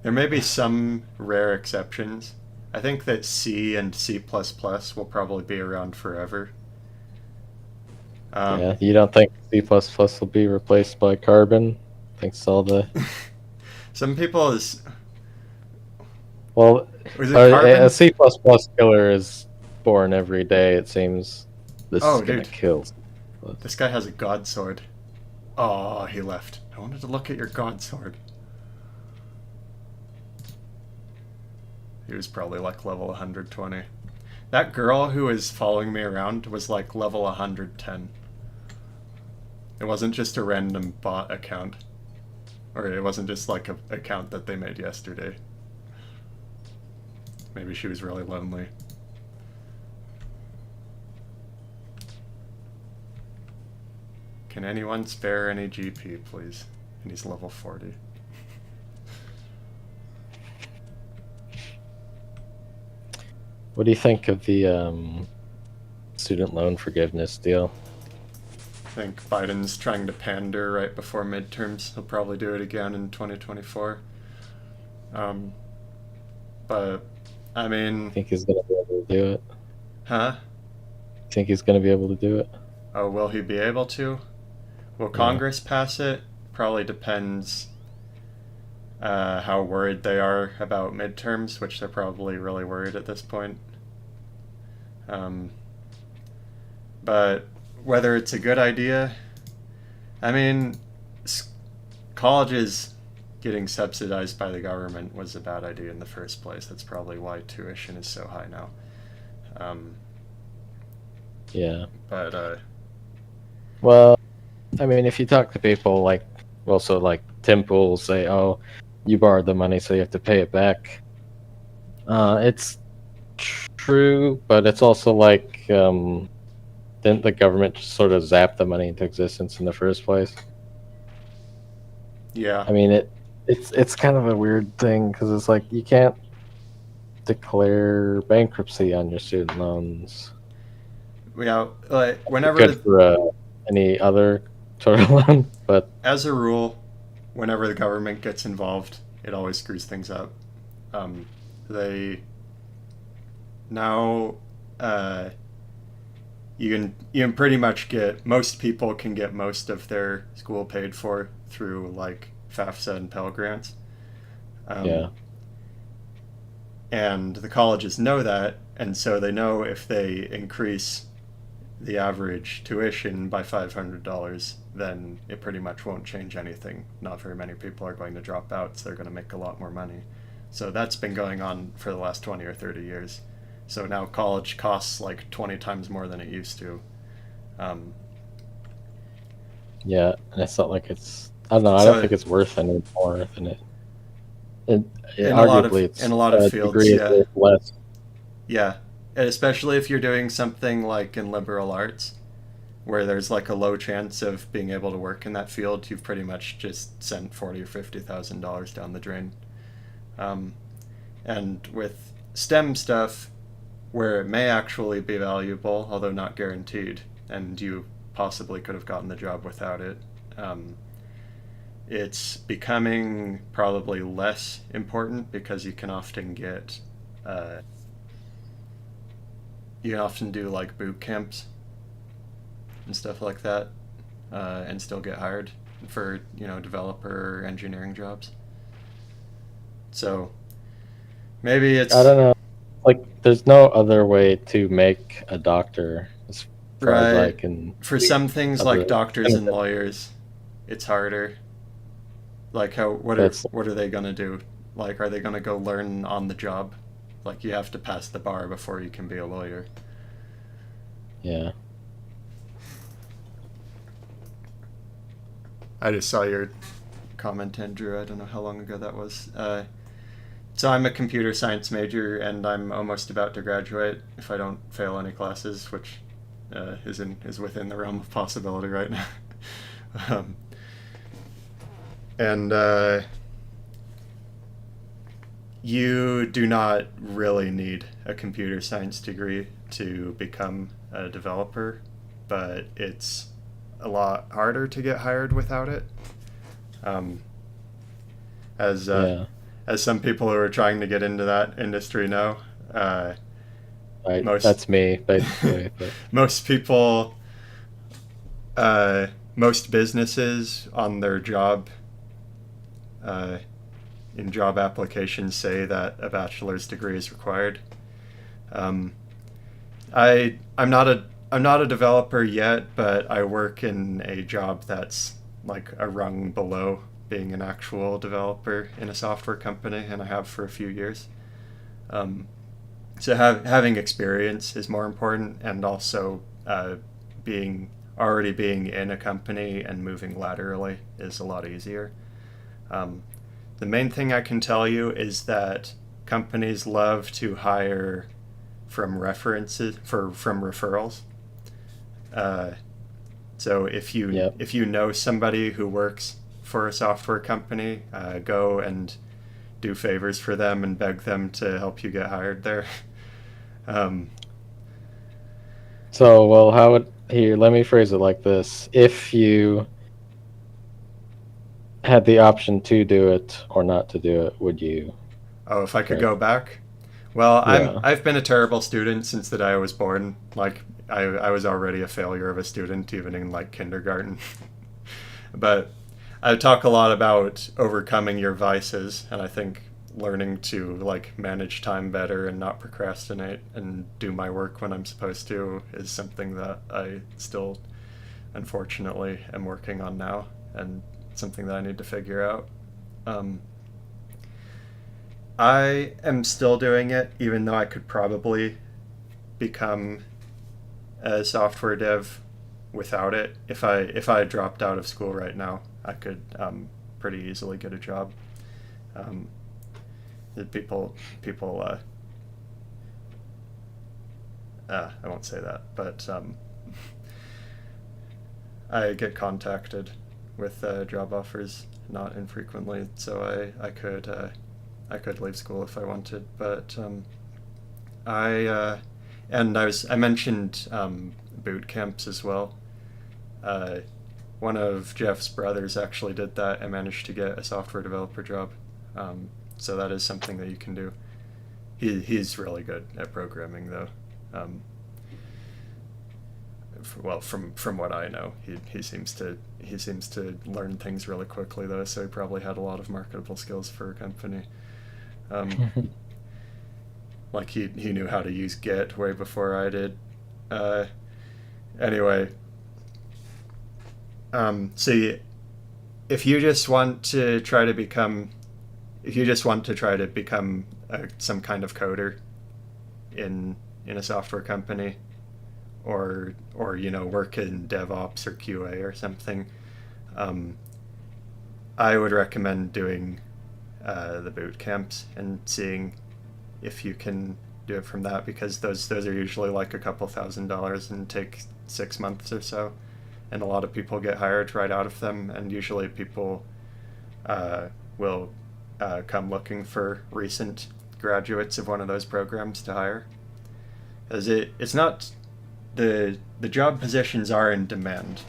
There may be some rare exceptions. I think that C and C++ will probably be around forever. Yeah, you don't think C++ will be replaced by Carbon? Thanks to all the... Some people is... Well, a C++ killer is born every day, it seems. This is gonna kill. This guy has a god sword. Oh, he left. I wanted to look at your god sword. He was probably like level 120. That girl who was following me around was like level 110. It wasn't just a random bot account. Or it wasn't just like an account that they made yesterday. Maybe she was really lonely. Can anyone spare any GP, please? And he's level 40. What do you think of the student loan forgiveness deal? I think Biden's trying to pander right before midterms. He'll probably do it again in 2024. But, I mean... Think he's going to be able to do it? Huh? Think he's going to be able to do it? Oh, will he be able to? Will Congress pass it? Probably depends how worried they are about midterms, which they're probably really worried at this point. But whether it's a good idea, I mean, colleges getting subsidized by the government was a bad idea in the first place. That's probably why tuition is so high now. Yeah. But, well, I mean, if you talk to people like, well, so like Tim Pool will say, oh, you borrowed the money, so you have to pay it back. It's true, but it's also like didn't the government just sort of zap the money into existence in the first place? Yeah. I mean, it's kind of a weird thing because it's like you can't declare bankruptcy on your student loans. Yeah, like whenever Good the for any other sort of loan, but as a rule, whenever the government gets involved, it always screws things up. They now uh, you can pretty much get most people can get most of their school paid for through like FAFSA and Pell grants. yeah, Um, and the colleges know that, and so they know if they increase the average tuition by $500, then it pretty much won't change anything. Not very many people are going to drop out, so they're going to make a lot more money. So that's been going on for the last 20 or 30 years. So now college costs like 20 times more than it used to. Um, yeah, and it's not like it's. I don't know. I don't so think it's worth any more than it. It, in a lot arguably, of it's fields, degree is yeah, worth less. yeah, and especially if you're doing something like in liberal arts, where there's like a low chance of being able to work in that field, you've pretty much just sent $40,000 or $50,000 down the drain. Um, and with STEM stuff, where it may actually be valuable, although not guaranteed, and you possibly could have gotten the job without it, um, it's becoming probably less important because uh, you can often do like boot camps and stuff like that, and still get hired for developer or engineering jobs. So maybe I it's don't know. Like, there's no other way to make a doctor, as far as I right can for see. some things Other like doctors and benefit. lawyers, it's harder. Like how That's what are they gonna do? Like are they gonna go learn on the job? Like you have to pass the bar before you can be a lawyer. yeah. I just saw your comment, Andrew. I don't know how long ago that was. So I'm a computer science major, and I'm almost about to graduate if I don't fail any classes, which is within the realm of possibility right now. um, and you do not really need a computer science degree to become a developer, but it's a lot harder to get hired without it. Um, as Yeah. as some people who are trying to get into that industry know, Right. most That's me, basically. But most people, uh, most businesses on their uh, in job applications say that a bachelor's degree is required. Um, I'm not a developer yet, but I work in a job that's like a rung below being an actual developer in a software company, and I have for a few years. Um, so having experience is more important, and also being being in a company and moving laterally is a lot easier. Um, the main thing I can tell you is that companies love to hire from from referrals. Uh, so yep. if you know somebody who works for a software company, go and do favors for them and beg them to help you get hired there. um, So, well, how would here? Let me phrase it like this: if you had the option to do it or not to do it, would you? oh, if I could Right. go back, well, Yeah. I've been a terrible student since the day I was born. Like I was already a failure of a student even in like kindergarten. But I talk a lot about overcoming your vices, and I think learning to like manage time better and not procrastinate and do my work when I'm supposed to is something that I still unfortunately am working on now, and something that I need to figure out. Um, I am still doing it, even though I could probably become a software dev without it. If I dropped out of school right now, I could pretty easily get a job. Um, people I won't say that, but I get contacted with job offers not infrequently, so I could leave school if I wanted. But I and I mentioned boot camps as well. Uh, One of Jeff's brothers actually did that and managed to get a software developer job. So that is something that you can do. He's really good at programming though. Um, well, from what I know, he seems to learn things really quickly though. So he probably had a lot of marketable skills for a company. Um, like he knew how to use Git way before I did. Uh, anyway, so if you just want to try to become, if you just want to try to become some kind of coder in a software company, or work in DevOps or QA or something, um, I would recommend doing the boot camps and seeing if you can do it from that, because those are usually like a couple $1,000s and take 6 months or so, and a lot of people get hired right out of them, and usually people will come looking for recent graduates of one of those programs to hire, as it's not the job positions are in demand,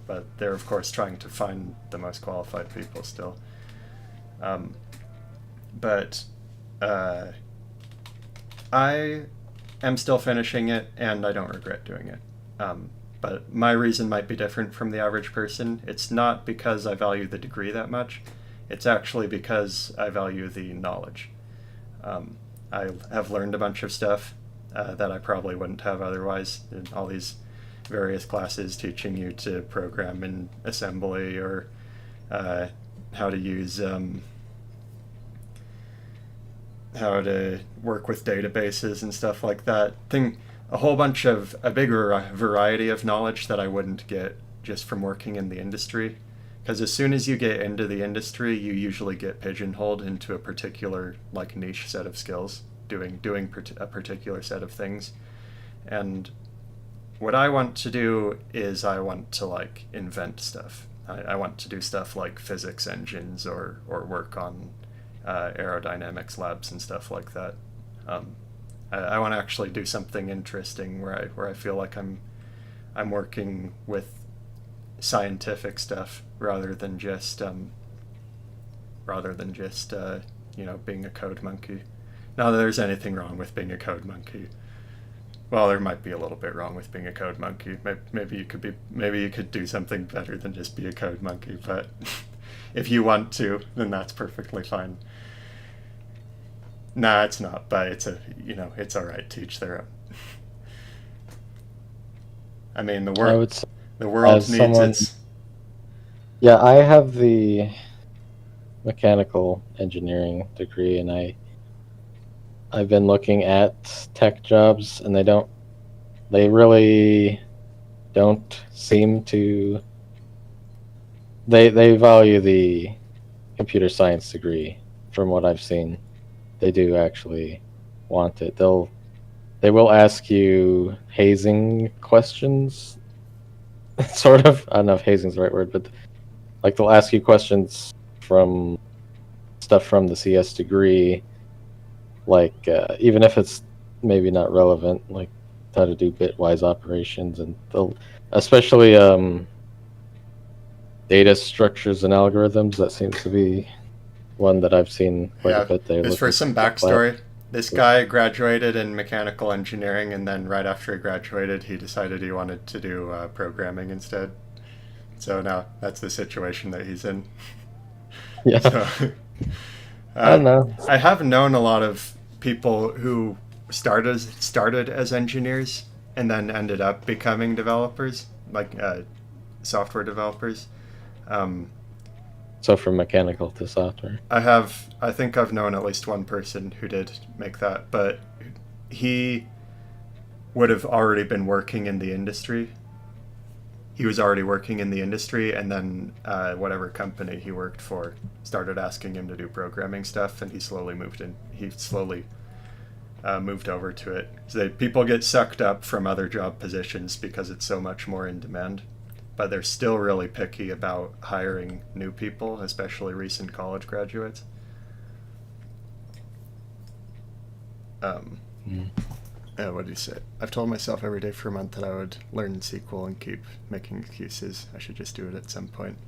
but they're of course trying to find the most qualified people still. Um, but I am still finishing it, and I don't regret doing it. But my reason might be different from the average person. It's not because I value the degree that much. It's actually because I value the knowledge. I have learned a bunch of stuff that I probably wouldn't have otherwise, in all these various classes teaching you to program in assembly, or how to use how to work with databases and stuff like that. A bigger variety of knowledge that I wouldn't get just from working in the industry. Because as soon as you get into the industry, you usually get pigeonholed into a particular like niche set of skills, doing a particular set of things. And what I want to do is I want to like invent stuff. I want to do stuff like physics engines, or work on aerodynamics labs and stuff like that. I want to actually do something interesting where I feel like I'm working with scientific stuff rather than just being a code monkey. Not that there's anything wrong with being a code monkey. Well, there might be a little bit wrong with being a code monkey. Maybe you could do something better than just be a code monkey. But if you want to, then that's perfectly fine. Nah, it's not. But it's all right to each their own. I mean, I would say, the world as needs someone, its. yeah, I have the mechanical engineering degree, and I've been looking at tech jobs, and they really don't seem to, they value the computer science degree. From what I've seen, they do actually want it. They will ask you hazing questions, sort of. I don't know if hazing's the right word, but like they'll ask you questions from stuff from the CS degree, like even if it's maybe not relevant, like how to do bitwise operations, and they'll especially data structures and algorithms. That seems to be one that I've seen quite a Yeah, bit. They're just for looking some for class. backstory, this guy graduated in mechanical engineering, and then right after he graduated, he decided he wanted to do programming instead. So now that's the situation that he's in. Yeah, So I don't know. I have known a lot of people who started as engineers and then ended up becoming developers, like software developers. Um, So from mechanical to software. I think I've known at least one person who did make that, but he would have already been working in the industry. He was already working in the industry, and then whatever company he worked for started asking him to do programming stuff, and he slowly moved in. He slowly moved over to it. So people get sucked up from other job positions because it's so much more in demand. but they're still really picky about hiring new people, especially recent college graduates. Um, Mm. what do you say? I've told myself every day for a month that I would learn SQL and keep making excuses. I should just do it at some point.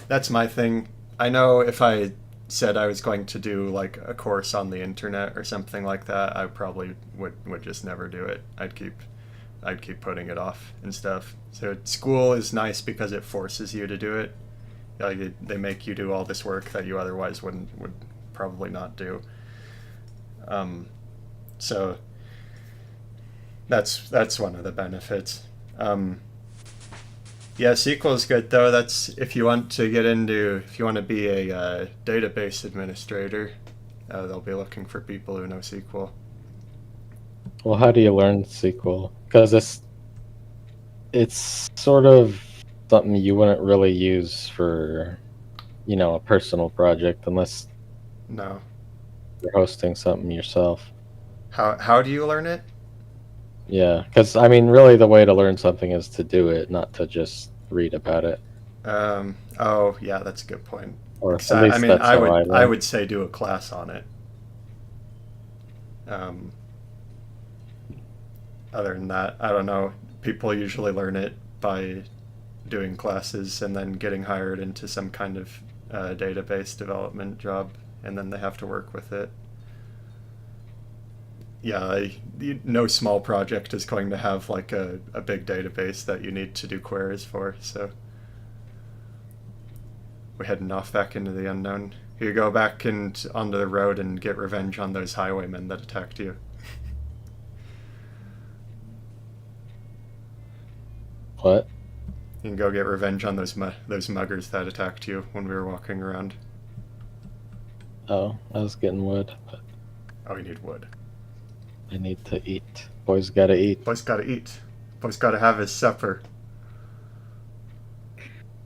That's my thing. I know if I said I was going to do like a course on the internet or something like that, I probably would just never do it. I'd keep putting it off and stuff. So school is nice because it forces you to do it. Like they make you do all this work that you otherwise would probably not do. Um, so that's one of the benefits. Yeah, SQL is good though. That's if you want to get into if you want to be a database administrator, they'll be looking for people who know SQL. Well, how do you learn SQL? Because it's sort of something you wouldn't really use for, a personal project unless No, you're hosting something yourself. how do you learn it? Yeah, because I mean, really, the way to learn something is to do it, not to just read about it. Oh yeah, that's a good point. Or 'Cause at I least mean, that's how I I learned. would say do a class on it. Um, Other than that, I don't know. People usually learn it by doing classes and then getting hired into some kind of database development job, and then they have to work with it. Yeah, no small project is going to have like a big database that you need to do queries for. So we're heading off back into the unknown. You go back and onto the road and get revenge on those highwaymen that attacked you. What? You can go get revenge on those muggers that attacked you when we were walking around. Oh, I was getting wood, but Oh, you need wood. I need to eat. Boys gotta eat. Boy's gotta eat. Boy's gotta have his supper.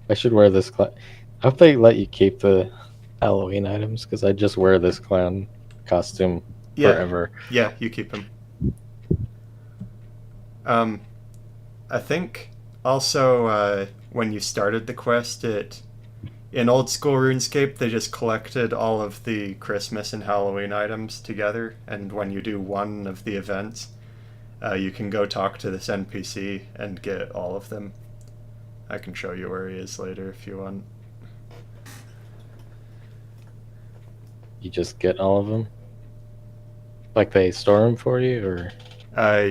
I should wear this clown. I hope they let you keep the Halloween items because I just wear this clown costume Yeah, forever. yeah, you keep him. Um, I think also when you started the quest, it in old school RuneScape they just collected all of the Christmas and Halloween items together, and when you do one of the events, you can go talk to this NPC and get all of them. I can show you where he is later if you want. You just get all of them? Like they store them for you, or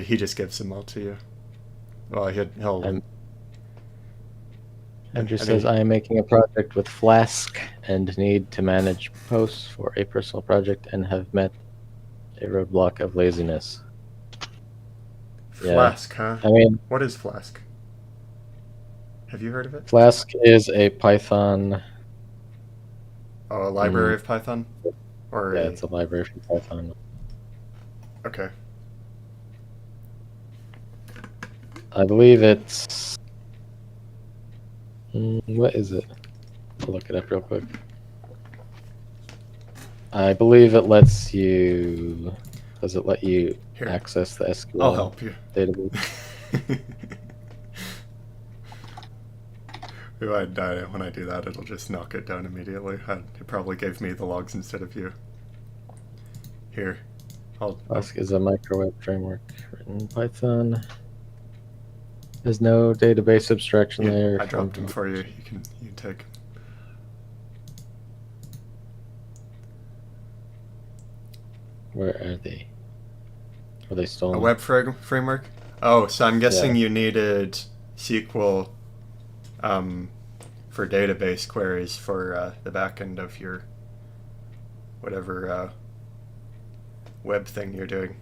He just gives them all to you. Well, he'll I'm Andrew I says, mean, I am making a project with Flask and need to manage posts for a personal project and have met a roadblock of laziness. Yeah. Flask, huh? I mean, What is Flask? Have you heard of it? Flask is a Python. Oh, a mm, library of Python? Or yeah, a. it's a library for Python. Okay. I believe it's. What is it? I'll look it up real quick. I believe it lets you. Does it let you Here, access the I'll SQL help you. database? When I do that, it'll just knock it down immediately. It probably gave me the logs instead of you. Here, I'll Flask is a microweb framework written in Python. There's no database abstraction yeah, layer I from. dropped them for you. You can take. Where are they? Are they A stolen? web framework? Oh, so I'm guessing Yeah. you needed SQL for database queries for the backend of your whatever web thing you're doing.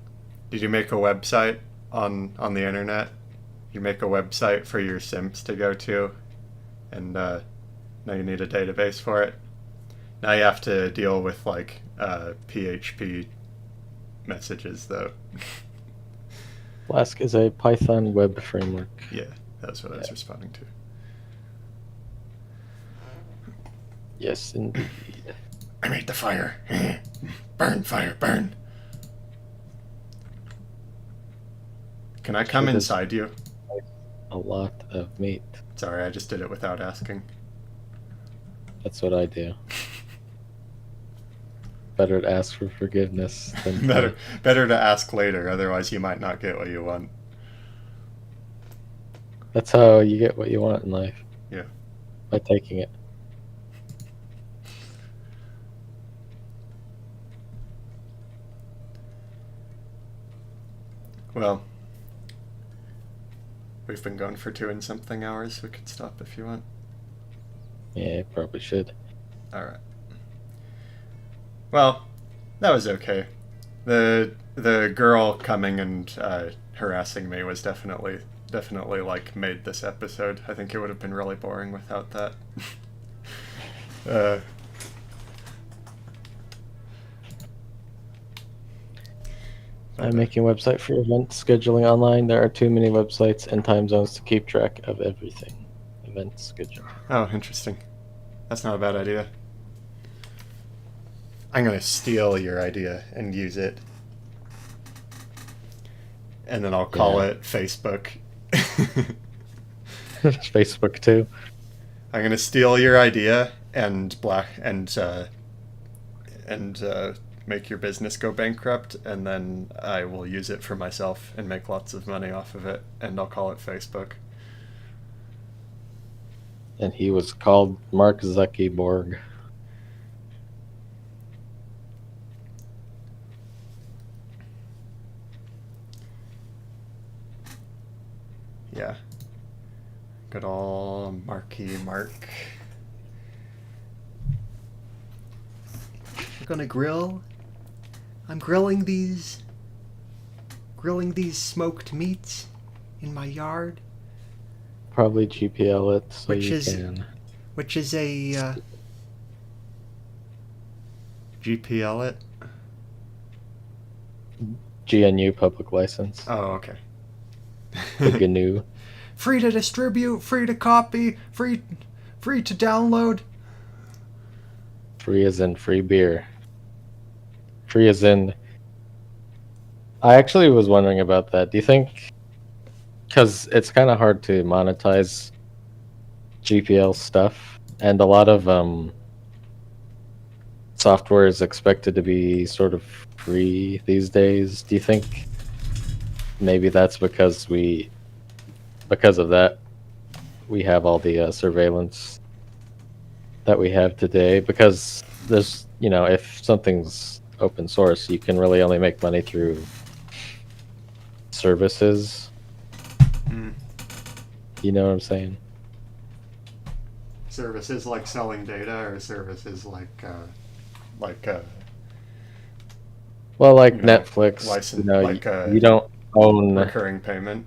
Did you make a website on the internet? You make a website for your Sims to go to, and now you need a database for it. Now you have to deal with like PHP messages though. Flask is a Python web framework. Yeah, that's what I Yeah. was responding to. Yes, indeed. I made the fire. Burn, fire, burn. Can I come Sure does inside you? a lot of meat. Sorry, I just did it without asking. That's what I do. Better to ask for forgiveness than better, to. better to ask later, otherwise you might not get what you want. That's how you get what you want in life. Yeah. By taking it. Well, we've been going for 2 and something hours. We could stop if you want. Yeah, probably should. All right. Well, that was okay. The girl coming and harassing me was definitely like made this episode. I think it would have been really boring without that. uh, I'm making a website for event scheduling online. There are too many websites and time zones to keep track of everything. Event scheduling. Oh, interesting. That's not a bad idea. I'm gonna steal your idea and use it. And then I'll call it Facebook. Facebook too. I'm gonna steal your idea and make your business go bankrupt, and then I will use it for myself and make lots of money off of it, and I'll call it Facebook. And he was called Mark Zuckerberg. Yeah. Good old Marky Mark. We're gonna grill. I'm grilling these smoked meats in my yard. Probably GPL it so Which you is- can. Which is a GPL it. GNU public license. Oh, okay. The GNU. Free to distribute, free to copy, free to download. Free as in free beer. Free as in. I actually was wondering about that. Do you think, because it's kind of hard to monetize GPL stuff, and a lot of software is expected to be sort of free these days. Do you think maybe that's because of that we have all the surveillance that we have today? Because there's, if something's open source, you can really only make money through services. Mm. You know what I'm saying? Services like selling data, or services like Well, like you know, Netflix, license, you don't own recurring payment.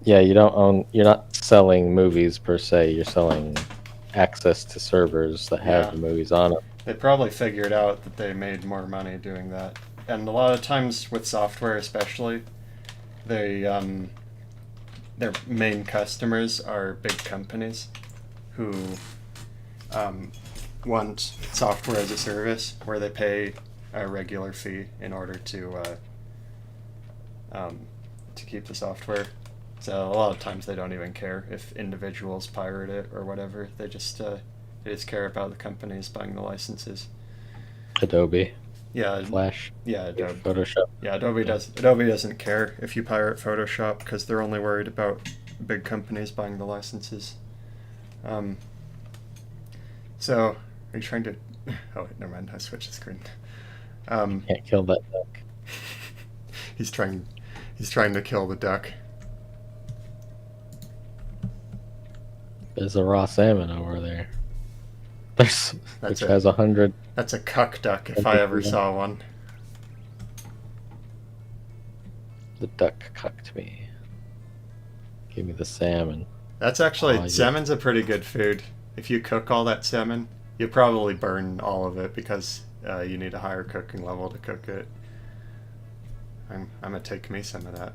you don't own. You're not selling movies per se. You're selling access to servers that have Yeah. the movies on it. They probably figured out that they made more money doing that. And a lot of times with software, especially, they their main customers are big companies who want software as a service, where they pay a regular fee in order to keep the software. So a lot of times they don't even care if individuals pirate it or whatever. They just care about the companies buying the licenses. Adobe, Yeah, Flash, yeah, Adobe. Photoshop. Yeah, Adobe doesn't care if you pirate Photoshop, because they're only worried about big companies buying the licenses. So, are you trying to? Oh, wait, never mind. I switched the screen. Can't kill that duck. He's trying to kill the duck. There's a raw salmon over there. Which That's has 100. That's a cuck duck if I ever saw one. The duck cucked me. Give me the salmon. That's actually Oh, yeah. salmon's a pretty good food. If you cook all that salmon, you probably burn all of it, because you need a higher cooking level to cook it. I'm gonna take me some of that.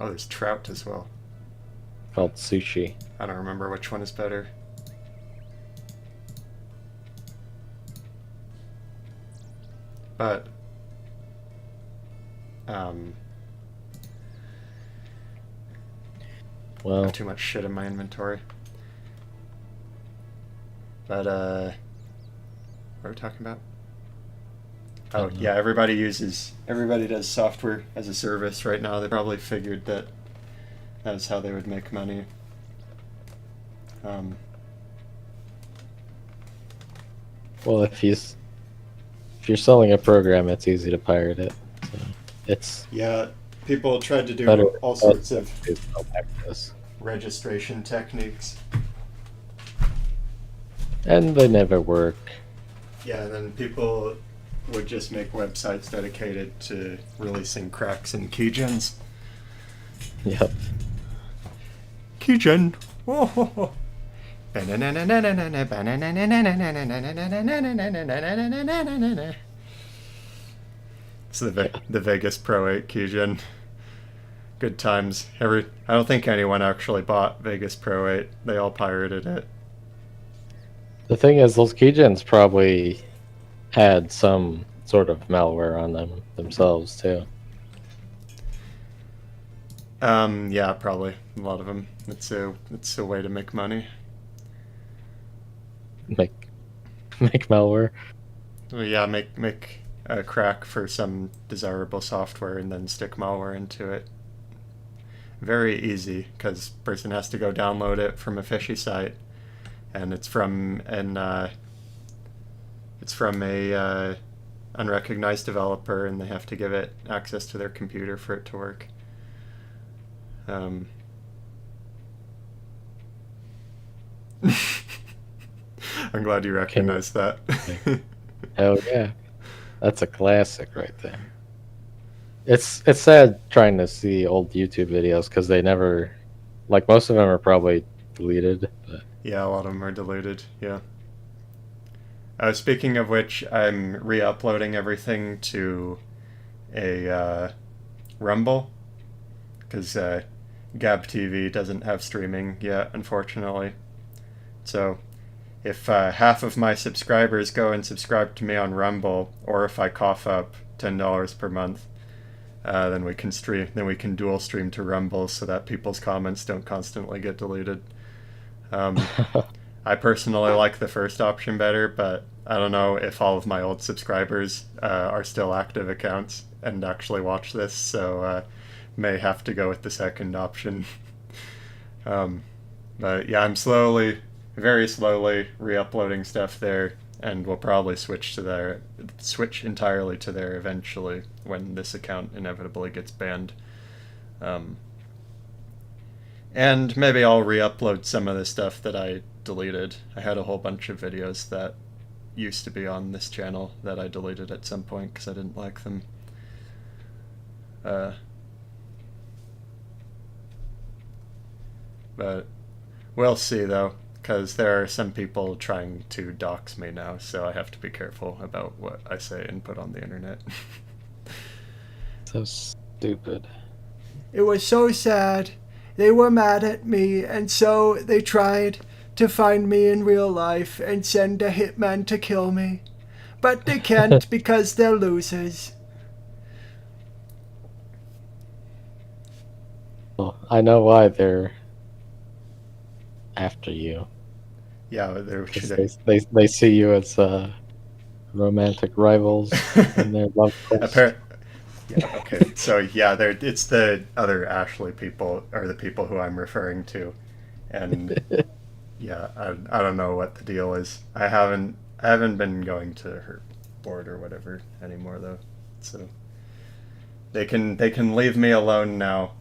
Oh, there's trout as well. Called sushi. I don't remember which one is better. But I have Well, too much shit in my inventory. But what are we talking about? I Oh don't know. yeah, everybody does software as a service right now. They probably figured that was how they would make money. Um, Well, if you're selling a program, it's easy to pirate it. So it's yeah, people tried to better do all to sorts of use no access. registration techniques. And they never work. Yeah, and then people would just make websites dedicated to releasing cracks and keygens. Yep. Keygen. Oh. It's Yeah. the Vegas Pro 8 keygen. Good times. I don't think anyone actually bought Vegas Pro 8. They all pirated it. The thing is, those keygens probably had some sort of malware on them themselves too. Yeah, probably a lot of them. It's a way to make money. Make make malware. Well, yeah, make a crack for some desirable software and then stick malware into it. Very easy because person has to go download it from a fishy site, and it's from a unrecognized developer, and they have to give it access to their computer for it to work. Um, I'm glad you Can you? recognize that. Hell yeah, that's a classic right there. It's sad trying to see old YouTube videos because they never, like most of them are probably deleted. But Yeah, a lot of them are deleted. Yeah. Speaking of which, I'm re-uploading everything to a Rumble because Gab TV doesn't have streaming yet, unfortunately. So if half of my subscribers go and subscribe to me on Rumble, or if I cough up $10 per month, then we can stream. Then we can dual stream to Rumble so that people's comments don't constantly get deleted. Um, I personally like the first option better, but I don't know if all of my old subscribers are still active accounts and actually watch this, so may have to go with the second option. um, but yeah, I'm very slowly re-uploading stuff there, and we'll probably switch entirely to there eventually when this account inevitably gets banned. Um, and maybe I'll re-upload some of the stuff that I deleted. I had a whole bunch of videos that used to be on this channel that I deleted at some point because I didn't like them. Uh, but we'll see though, because there are some people trying to dox me now, so I have to be careful about what I say and put on the internet. so stupid. It was so sad. They were mad at me, and so they tried to find me in real life and send a hitman to kill me. But they can't because they're losers. Well, I know why they're after you Yeah, there because should. they see you as romantic rivals in their love quest. Yeah, okay. So yeah, it's the other Ashley people or the people who I'm referring to, and yeah, I don't know what the deal is. I haven't been going to her board or whatever anymore though, so they can leave me alone now.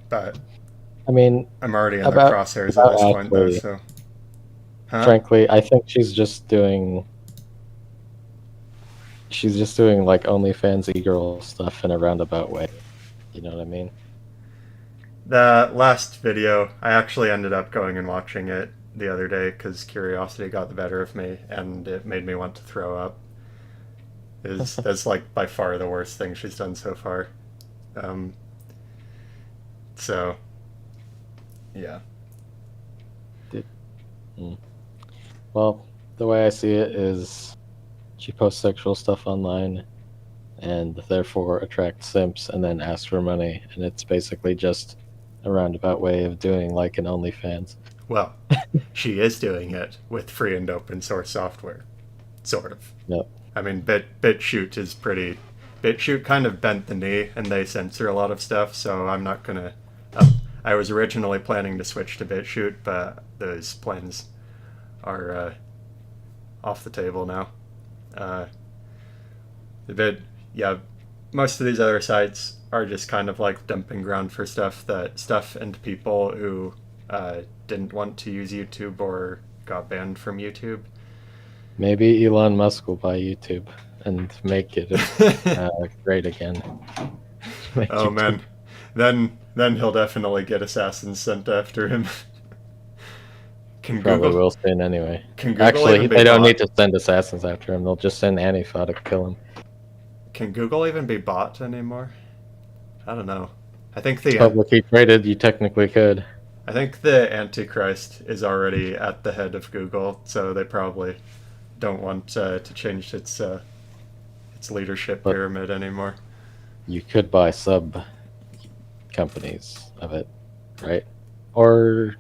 But I mean, I'm already in their about crosshairs at about this point though, Ashley. so huh? Frankly, I think she's just doing like OnlyFans e-girl stuff in a roundabout way. You know what I mean? The last video, I actually ended up going and watching it the other day because curiosity got the better of me and it made me want to throw up. That's like by far the worst thing she's done so far. Um, so, yeah. Mm. Well, the way I see it is she posts sexual stuff online and therefore attract simps and then ask for money. And it's basically just a roundabout way of doing like an OnlyFans. Well, she is doing it with free and open source software, sort of. Yep. I mean, BitChute is pretty. BitChute kind of bent the knee, and they censor a lot of stuff. So I'm not gonna. I was originally planning to switch to BitChute, but those plans are off the table now. But yeah, most of these other sites are just kind of like dumping ground for stuff and people who didn't want to use YouTube or got banned from YouTube. Maybe Elon Musk will buy YouTube and make it great again. Oh man, then he'll definitely get assassins sent after him. Can Probably Google will soon anyway. can Google Actually, even be they don't bought? need to send assassins after him. They'll just send Antifa to kill him. Can Google even be bought anymore? I don't know. I think the Publicly traded, you technically could. I think the Antichrist is already at the head of Google, so they probably don't want to change its leadership But- pyramid anymore. You could buy sub companies of it, right? Or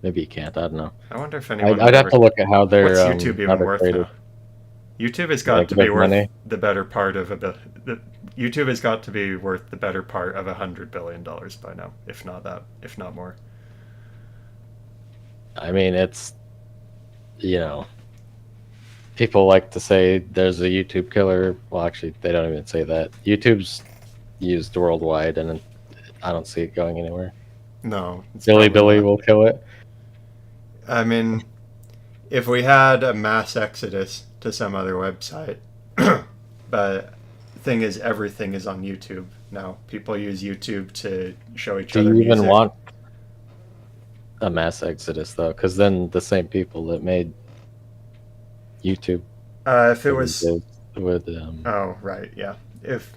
maybe you can't. I don't know. I wonder if anyone. I'd have to look at how they're What's YouTube how even they're worth traded. now? YouTube has got Like to be big worth money? the better part of YouTube has got to be worth the better part of $100 billion by now, if not that, if not more. I mean, it's people like to say there's a YouTube killer. Well, actually, they don't even say that. YouTube's used worldwide, and I don't see it going anywhere. No, it's Billy probably Billy not. will kill it. I mean, if we had a mass exodus to some other website, but the thing is, everything is on YouTube now. People use YouTube to show each Do other you even music. want a mass exodus though? Because then the same people that made YouTube If it was would Oh, right, yeah. If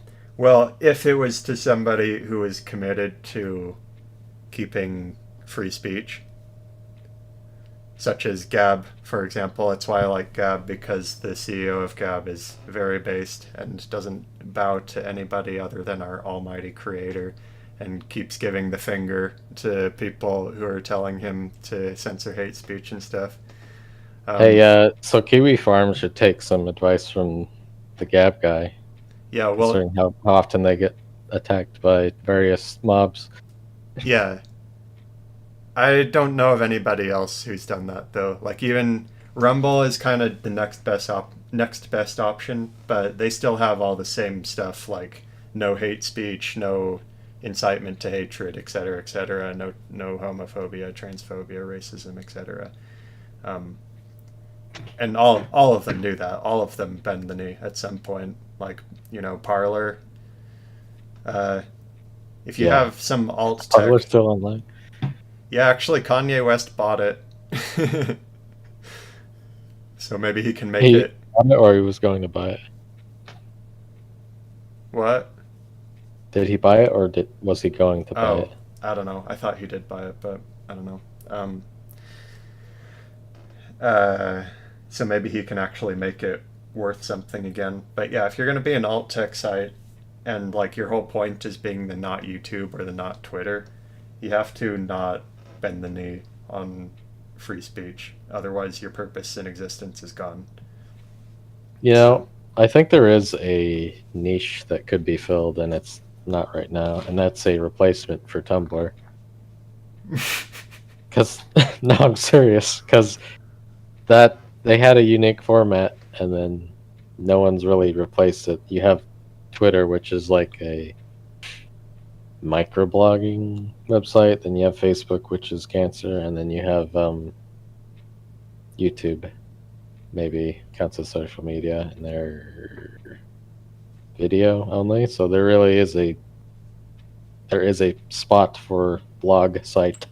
it was to somebody who is committed to keeping free speech, such as Gab, for example. That's why I like Gab, because the CEO of Gab is very based and doesn't bow to anybody other than our almighty creator, and keeps giving the finger to people who are telling him to censor hate speech and stuff. Hey, so Kiwi Farm should take some advice from the Gab guy, Yeah, well, considering how often they get attacked by various mobs. yeah. I don't know of anybody else who's done that though. Like even Rumble is kind of the next best option, but they still have all the same stuff like no hate speech, no incitement to hatred, etc., no homophobia, transphobia, racism, etc. And all of them do that. All of them bend the knee at some point. Like Parler. If you Yeah. have some alt We're tech. still online. Yeah, actually, Kanye West bought it. So maybe he can make He it. bought it, or he was going to buy it. What? Did he buy it, or was he going to buy Oh, it? I don't know. I thought he did buy it, but I don't know. So maybe he can actually make it worth something again. But yeah, if you're going to be an alt tech site and like your whole point is being the not YouTube or the not Twitter, you have to not bend the knee on free speech. Otherwise, your purpose in existence is gone. I think there is a niche that could be filled, and it's not right now, and that's a replacement for Tumblr. Because no, I'm serious. Because that they had a unique format, and then no one's really replaced it. You have Twitter, which is like a microblogging website. Then you have Facebook, which is cancer, and then you have YouTube. Maybe counts as social media, and they're video only. So there is a spot for blog site.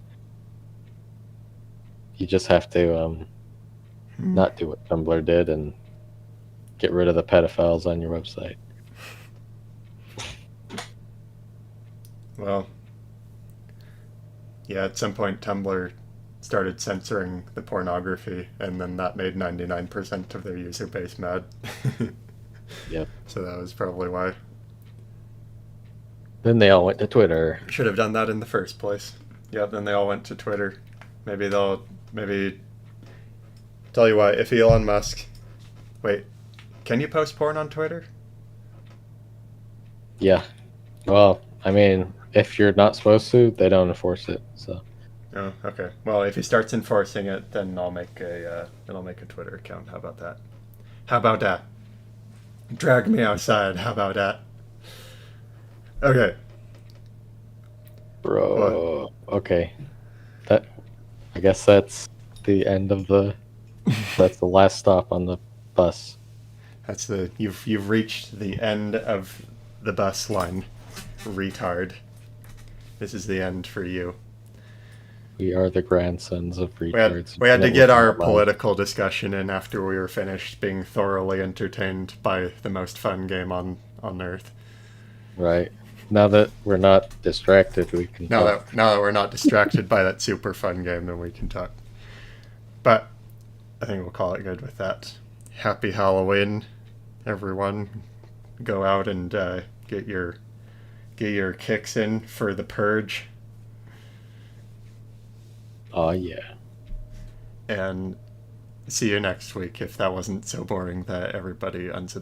You just have to not do what Tumblr did and get rid of the pedophiles on your website. Well, yeah, at some point Tumblr started censoring the pornography, and then that made 99% of their user base mad. Yep. So that was probably why. Then they all went to Twitter. Should have done that in the first place. Yep, then they all went to Twitter. Maybe tell you what, if Elon Musk wait, can you post porn on Twitter? Yeah. Well, I mean, if you're not supposed to, they don't enforce it. So Oh, okay. Well, if he starts enforcing it, then I'll make a Twitter account. How about that? How about that? Drag me outside. How about that? Okay. bro. Okay. That I guess that's the end of the that's the last stop on the bus. That's the you've reached the end of the bus line, retard. This is the end for you. We are the grandsons of We had, retards. we had to And it get was our not loud. political discussion in after we were finished being thoroughly entertained by the most fun game on Earth. Right. Now that we're not distracted, we can talk. Now that we're not distracted by that super fun game, then we can talk. But I think we'll call it good with that. Happy Halloween, everyone! Go out and get your kicks in for the purge, Oh yeah. and see you next week. If that wasn't so boring that everybody unsubscribed.